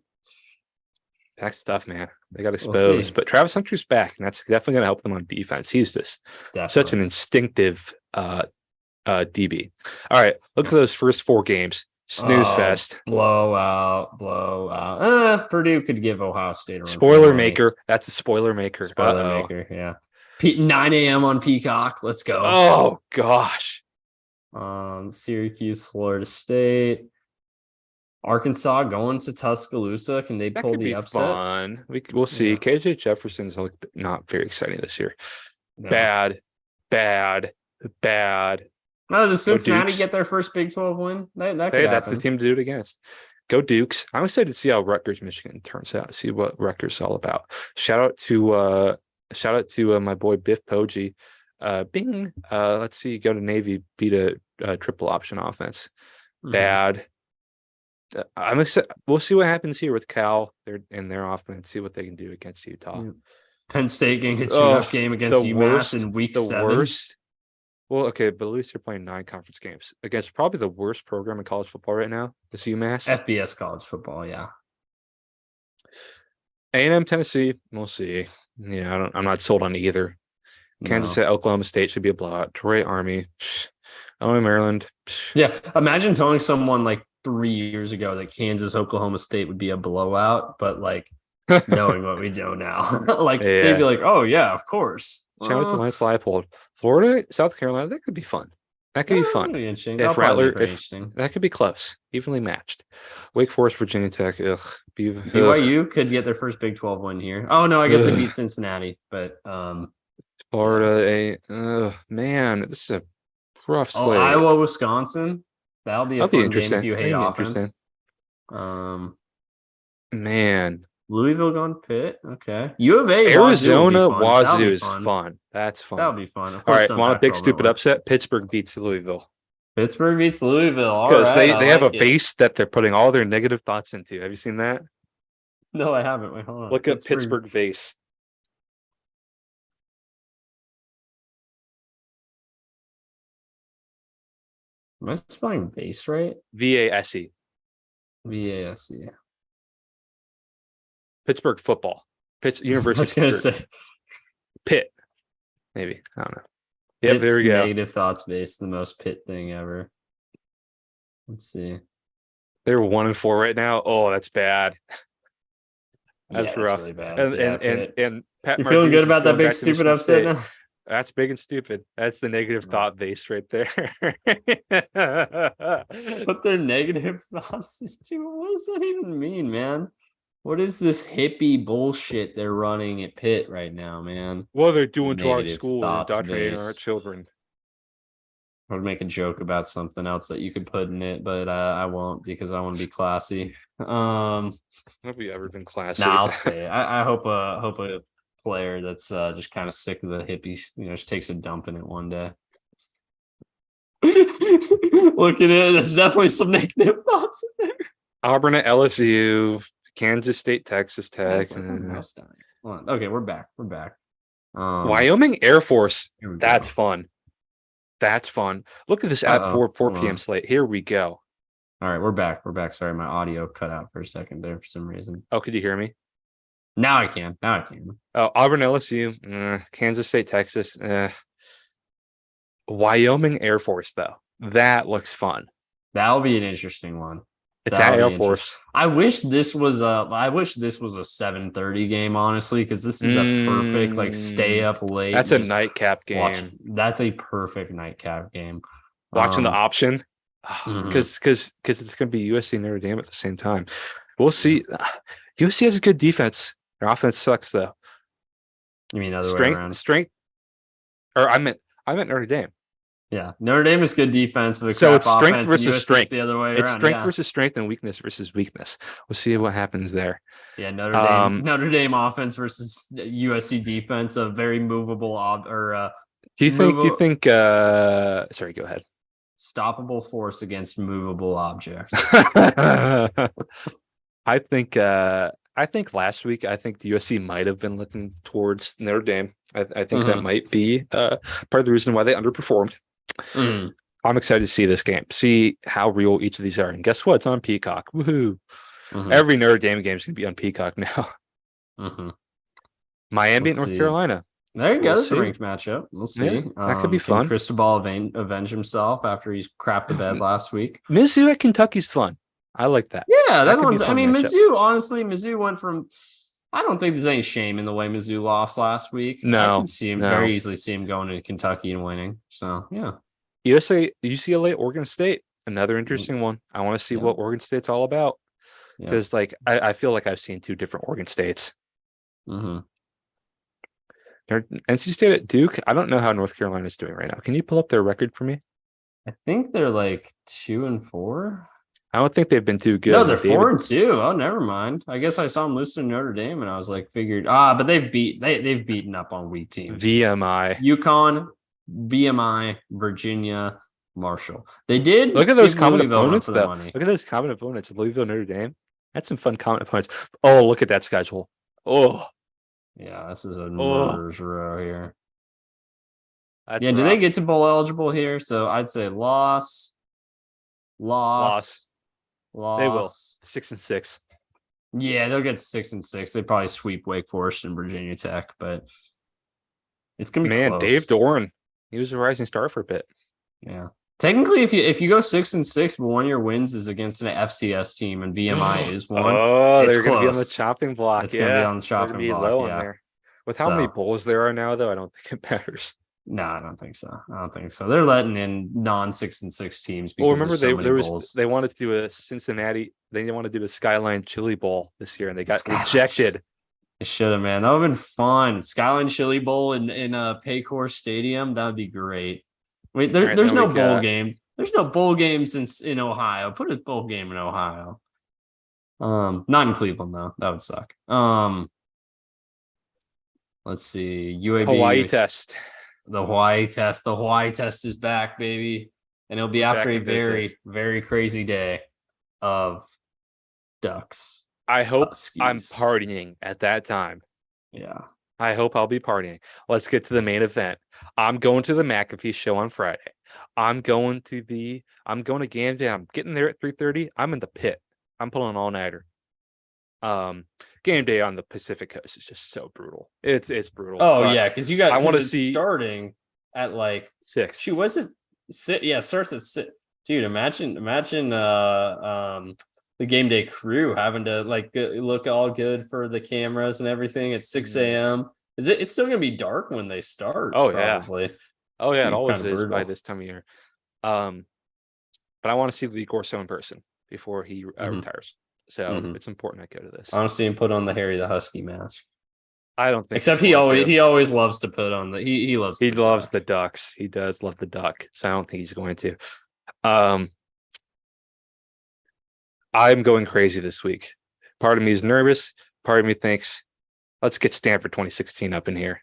[SPEAKER 2] pack's tough, man. They got
[SPEAKER 1] we'll
[SPEAKER 2] exposed.
[SPEAKER 1] see.
[SPEAKER 2] But Travis Hunter's back, and that's definitely going to help them on defense. He's just such an instinctive DB. All right, look at those first 4 games. Snooze fest.
[SPEAKER 1] Blowout. Purdue could give Ohio State a run for
[SPEAKER 2] Spoiler
[SPEAKER 1] their money.
[SPEAKER 2] maker. That's a spoiler maker.
[SPEAKER 1] Spoiler maker, yeah. 9 a.m. on Peacock. Let's go.
[SPEAKER 2] Oh gosh.
[SPEAKER 1] Syracuse, Florida State, Arkansas going to Tuscaloosa. Can they
[SPEAKER 2] That
[SPEAKER 1] pull
[SPEAKER 2] could
[SPEAKER 1] the
[SPEAKER 2] be
[SPEAKER 1] upset?
[SPEAKER 2] fun. We'll see.
[SPEAKER 1] Yeah.
[SPEAKER 2] KJ Jefferson's not very exciting this year.
[SPEAKER 1] No.
[SPEAKER 2] Bad.
[SPEAKER 1] No, does Cincinnati
[SPEAKER 2] Dukes.
[SPEAKER 1] get their first Big 12 win? That could
[SPEAKER 2] Hey, that's the
[SPEAKER 1] happen.
[SPEAKER 2] team to do it against. Go Dukes. I'm excited to see how Rutgers, Michigan turns out. See what Rutgers is all about. Shout out to my boy Biff Poggi. Bing. Let's see. Go to Navy. Beat a triple option offense.
[SPEAKER 1] Mhm.
[SPEAKER 2] Bad. I'm excited. We'll see what happens here with Cal. They're in their offense. See what they can do against Utah.
[SPEAKER 1] Yeah. Penn State getting a tune-up game against UMass in week 7.
[SPEAKER 2] Worst. Well, okay, but at least they're playing 9 conference games against probably the worst program in college football right now. Is UMass.
[SPEAKER 1] FBS college football, yeah.
[SPEAKER 2] A&M, Tennessee, we'll see. Yeah, I'm not sold on either. Kansas State, Oklahoma State should be a blowout. Troy, Army, Maryland.
[SPEAKER 1] Yeah, imagine telling someone like 3 years ago that Kansas, Oklahoma State would be a blowout, but like knowing what we know now, like they'd be like, "Oh yeah, of course."
[SPEAKER 2] Shout out to Lance Leipold. Florida, South Carolina, that could be fun. That could be fun.
[SPEAKER 1] If Rattler,
[SPEAKER 2] that could be close, evenly matched. Wake Forest, Virginia Tech.
[SPEAKER 1] BYU could get their first Big 12 win here. Oh no, I guess they beat Cincinnati, but
[SPEAKER 2] Florida, man, this is a rough slate.
[SPEAKER 1] Iowa, Wisconsin. That'll be a fun
[SPEAKER 2] interesting.
[SPEAKER 1] game if you hate offense.
[SPEAKER 2] Man.
[SPEAKER 1] Louisville going Pitt. Okay. U of A,
[SPEAKER 2] Arizona, Wazoo is fun. That's fun.
[SPEAKER 1] That'll be fun.
[SPEAKER 2] All right. Want a big stupid upset? Pittsburgh beats Louisville.
[SPEAKER 1] Pittsburgh beats Louisville. All right.
[SPEAKER 2] Because they have a base that they're putting all their negative thoughts into. Have you seen that?
[SPEAKER 1] No, I haven't. Wait, hold on.
[SPEAKER 2] Look up Pittsburgh vase.
[SPEAKER 1] Am I spelling vase right?
[SPEAKER 2] VASE.
[SPEAKER 1] VASE.
[SPEAKER 2] Pittsburgh football. University.
[SPEAKER 1] I was gonna say
[SPEAKER 2] Pitt. Maybe. I don't know. Yep, there we go.
[SPEAKER 1] Negative thoughts based, the most Pitt thing ever. Let's see.
[SPEAKER 2] They're 1-4 right now. Oh, that's bad.
[SPEAKER 1] That's rough. Really bad.
[SPEAKER 2] And Pat
[SPEAKER 1] you're feeling good about that big stupid upset now?
[SPEAKER 2] That's big and stupid. That's the negative thought base right there.
[SPEAKER 1] Put their negative thoughts into what does that even mean, man? What is this hippie bullshit they're running at Pitt right now, man?
[SPEAKER 2] Well, they're doing to our school and indoctrinating our children.
[SPEAKER 1] I would make a joke about something else that you could put in it, but I won't because I want to be classy.
[SPEAKER 2] Have we ever been classy?
[SPEAKER 1] I'll say it. I hope a player that's just kind of sick of the hippies, just takes a dump in it one day. Look at it. There's definitely some negative thoughts in there.
[SPEAKER 2] Auburn at LSU, Kansas State, Texas Tech.
[SPEAKER 1] Okay, we're back.
[SPEAKER 2] Wyoming Air Force. That's fun. That's fun. Look at this at 4 p.m. slate. Here we go.
[SPEAKER 1] All right, we're back. Sorry, my audio cut out for a second there for some reason.
[SPEAKER 2] Oh, could you hear me?
[SPEAKER 1] Now I can.
[SPEAKER 2] Oh, Auburn, LSU, Kansas State, Texas. Wyoming Air Force, though. That looks fun.
[SPEAKER 1] That'll be an interesting one.
[SPEAKER 2] It's at
[SPEAKER 1] That'll
[SPEAKER 2] Air
[SPEAKER 1] be interesting.
[SPEAKER 2] Force.
[SPEAKER 1] I wish this was a 7:30 game, honestly, because this is a perfect like stay up late
[SPEAKER 2] That's
[SPEAKER 1] and
[SPEAKER 2] a
[SPEAKER 1] just
[SPEAKER 2] nightcap
[SPEAKER 1] watch.
[SPEAKER 2] game.
[SPEAKER 1] That's a perfect nightcap game.
[SPEAKER 2] Watching the
[SPEAKER 1] Um,
[SPEAKER 2] option,
[SPEAKER 1] mhm.
[SPEAKER 2] because it's going to be USC Notre Dame at the same time. We'll
[SPEAKER 1] Yeah.
[SPEAKER 2] see. USC has a good defense. Their offense sucks though.
[SPEAKER 1] You mean other way
[SPEAKER 2] Strength,
[SPEAKER 1] around?
[SPEAKER 2] strength, or I meant Notre Dame.
[SPEAKER 1] Yeah, Notre Dame is good defense with a
[SPEAKER 2] So
[SPEAKER 1] crap
[SPEAKER 2] it's strength
[SPEAKER 1] offense, and
[SPEAKER 2] versus
[SPEAKER 1] USC is
[SPEAKER 2] strength.
[SPEAKER 1] the other way
[SPEAKER 2] It's
[SPEAKER 1] around.
[SPEAKER 2] strength
[SPEAKER 1] Yeah,
[SPEAKER 2] versus strength and weakness versus weakness. We'll see
[SPEAKER 1] yeah,
[SPEAKER 2] what happens there.
[SPEAKER 1] yeah.
[SPEAKER 2] Um,
[SPEAKER 1] Notre Dame offense versus USC defense, a very movable
[SPEAKER 2] do you think? Do you
[SPEAKER 1] movable,
[SPEAKER 2] think? Sorry, go ahead.
[SPEAKER 1] stoppable force against movable objects.
[SPEAKER 2] I think. I think last week, I think the USC might have been looking towards Notre Dame. I think that
[SPEAKER 1] Mm-hmm.
[SPEAKER 2] might be part of the reason why they underperformed.
[SPEAKER 1] Mm-hmm.
[SPEAKER 2] I'm excited to see this game, see how real each of these are. And guess what? It's on Peacock. Woohoo!
[SPEAKER 1] Mm-hmm.
[SPEAKER 2] Every Notre Dame game is going to be on Peacock now.
[SPEAKER 1] Mm-hmm.
[SPEAKER 2] Miami,
[SPEAKER 1] Let's
[SPEAKER 2] North
[SPEAKER 1] see.
[SPEAKER 2] Carolina.
[SPEAKER 1] There you go.
[SPEAKER 2] We'll
[SPEAKER 1] That's a
[SPEAKER 2] see.
[SPEAKER 1] ranked matchup. We'll
[SPEAKER 2] Yeah,
[SPEAKER 1] see.
[SPEAKER 2] that could be
[SPEAKER 1] Can
[SPEAKER 2] fun.
[SPEAKER 1] Cristobal avenge himself after he's crapped the bed last week?
[SPEAKER 2] Mizzou at Kentucky's fun. I like that.
[SPEAKER 1] Yeah,
[SPEAKER 2] That
[SPEAKER 1] that
[SPEAKER 2] could be a
[SPEAKER 1] one's. I
[SPEAKER 2] fun
[SPEAKER 1] mean,
[SPEAKER 2] matchup.
[SPEAKER 1] Mizzou went from. I don't think there's any shame in the way Mizzou lost last week. I can
[SPEAKER 2] No,
[SPEAKER 1] see him
[SPEAKER 2] no.
[SPEAKER 1] very easily see him going to Kentucky and winning. So yeah,
[SPEAKER 2] USA, UCLA, Oregon State, another
[SPEAKER 1] Mm,
[SPEAKER 2] interesting one. I want to see
[SPEAKER 1] yeah,
[SPEAKER 2] what Oregon State's all about
[SPEAKER 1] yeah.
[SPEAKER 2] because, like, I feel like I've seen two different Oregon States.
[SPEAKER 1] Mm-hmm.
[SPEAKER 2] NC State at Duke. I don't know how North Carolina is doing right now. Can you pull up their record for me?
[SPEAKER 1] I think they're like 2-4.
[SPEAKER 2] I don't think they've been too
[SPEAKER 1] No,
[SPEAKER 2] good.
[SPEAKER 1] they're
[SPEAKER 2] And David
[SPEAKER 1] 4-2. Oh, never mind. I guess I saw them lose to Notre Dame, and I was like, figured but they've beaten up on weak teams.
[SPEAKER 2] VMI.
[SPEAKER 1] UConn, VMI, Virginia, Marshall. They did
[SPEAKER 2] Look at those
[SPEAKER 1] give
[SPEAKER 2] common
[SPEAKER 1] Louisville a run
[SPEAKER 2] opponents,
[SPEAKER 1] for the
[SPEAKER 2] though.
[SPEAKER 1] money.
[SPEAKER 2] Look at those common opponents. Louisville, Notre Dame. That's some fun common opponents. Oh, look at that schedule. Oh,
[SPEAKER 1] Yeah, this is a
[SPEAKER 2] oh,
[SPEAKER 1] murderer's row here.
[SPEAKER 2] that's
[SPEAKER 1] Yeah, do they
[SPEAKER 2] rough.
[SPEAKER 1] get to bowl eligible here? So I'd say loss,
[SPEAKER 2] Loss.
[SPEAKER 1] loss,
[SPEAKER 2] They will.
[SPEAKER 1] loss.
[SPEAKER 2] 6-6.
[SPEAKER 1] Yeah, they'll get 6-6. They probably sweep Wake Forest and Virginia Tech, but it's gonna be
[SPEAKER 2] Man, Dave
[SPEAKER 1] close.
[SPEAKER 2] Doran. He was a rising star for a bit.
[SPEAKER 1] Yeah. Technically, if you go 6-6, but one of your wins is against an FCS team and VMI is one,
[SPEAKER 2] Oh,
[SPEAKER 1] it's
[SPEAKER 2] they're going to be on the
[SPEAKER 1] close.
[SPEAKER 2] chopping block.
[SPEAKER 1] It's gonna be
[SPEAKER 2] Yeah,
[SPEAKER 1] on the
[SPEAKER 2] they're going to
[SPEAKER 1] chopping
[SPEAKER 2] be
[SPEAKER 1] block.
[SPEAKER 2] low on
[SPEAKER 1] Yeah.
[SPEAKER 2] there. With how many
[SPEAKER 1] So
[SPEAKER 2] bowls there are now, though, I don't think it matters.
[SPEAKER 1] no, I don't think so. I don't think so. They're letting in non-6-6 teams
[SPEAKER 2] Well,
[SPEAKER 1] because
[SPEAKER 2] remember
[SPEAKER 1] there's so many
[SPEAKER 2] there was
[SPEAKER 1] bowls.
[SPEAKER 2] they wanted to do a Cincinnati. They didn't want to do a Skyline Chili Bowl this year, and they got
[SPEAKER 1] Skyline.
[SPEAKER 2] rejected.
[SPEAKER 1] It should have, man. That would have been fun. Skyline Chili Bowl in a Paycor Stadium. That would be great. Wait,
[SPEAKER 2] All right,
[SPEAKER 1] there's
[SPEAKER 2] then
[SPEAKER 1] no
[SPEAKER 2] we
[SPEAKER 1] bowl
[SPEAKER 2] got
[SPEAKER 1] game. There's no bowl games in Ohio. Put a bowl game in Ohio. Not in Cleveland though. That would suck. Let's see. UAB
[SPEAKER 2] Hawaii test.
[SPEAKER 1] The Hawaii test. The Hawaii test is back, baby. And it'll be
[SPEAKER 2] We're
[SPEAKER 1] after
[SPEAKER 2] back
[SPEAKER 1] a
[SPEAKER 2] in business.
[SPEAKER 1] very, very crazy day of Ducks.
[SPEAKER 2] I hope I'm
[SPEAKER 1] Huskies.
[SPEAKER 2] partying at that time.
[SPEAKER 1] Yeah.
[SPEAKER 2] I hope I'll be partying. Let's get to the main event. I'm going to the McAfee show on Friday. I'm going to game day. I'm getting there at 3:30. I'm in the pit. I'm pulling an all-nighter. Game day on the Pacific Coast is just so brutal. It's brutal.
[SPEAKER 1] Oh
[SPEAKER 2] But
[SPEAKER 1] yeah, because you got.
[SPEAKER 2] I want to
[SPEAKER 1] it's
[SPEAKER 2] see
[SPEAKER 1] starting at like
[SPEAKER 2] 6.
[SPEAKER 1] Shoot, was it? Yeah, it starts at 6. Dude, imagine the game day crew having to like look all good for the cameras and everything at 6 a.m. It's still gonna be dark when they start?
[SPEAKER 2] Oh
[SPEAKER 1] probably.
[SPEAKER 2] yeah. Oh
[SPEAKER 1] It's
[SPEAKER 2] yeah,
[SPEAKER 1] gonna
[SPEAKER 2] it
[SPEAKER 1] be
[SPEAKER 2] always
[SPEAKER 1] kind of
[SPEAKER 2] is by
[SPEAKER 1] brutal.
[SPEAKER 2] this time of year. But I want to see Lee Corso in person before he retires. So
[SPEAKER 1] Mhm.
[SPEAKER 2] it's important I go to this.
[SPEAKER 1] Honestly, and put on the Harry the Husky mask.
[SPEAKER 2] I don't think
[SPEAKER 1] Except
[SPEAKER 2] he's going to.
[SPEAKER 1] he always loves to put on the he loves
[SPEAKER 2] He
[SPEAKER 1] the
[SPEAKER 2] loves
[SPEAKER 1] duck.
[SPEAKER 2] the Ducks. He does love the Duck. So I don't think he's going to. I'm going crazy this week. Part of me is nervous. Part of me thinks, let's get Stanford 2016 up in here.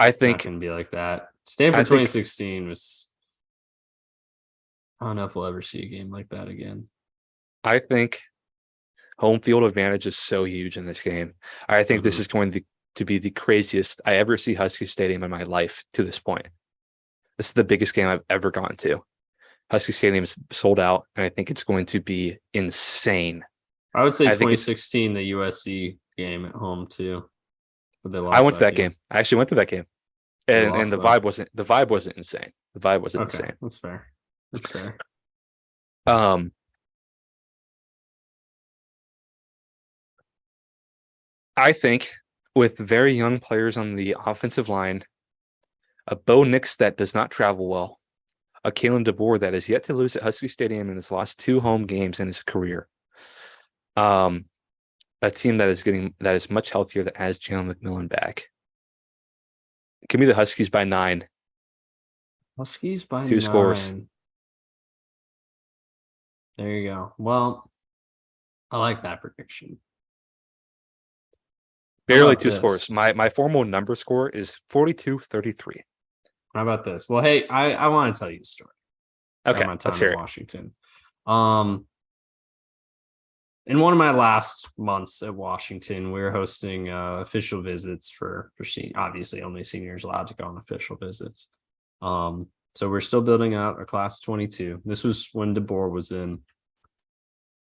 [SPEAKER 1] It's not gonna be like that. Stanford 2016 was. I don't know if we'll ever see a game like that again.
[SPEAKER 2] I think home field advantage is so huge in this game. I think this is going to be the craziest I ever see Husky Stadium in my life to this point. This is the biggest game I've ever gone to. Husky Stadium is sold out, and I think it's going to be insane.
[SPEAKER 1] I would say 2016, the USC game at home too. But they lost.
[SPEAKER 2] I went to that game. I actually went to that game, and the vibe wasn't insane. The vibe wasn't insane.
[SPEAKER 1] That's fair. That's fair.
[SPEAKER 2] I think with very young players on the offensive line, a Bo Nix that does not travel well, a Kalen DeBoer that is yet to lose at Husky Stadium in his last 2 home games in his career. Um, a team that is much healthier that has Jalen McMillan back. Give me the Huskies by 9.
[SPEAKER 1] Huskies by
[SPEAKER 2] 2 scores.
[SPEAKER 1] 9. There you go. Well, I like that prediction. How
[SPEAKER 2] Barely
[SPEAKER 1] about
[SPEAKER 2] 2 scores.
[SPEAKER 1] this?
[SPEAKER 2] My formal number score is 42-33.
[SPEAKER 1] How about this? Well, hey, I want to tell you a story
[SPEAKER 2] Okay,
[SPEAKER 1] about my
[SPEAKER 2] let's
[SPEAKER 1] time
[SPEAKER 2] hear
[SPEAKER 1] in
[SPEAKER 2] it.
[SPEAKER 1] Washington. In one of my last months at Washington, we were hosting official visits for obviously only seniors allowed to go on official visits. So we're still building out a class of 22. This was when DeBoer was in.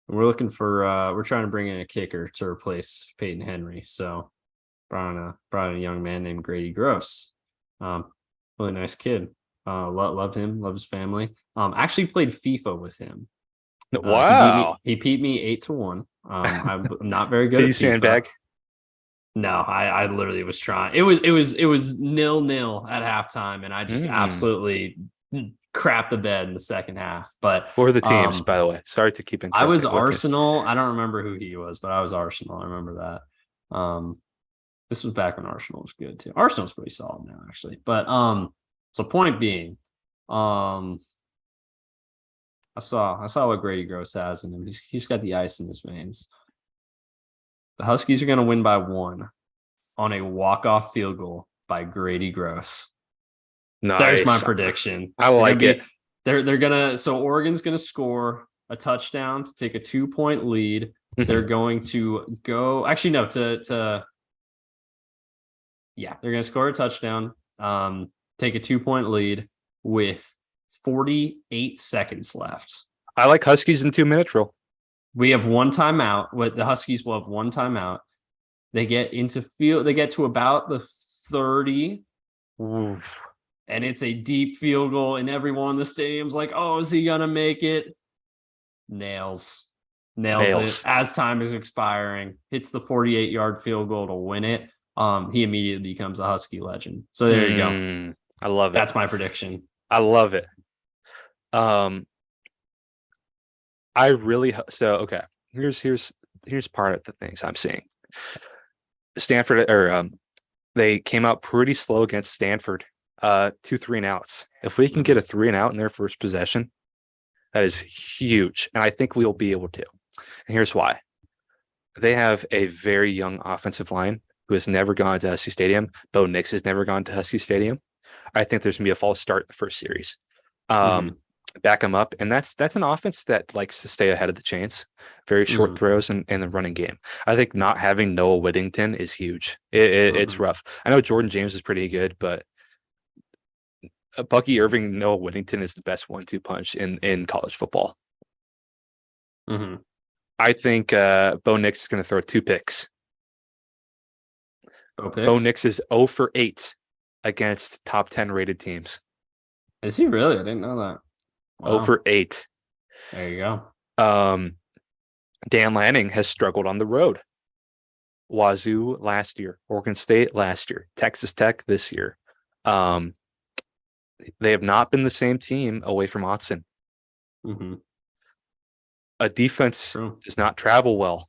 [SPEAKER 1] And we're looking for we're trying to bring in a kicker to replace Peyton Henry. So brought in a young man named Grady Gross. Really nice kid. Loved him, loved his family. Actually played FIFA with him.
[SPEAKER 2] Wow.
[SPEAKER 1] He beat me 8-1. I'm not very good
[SPEAKER 2] Did
[SPEAKER 1] at
[SPEAKER 2] you
[SPEAKER 1] FIFA.
[SPEAKER 2] sandbag?
[SPEAKER 1] No, I literally was trying. It was 0-0 at halftime, and I just absolutely crap the bed in the second half. But
[SPEAKER 2] What were the teams, by the way? Sorry to keep
[SPEAKER 1] I was
[SPEAKER 2] interrupting. What teams?
[SPEAKER 1] Arsenal. I don't remember who he was, but I was Arsenal. I remember that. This was back when Arsenal was good too. Arsenal's pretty solid now, actually. But so point being, I saw what Grady Gross has in him. He's got the ice in his veins. The Huskies are going to win by 1 on a walk-off field goal by Grady Gross. There's my
[SPEAKER 2] Nice.
[SPEAKER 1] prediction.
[SPEAKER 2] I like it.
[SPEAKER 1] They're gonna so Oregon's gonna score a touchdown to take a 2-point lead. They're going to go actually no to yeah, they're gonna score a touchdown, take a 2-point lead with 48 seconds left.
[SPEAKER 2] I like Huskies in 2-minute drill.
[SPEAKER 1] We have 1 timeout. What the Huskies will have 1 timeout. They get to about the 30.
[SPEAKER 2] Oof.
[SPEAKER 1] And it's a deep field goal, and everyone in the stadium's like, "Oh, is he gonna make it?" Nails it as time is expiring. Hits the 48-yard field goal to win it. He immediately becomes a Husky legend. So there you go.
[SPEAKER 2] I love it.
[SPEAKER 1] That's my prediction.
[SPEAKER 2] I love it. I really okay. Here's part of the things I'm seeing. Stanford they came out pretty slow against Stanford. 2 3-and-outs. If we can get a 3-and-out in their first possession, that is huge. And I think we'll be able to. And here's why. They have a very young offensive line who has never gone to Husky Stadium. Bo Nix has never gone to Husky Stadium. I think there's going to be a false start in the first series. Back them up. And that's an offense that likes to stay ahead of the chains. Very short throws in the running game. I think not having Noah Whittington is huge. It's rough. I know Jordan James is pretty good, but Bucky Irving, Noah Whittington is the best 1-2 punch in college football. I think Bo Nix is going to throw 2 picks. Bo Nix is 0 for 8 against top 10 rated teams.
[SPEAKER 1] Is he really? I didn't know that.
[SPEAKER 2] Wow. 0 for 8.
[SPEAKER 1] There you go.
[SPEAKER 2] Dan Lanning has struggled on the road. Wazoo last year, Oregon State last year, Texas Tech this year. They have not been the same team away from Autzen. A defense does not travel well.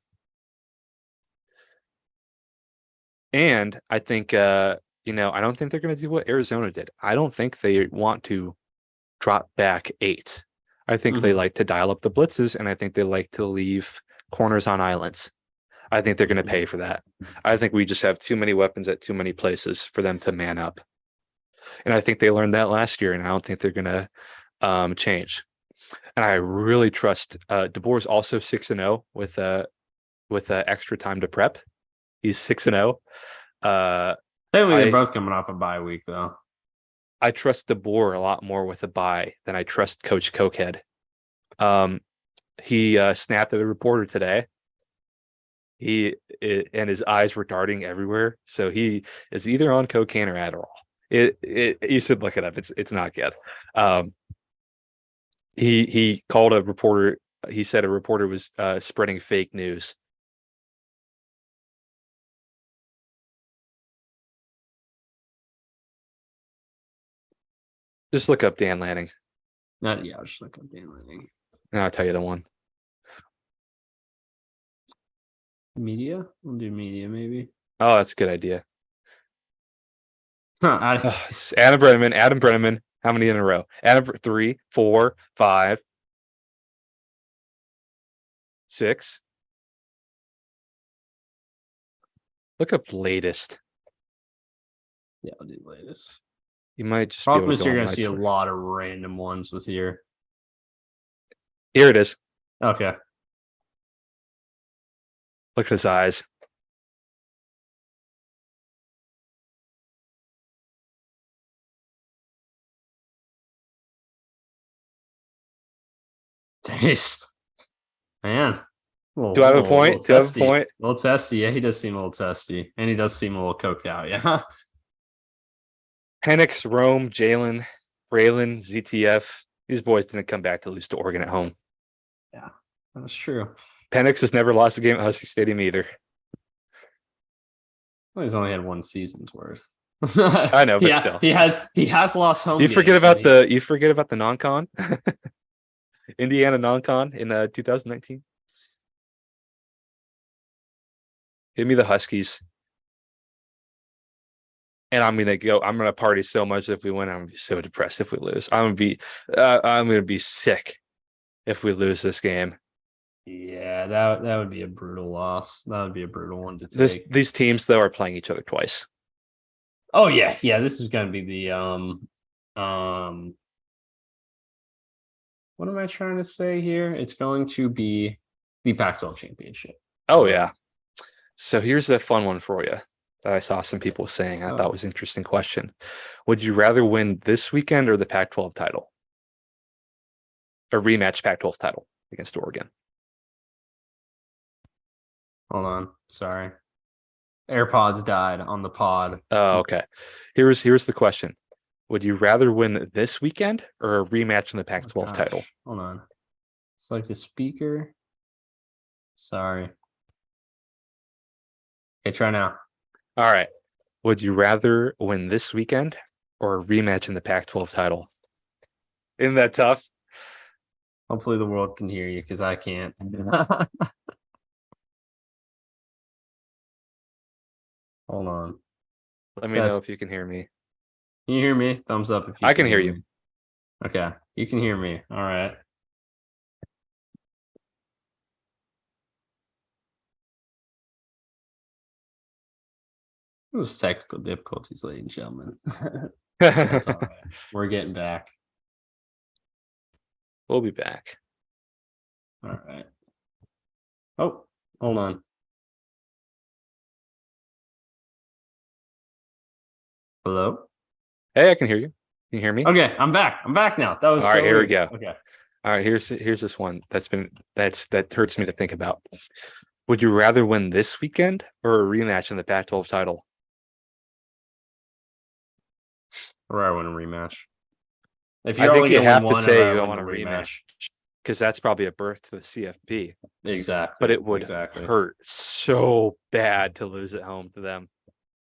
[SPEAKER 2] And I think, I don't think they're going to do what Arizona did. I don't think they want to drop back 8. I think they like to dial up the blitzes, and I think they like to leave corners on islands. I think they're going to pay for that. I think we just have too many weapons at too many places for them to man up. And I think they learned that last year, and I don't think they're going to change. And I really trust DeBoer is also 6-0 with extra time to prep. He's 6-0.
[SPEAKER 1] They're both coming off a bye week, though.
[SPEAKER 2] I trust DeBoer a lot more with a bye than I trust Coach Cokehead. He snapped at a reporter today. And his eyes were darting everywhere. So he is either on cocaine or Adderall. You should look it up. It's not good. He called a reporter. He said a reporter was spreading fake news. Just look up Dan Lanning,
[SPEAKER 1] Not yeah, I'll just look up Dan Lanning.
[SPEAKER 2] and I'll tell you the one.
[SPEAKER 1] Media? We'll do media maybe.
[SPEAKER 2] Oh, that's a good idea.
[SPEAKER 1] Huh,
[SPEAKER 2] Adam Brenneman. Adam Brenneman. How many in a row? Adam 3, 4, 5, 6. Look up latest.
[SPEAKER 1] yeah, I'll do latest.
[SPEAKER 2] You might just be able
[SPEAKER 1] Problem
[SPEAKER 2] to
[SPEAKER 1] is
[SPEAKER 2] go
[SPEAKER 1] you're
[SPEAKER 2] on
[SPEAKER 1] gonna
[SPEAKER 2] my
[SPEAKER 1] see a
[SPEAKER 2] Twitter.
[SPEAKER 1] lot of random ones with your
[SPEAKER 2] Here it is.
[SPEAKER 1] okay.
[SPEAKER 2] Look at his eyes.
[SPEAKER 1] Jeez. Man.
[SPEAKER 2] Do I have a
[SPEAKER 1] Little
[SPEAKER 2] point? Do I have a
[SPEAKER 1] testy.
[SPEAKER 2] point?
[SPEAKER 1] A little testy. Yeah, he does seem a little testy. And he does seem a little coked out. Yeah.
[SPEAKER 2] Penix, Rome, Jalen, Braylon, ZTF. These boys didn't come back to lose to Oregon at home.
[SPEAKER 1] Yeah, that's true.
[SPEAKER 2] Penix has never lost a game at Husky Stadium either.
[SPEAKER 1] Well, he's only had one season's worth.
[SPEAKER 2] I know, but still.
[SPEAKER 1] He has lost home.
[SPEAKER 2] You
[SPEAKER 1] games,
[SPEAKER 2] forget about
[SPEAKER 1] but
[SPEAKER 2] the non-con, Indiana non-con in 2019. Give me the Huskies, and I'm gonna party so much if we win. I'm gonna be so depressed if we lose. I'm gonna be sick if we lose this game.
[SPEAKER 1] yeah, that would be a brutal loss. That would be a brutal one to take.
[SPEAKER 2] These teams though are playing each other twice.
[SPEAKER 1] Oh yeah. This is gonna be the what am I trying to say here? It's going to be the Pac-12 championship.
[SPEAKER 2] Oh yeah. So here's a fun one for you that I saw some people saying. I thought was an interesting question. Would you rather win this weekend or the Pac-12 title? A rematch Pac-12 title against Oregon.
[SPEAKER 1] Hold on. Sorry. AirPods died on the pod.
[SPEAKER 2] Oh, okay. Here's the question. Would you rather win this weekend or a rematch in the Pac-12 title?
[SPEAKER 1] Hold on. It's like a speaker. Sorry. Okay, try now.
[SPEAKER 2] All right. Would you rather win this weekend or a rematch in the Pac-12 title? Isn't that tough?
[SPEAKER 1] Hopefully the world can hear you because I can't. Hold on.
[SPEAKER 2] Let me know if you can hear me.
[SPEAKER 1] Can you hear me? Thumbs up if you
[SPEAKER 2] I can hear you.
[SPEAKER 1] Okay. You can hear me. All right. It was technical difficulties, ladies and gentlemen. That's all right. We're getting back.
[SPEAKER 2] We'll be back.
[SPEAKER 1] All right. Oh, hold on. Hello?
[SPEAKER 2] Hey, I can hear you. Can you hear me?
[SPEAKER 1] Okay, I'm back. I'm back now. That was
[SPEAKER 2] all right. Here
[SPEAKER 1] weird.
[SPEAKER 2] We go.
[SPEAKER 1] Okay.
[SPEAKER 2] All right. Here's this one that hurts me to think about. Would you rather win this weekend or a rematch in the Pac-12 title?
[SPEAKER 1] Or I want a rematch. If
[SPEAKER 2] I think you have to say you want a rematch because that's probably a birth to the CFB.
[SPEAKER 1] Exactly.
[SPEAKER 2] But it would hurt so bad to lose at home to them.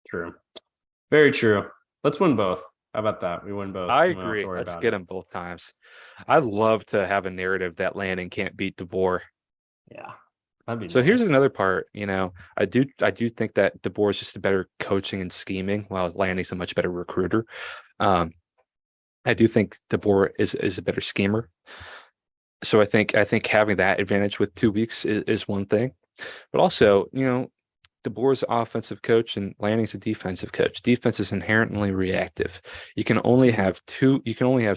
[SPEAKER 1] True. Very true. Let's win both. How about that? We win both.
[SPEAKER 2] I agree. Let's get them both times. I'd love to have a narrative that Lanning can't beat DeBoer.
[SPEAKER 1] Yeah. That'd be
[SPEAKER 2] so
[SPEAKER 1] nice.
[SPEAKER 2] Here's another part. I do think that DeBoer is just a better coaching and scheming, while Lanning's a much better recruiter. I do think DeBoer is a better schemer. So I think having that advantage with 2 weeks is one thing, but also, DeBoer's offensive coach and Lanning's a defensive coach. Defense is inherently reactive. You can only have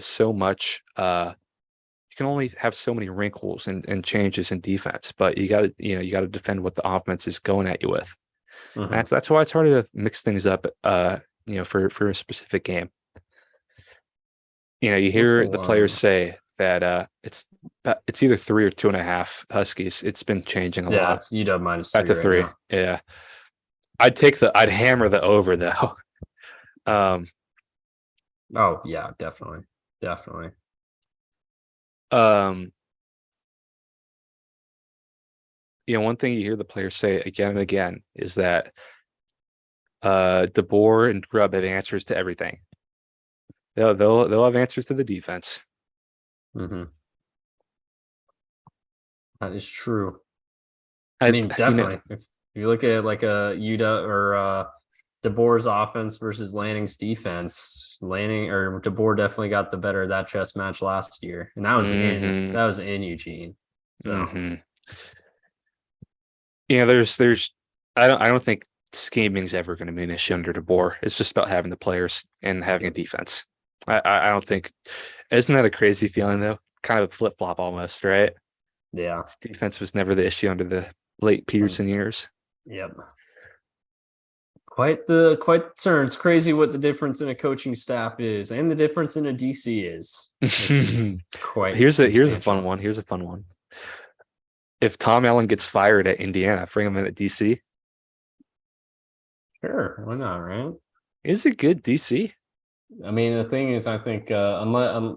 [SPEAKER 2] so much. You can only have so many wrinkles and changes in defense, but you got to defend what the offense is going at you with. Mm-hmm. That's why it's hard to mix things up. For a specific game. You hear the players say that it's either 3 or 2.5 Huskies. It's been changing a lot.
[SPEAKER 1] Yeah, it's UW minus 3
[SPEAKER 2] at the 3. Right, yeah, I'd hammer the over though.
[SPEAKER 1] Oh yeah, definitely.
[SPEAKER 2] One thing you hear the players say again and again is that DeBoer and Grubb have answers to everything. They'll have answers to the defense.
[SPEAKER 1] Mm-hmm. That is true.
[SPEAKER 2] I
[SPEAKER 1] I mean, definitely. If you look at like a Uda or DeBoer's offense versus Lanning's defense, Lanning or DeBoer definitely got the better of that chess match last year, and that was in Eugene. So
[SPEAKER 2] there's I don't think scheming's ever going to be an issue under DeBoer. It's just about having the players and having a defense. I don't think. Isn't that a crazy feeling though? Kind of a flip flop almost, right?
[SPEAKER 1] yeah,
[SPEAKER 2] Defense was never the issue under the late Peterson years.
[SPEAKER 1] Yep. Quite the turn. It's crazy what the difference in a coaching staff is, and the difference in a DC is. Which is quite.
[SPEAKER 2] Here's a fun one. Here's a fun one. If Tom Allen gets fired at Indiana, bring him in at DC.
[SPEAKER 1] Sure, why not? Right?
[SPEAKER 2] Is it good DC?
[SPEAKER 1] I mean, the thing is, I think unless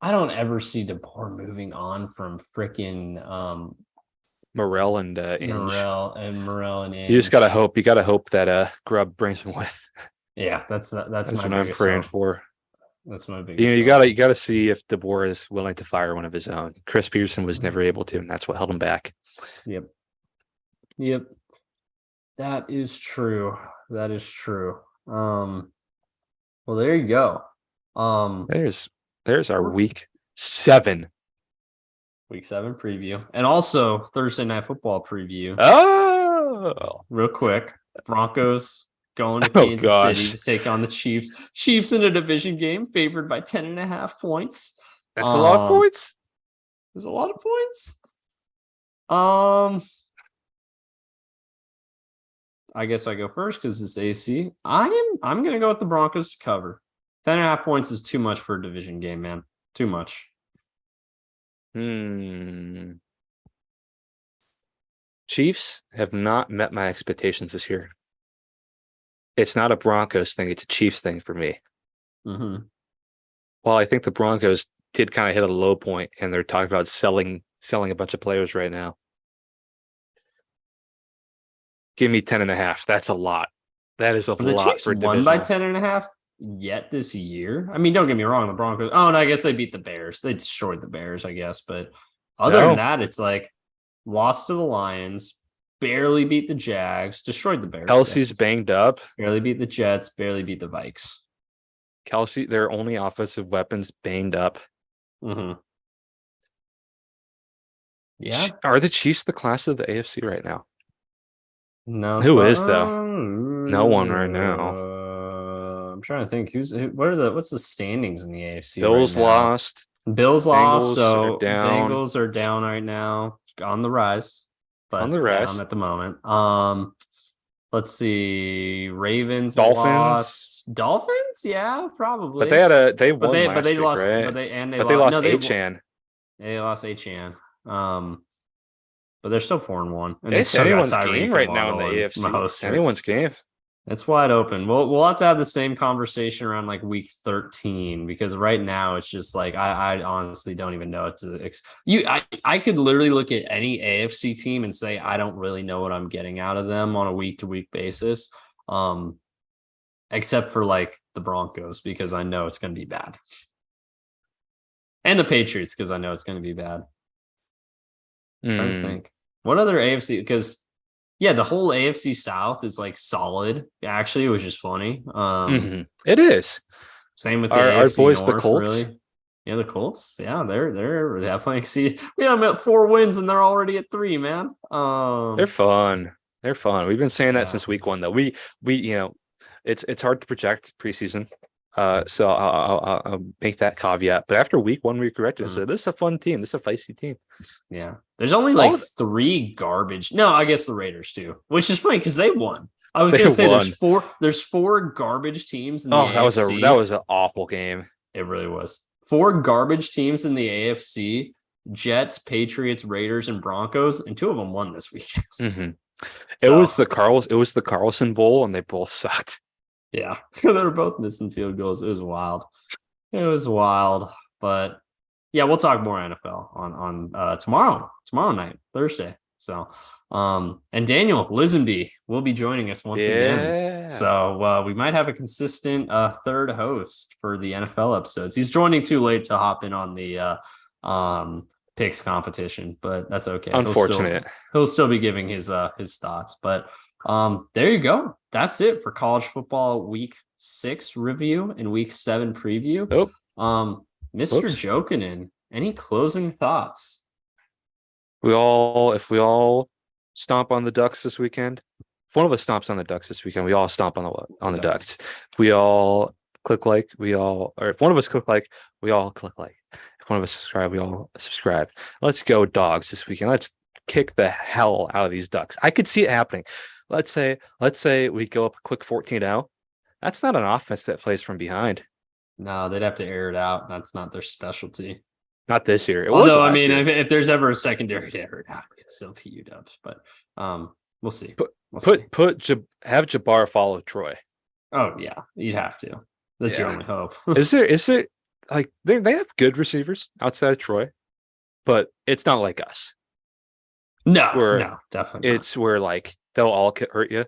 [SPEAKER 1] I don't ever see DeBoer moving on from freaking
[SPEAKER 2] Morel and Inge.
[SPEAKER 1] Morel and Inge.
[SPEAKER 2] You just gotta hope. You gotta hope that Grubb brings him with.
[SPEAKER 1] Yeah, that's
[SPEAKER 2] what I'm praying for.
[SPEAKER 1] That's my biggest.
[SPEAKER 2] You gotta see if DeBoer is willing to fire one of his own. Chris Peterson was never able to, and that's what held him back.
[SPEAKER 1] Yep. That is true. Well, there you go.
[SPEAKER 2] There's our week 7
[SPEAKER 1] preview, and also Thursday Night Football preview.
[SPEAKER 2] Oh,
[SPEAKER 1] real quick, Broncos going to Kansas City to take on the Chiefs. Chiefs in a division game, favored by 10.5 points.
[SPEAKER 2] That's a lot of points.
[SPEAKER 1] There's a lot of points. I guess I go first because it's AC. I'm gonna go with the Broncos to cover. 10.5 points is too much for a division game, man. Too much.
[SPEAKER 2] Chiefs have not met my expectations this year. It's not a Broncos thing; it's a Chiefs thing for me.
[SPEAKER 1] Mm-hmm.
[SPEAKER 2] Well, I think the Broncos did kind of hit a low point, and they're talking about selling a bunch of players right now. Give me 10.5. That's a lot. That is a lot.
[SPEAKER 1] The Chiefs
[SPEAKER 2] for
[SPEAKER 1] won by 10.5 yet this year. I mean, don't get me wrong. The Broncos. Oh, no, I guess they beat the Bears. They destroyed the Bears, I guess. But other than that, it's like lost to the Lions, barely beat the Jags, destroyed the Bears.
[SPEAKER 2] Kelsey's banged up.
[SPEAKER 1] Barely beat the Jets, barely beat the Vikes.
[SPEAKER 2] Kelsey, their only offensive weapons banged up.
[SPEAKER 1] Mm-hmm. Yeah.
[SPEAKER 2] Are the Chiefs the class of the AFC right now?
[SPEAKER 1] No.
[SPEAKER 2] Who is though? No one right now.
[SPEAKER 1] I'm trying to think. What's the standings in the AFC?
[SPEAKER 2] Bills
[SPEAKER 1] right now?
[SPEAKER 2] lost.
[SPEAKER 1] Bills lost. So
[SPEAKER 2] are down.
[SPEAKER 1] Bengals are down right now. On the rise. But
[SPEAKER 2] on the rise
[SPEAKER 1] down at the moment. Let's see. Ravens
[SPEAKER 2] Dolphins
[SPEAKER 1] lost. Dolphins, yeah, probably.
[SPEAKER 2] But they won last week,
[SPEAKER 1] lost,
[SPEAKER 2] right?
[SPEAKER 1] But
[SPEAKER 2] they lost Achan.
[SPEAKER 1] They lost Achan. But they're still 4-1. And
[SPEAKER 2] it's anyone's game right now in the AFC. It's anyone's game.
[SPEAKER 1] It's wide open. We'll have to have the same conversation around like week 13 because right now it's just like I honestly don't even know I could literally look at any AFC team and say I don't really know what I'm getting out of them on a week to week basis. Except for like the Broncos because I know it's going to be bad. And the Patriots because I know it's going to be bad. I'm trying to think. What other AFC? Because the whole AFC South is like solid. Actually, it was just funny.
[SPEAKER 2] It is.
[SPEAKER 1] Same with the
[SPEAKER 2] our boys,
[SPEAKER 1] North,
[SPEAKER 2] the Colts.
[SPEAKER 1] Really. Yeah, the Colts. Yeah, they're definitely exceeded. We have them at 4 wins and they're already at 3, man.
[SPEAKER 2] They're fun. We've been saying that since week 1, though. We it's hard to project preseason. So I'll make that caveat. But after week 1, we corrected it. So this is a fun team. This is a feisty team.
[SPEAKER 1] Yeah. There's only like 3 garbage. No, I guess the Raiders too, which is funny because they won. I was going to say there's 4 garbage teams in the AFC.
[SPEAKER 2] That was an awful game.
[SPEAKER 1] It really was. 4 garbage teams in the AFC: Jets, Patriots, Raiders, and Broncos, and 2 of them won this weekend.
[SPEAKER 2] It was the Carlson Bowl, and they both sucked.
[SPEAKER 1] Yeah, they were both missing field goals. It was wild. But yeah, we'll talk more NFL on tomorrow night, Thursday. So And Daniel Lisenby will be joining us once again.
[SPEAKER 2] Yeah.
[SPEAKER 1] So we might have a consistent third host for the NFL episodes. He's joining too late to hop in on the picks competition, but that's okay.
[SPEAKER 2] Unfortunate.
[SPEAKER 1] He'll still be giving his thoughts. But there you go. That's it for college football week 6 review and week 7 preview. Mr. Jokinen, any closing thoughts?
[SPEAKER 2] If we all stomp on the Ducks this weekend, if one of us stomps on the Ducks this weekend, we all stomp on the Ducks. If we all click like, or if one of us click like, we all click like. If one of us subscribe, we all subscribe. Let's go Dogs this weekend. Let's kick the hell out of these Ducks. I could see it happening. Let's say we go up a quick 14-0. That's not an offense that plays from behind.
[SPEAKER 1] No, they'd have to air it out. That's not their specialty.
[SPEAKER 2] Not this year.
[SPEAKER 1] Although, I mean, if there's ever a secondary to air it out, it could still be UWs. But we'll see.
[SPEAKER 2] Have Jabbar follow Troy.
[SPEAKER 1] Oh yeah, you'd have to. That's your only hope.
[SPEAKER 2] Is it like they have good receivers outside of Troy, but it's not like us.
[SPEAKER 1] No, definitely.
[SPEAKER 2] It's where like they'll all hurt you.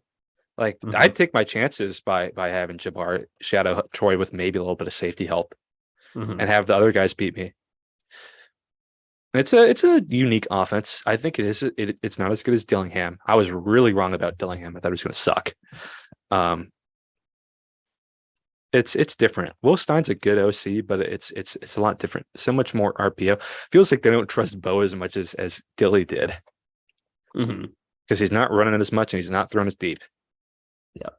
[SPEAKER 2] Like I'd take my chances by having Jabbar shadow Troy with maybe a little bit of safety help, and have the other guys beat me. It's a unique offense. I think it is. It's not as good as Dillingham. I was really wrong about Dillingham. I thought it was going to suck. It's different. Will Stein's a good OC, but it's a lot different. So much more RPO. Feels like they don't trust Beau as much as Dilly did, because he's not running it as much and he's not throwing as deep.
[SPEAKER 1] Yeah,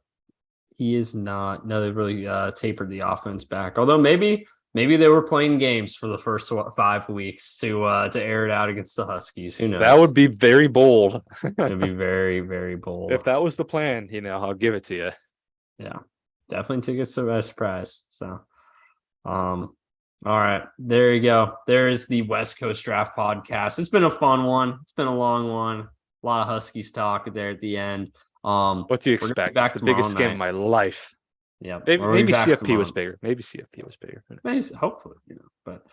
[SPEAKER 1] he is not. No, they really tapered the offense back. Although maybe they were playing games for the first 5 weeks to air it out against the Huskies. Who knows?
[SPEAKER 2] That would be very bold.
[SPEAKER 1] It'd be very, very bold.
[SPEAKER 2] If that was the plan, I'll give it to you.
[SPEAKER 1] Yeah, definitely took us by surprise. So, all right, there you go. There is the West Coast Draft Podcast. It's been a fun one. It's been a long one. A lot of Huskies talk there at the end.
[SPEAKER 2] What do you expect? It's the biggest game of my life.
[SPEAKER 1] Yeah,
[SPEAKER 2] maybe CFP was bigger. Maybe CFP was bigger.
[SPEAKER 1] Maybe, hopefully, but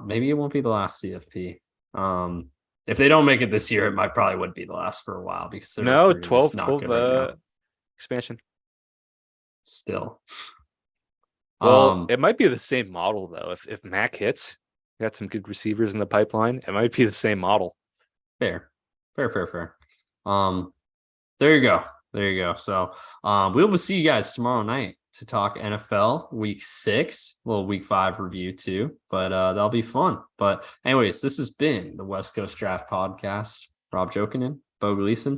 [SPEAKER 1] maybe it won't be the last CFP. If they don't make it this year, it probably would be the last for a while because
[SPEAKER 2] 12 expansion.
[SPEAKER 1] Still,
[SPEAKER 2] well, it might be the same model though. If Mac hits, got some good receivers in the pipeline. It might be the same model.
[SPEAKER 1] Fair. There you go. So, we will see you guys tomorrow night to talk NFL week 6, a little week 5 review too, but that'll be fun. But anyways, this has been the West Coast Draft Podcast. Rob Jokinen, Beau Gleason.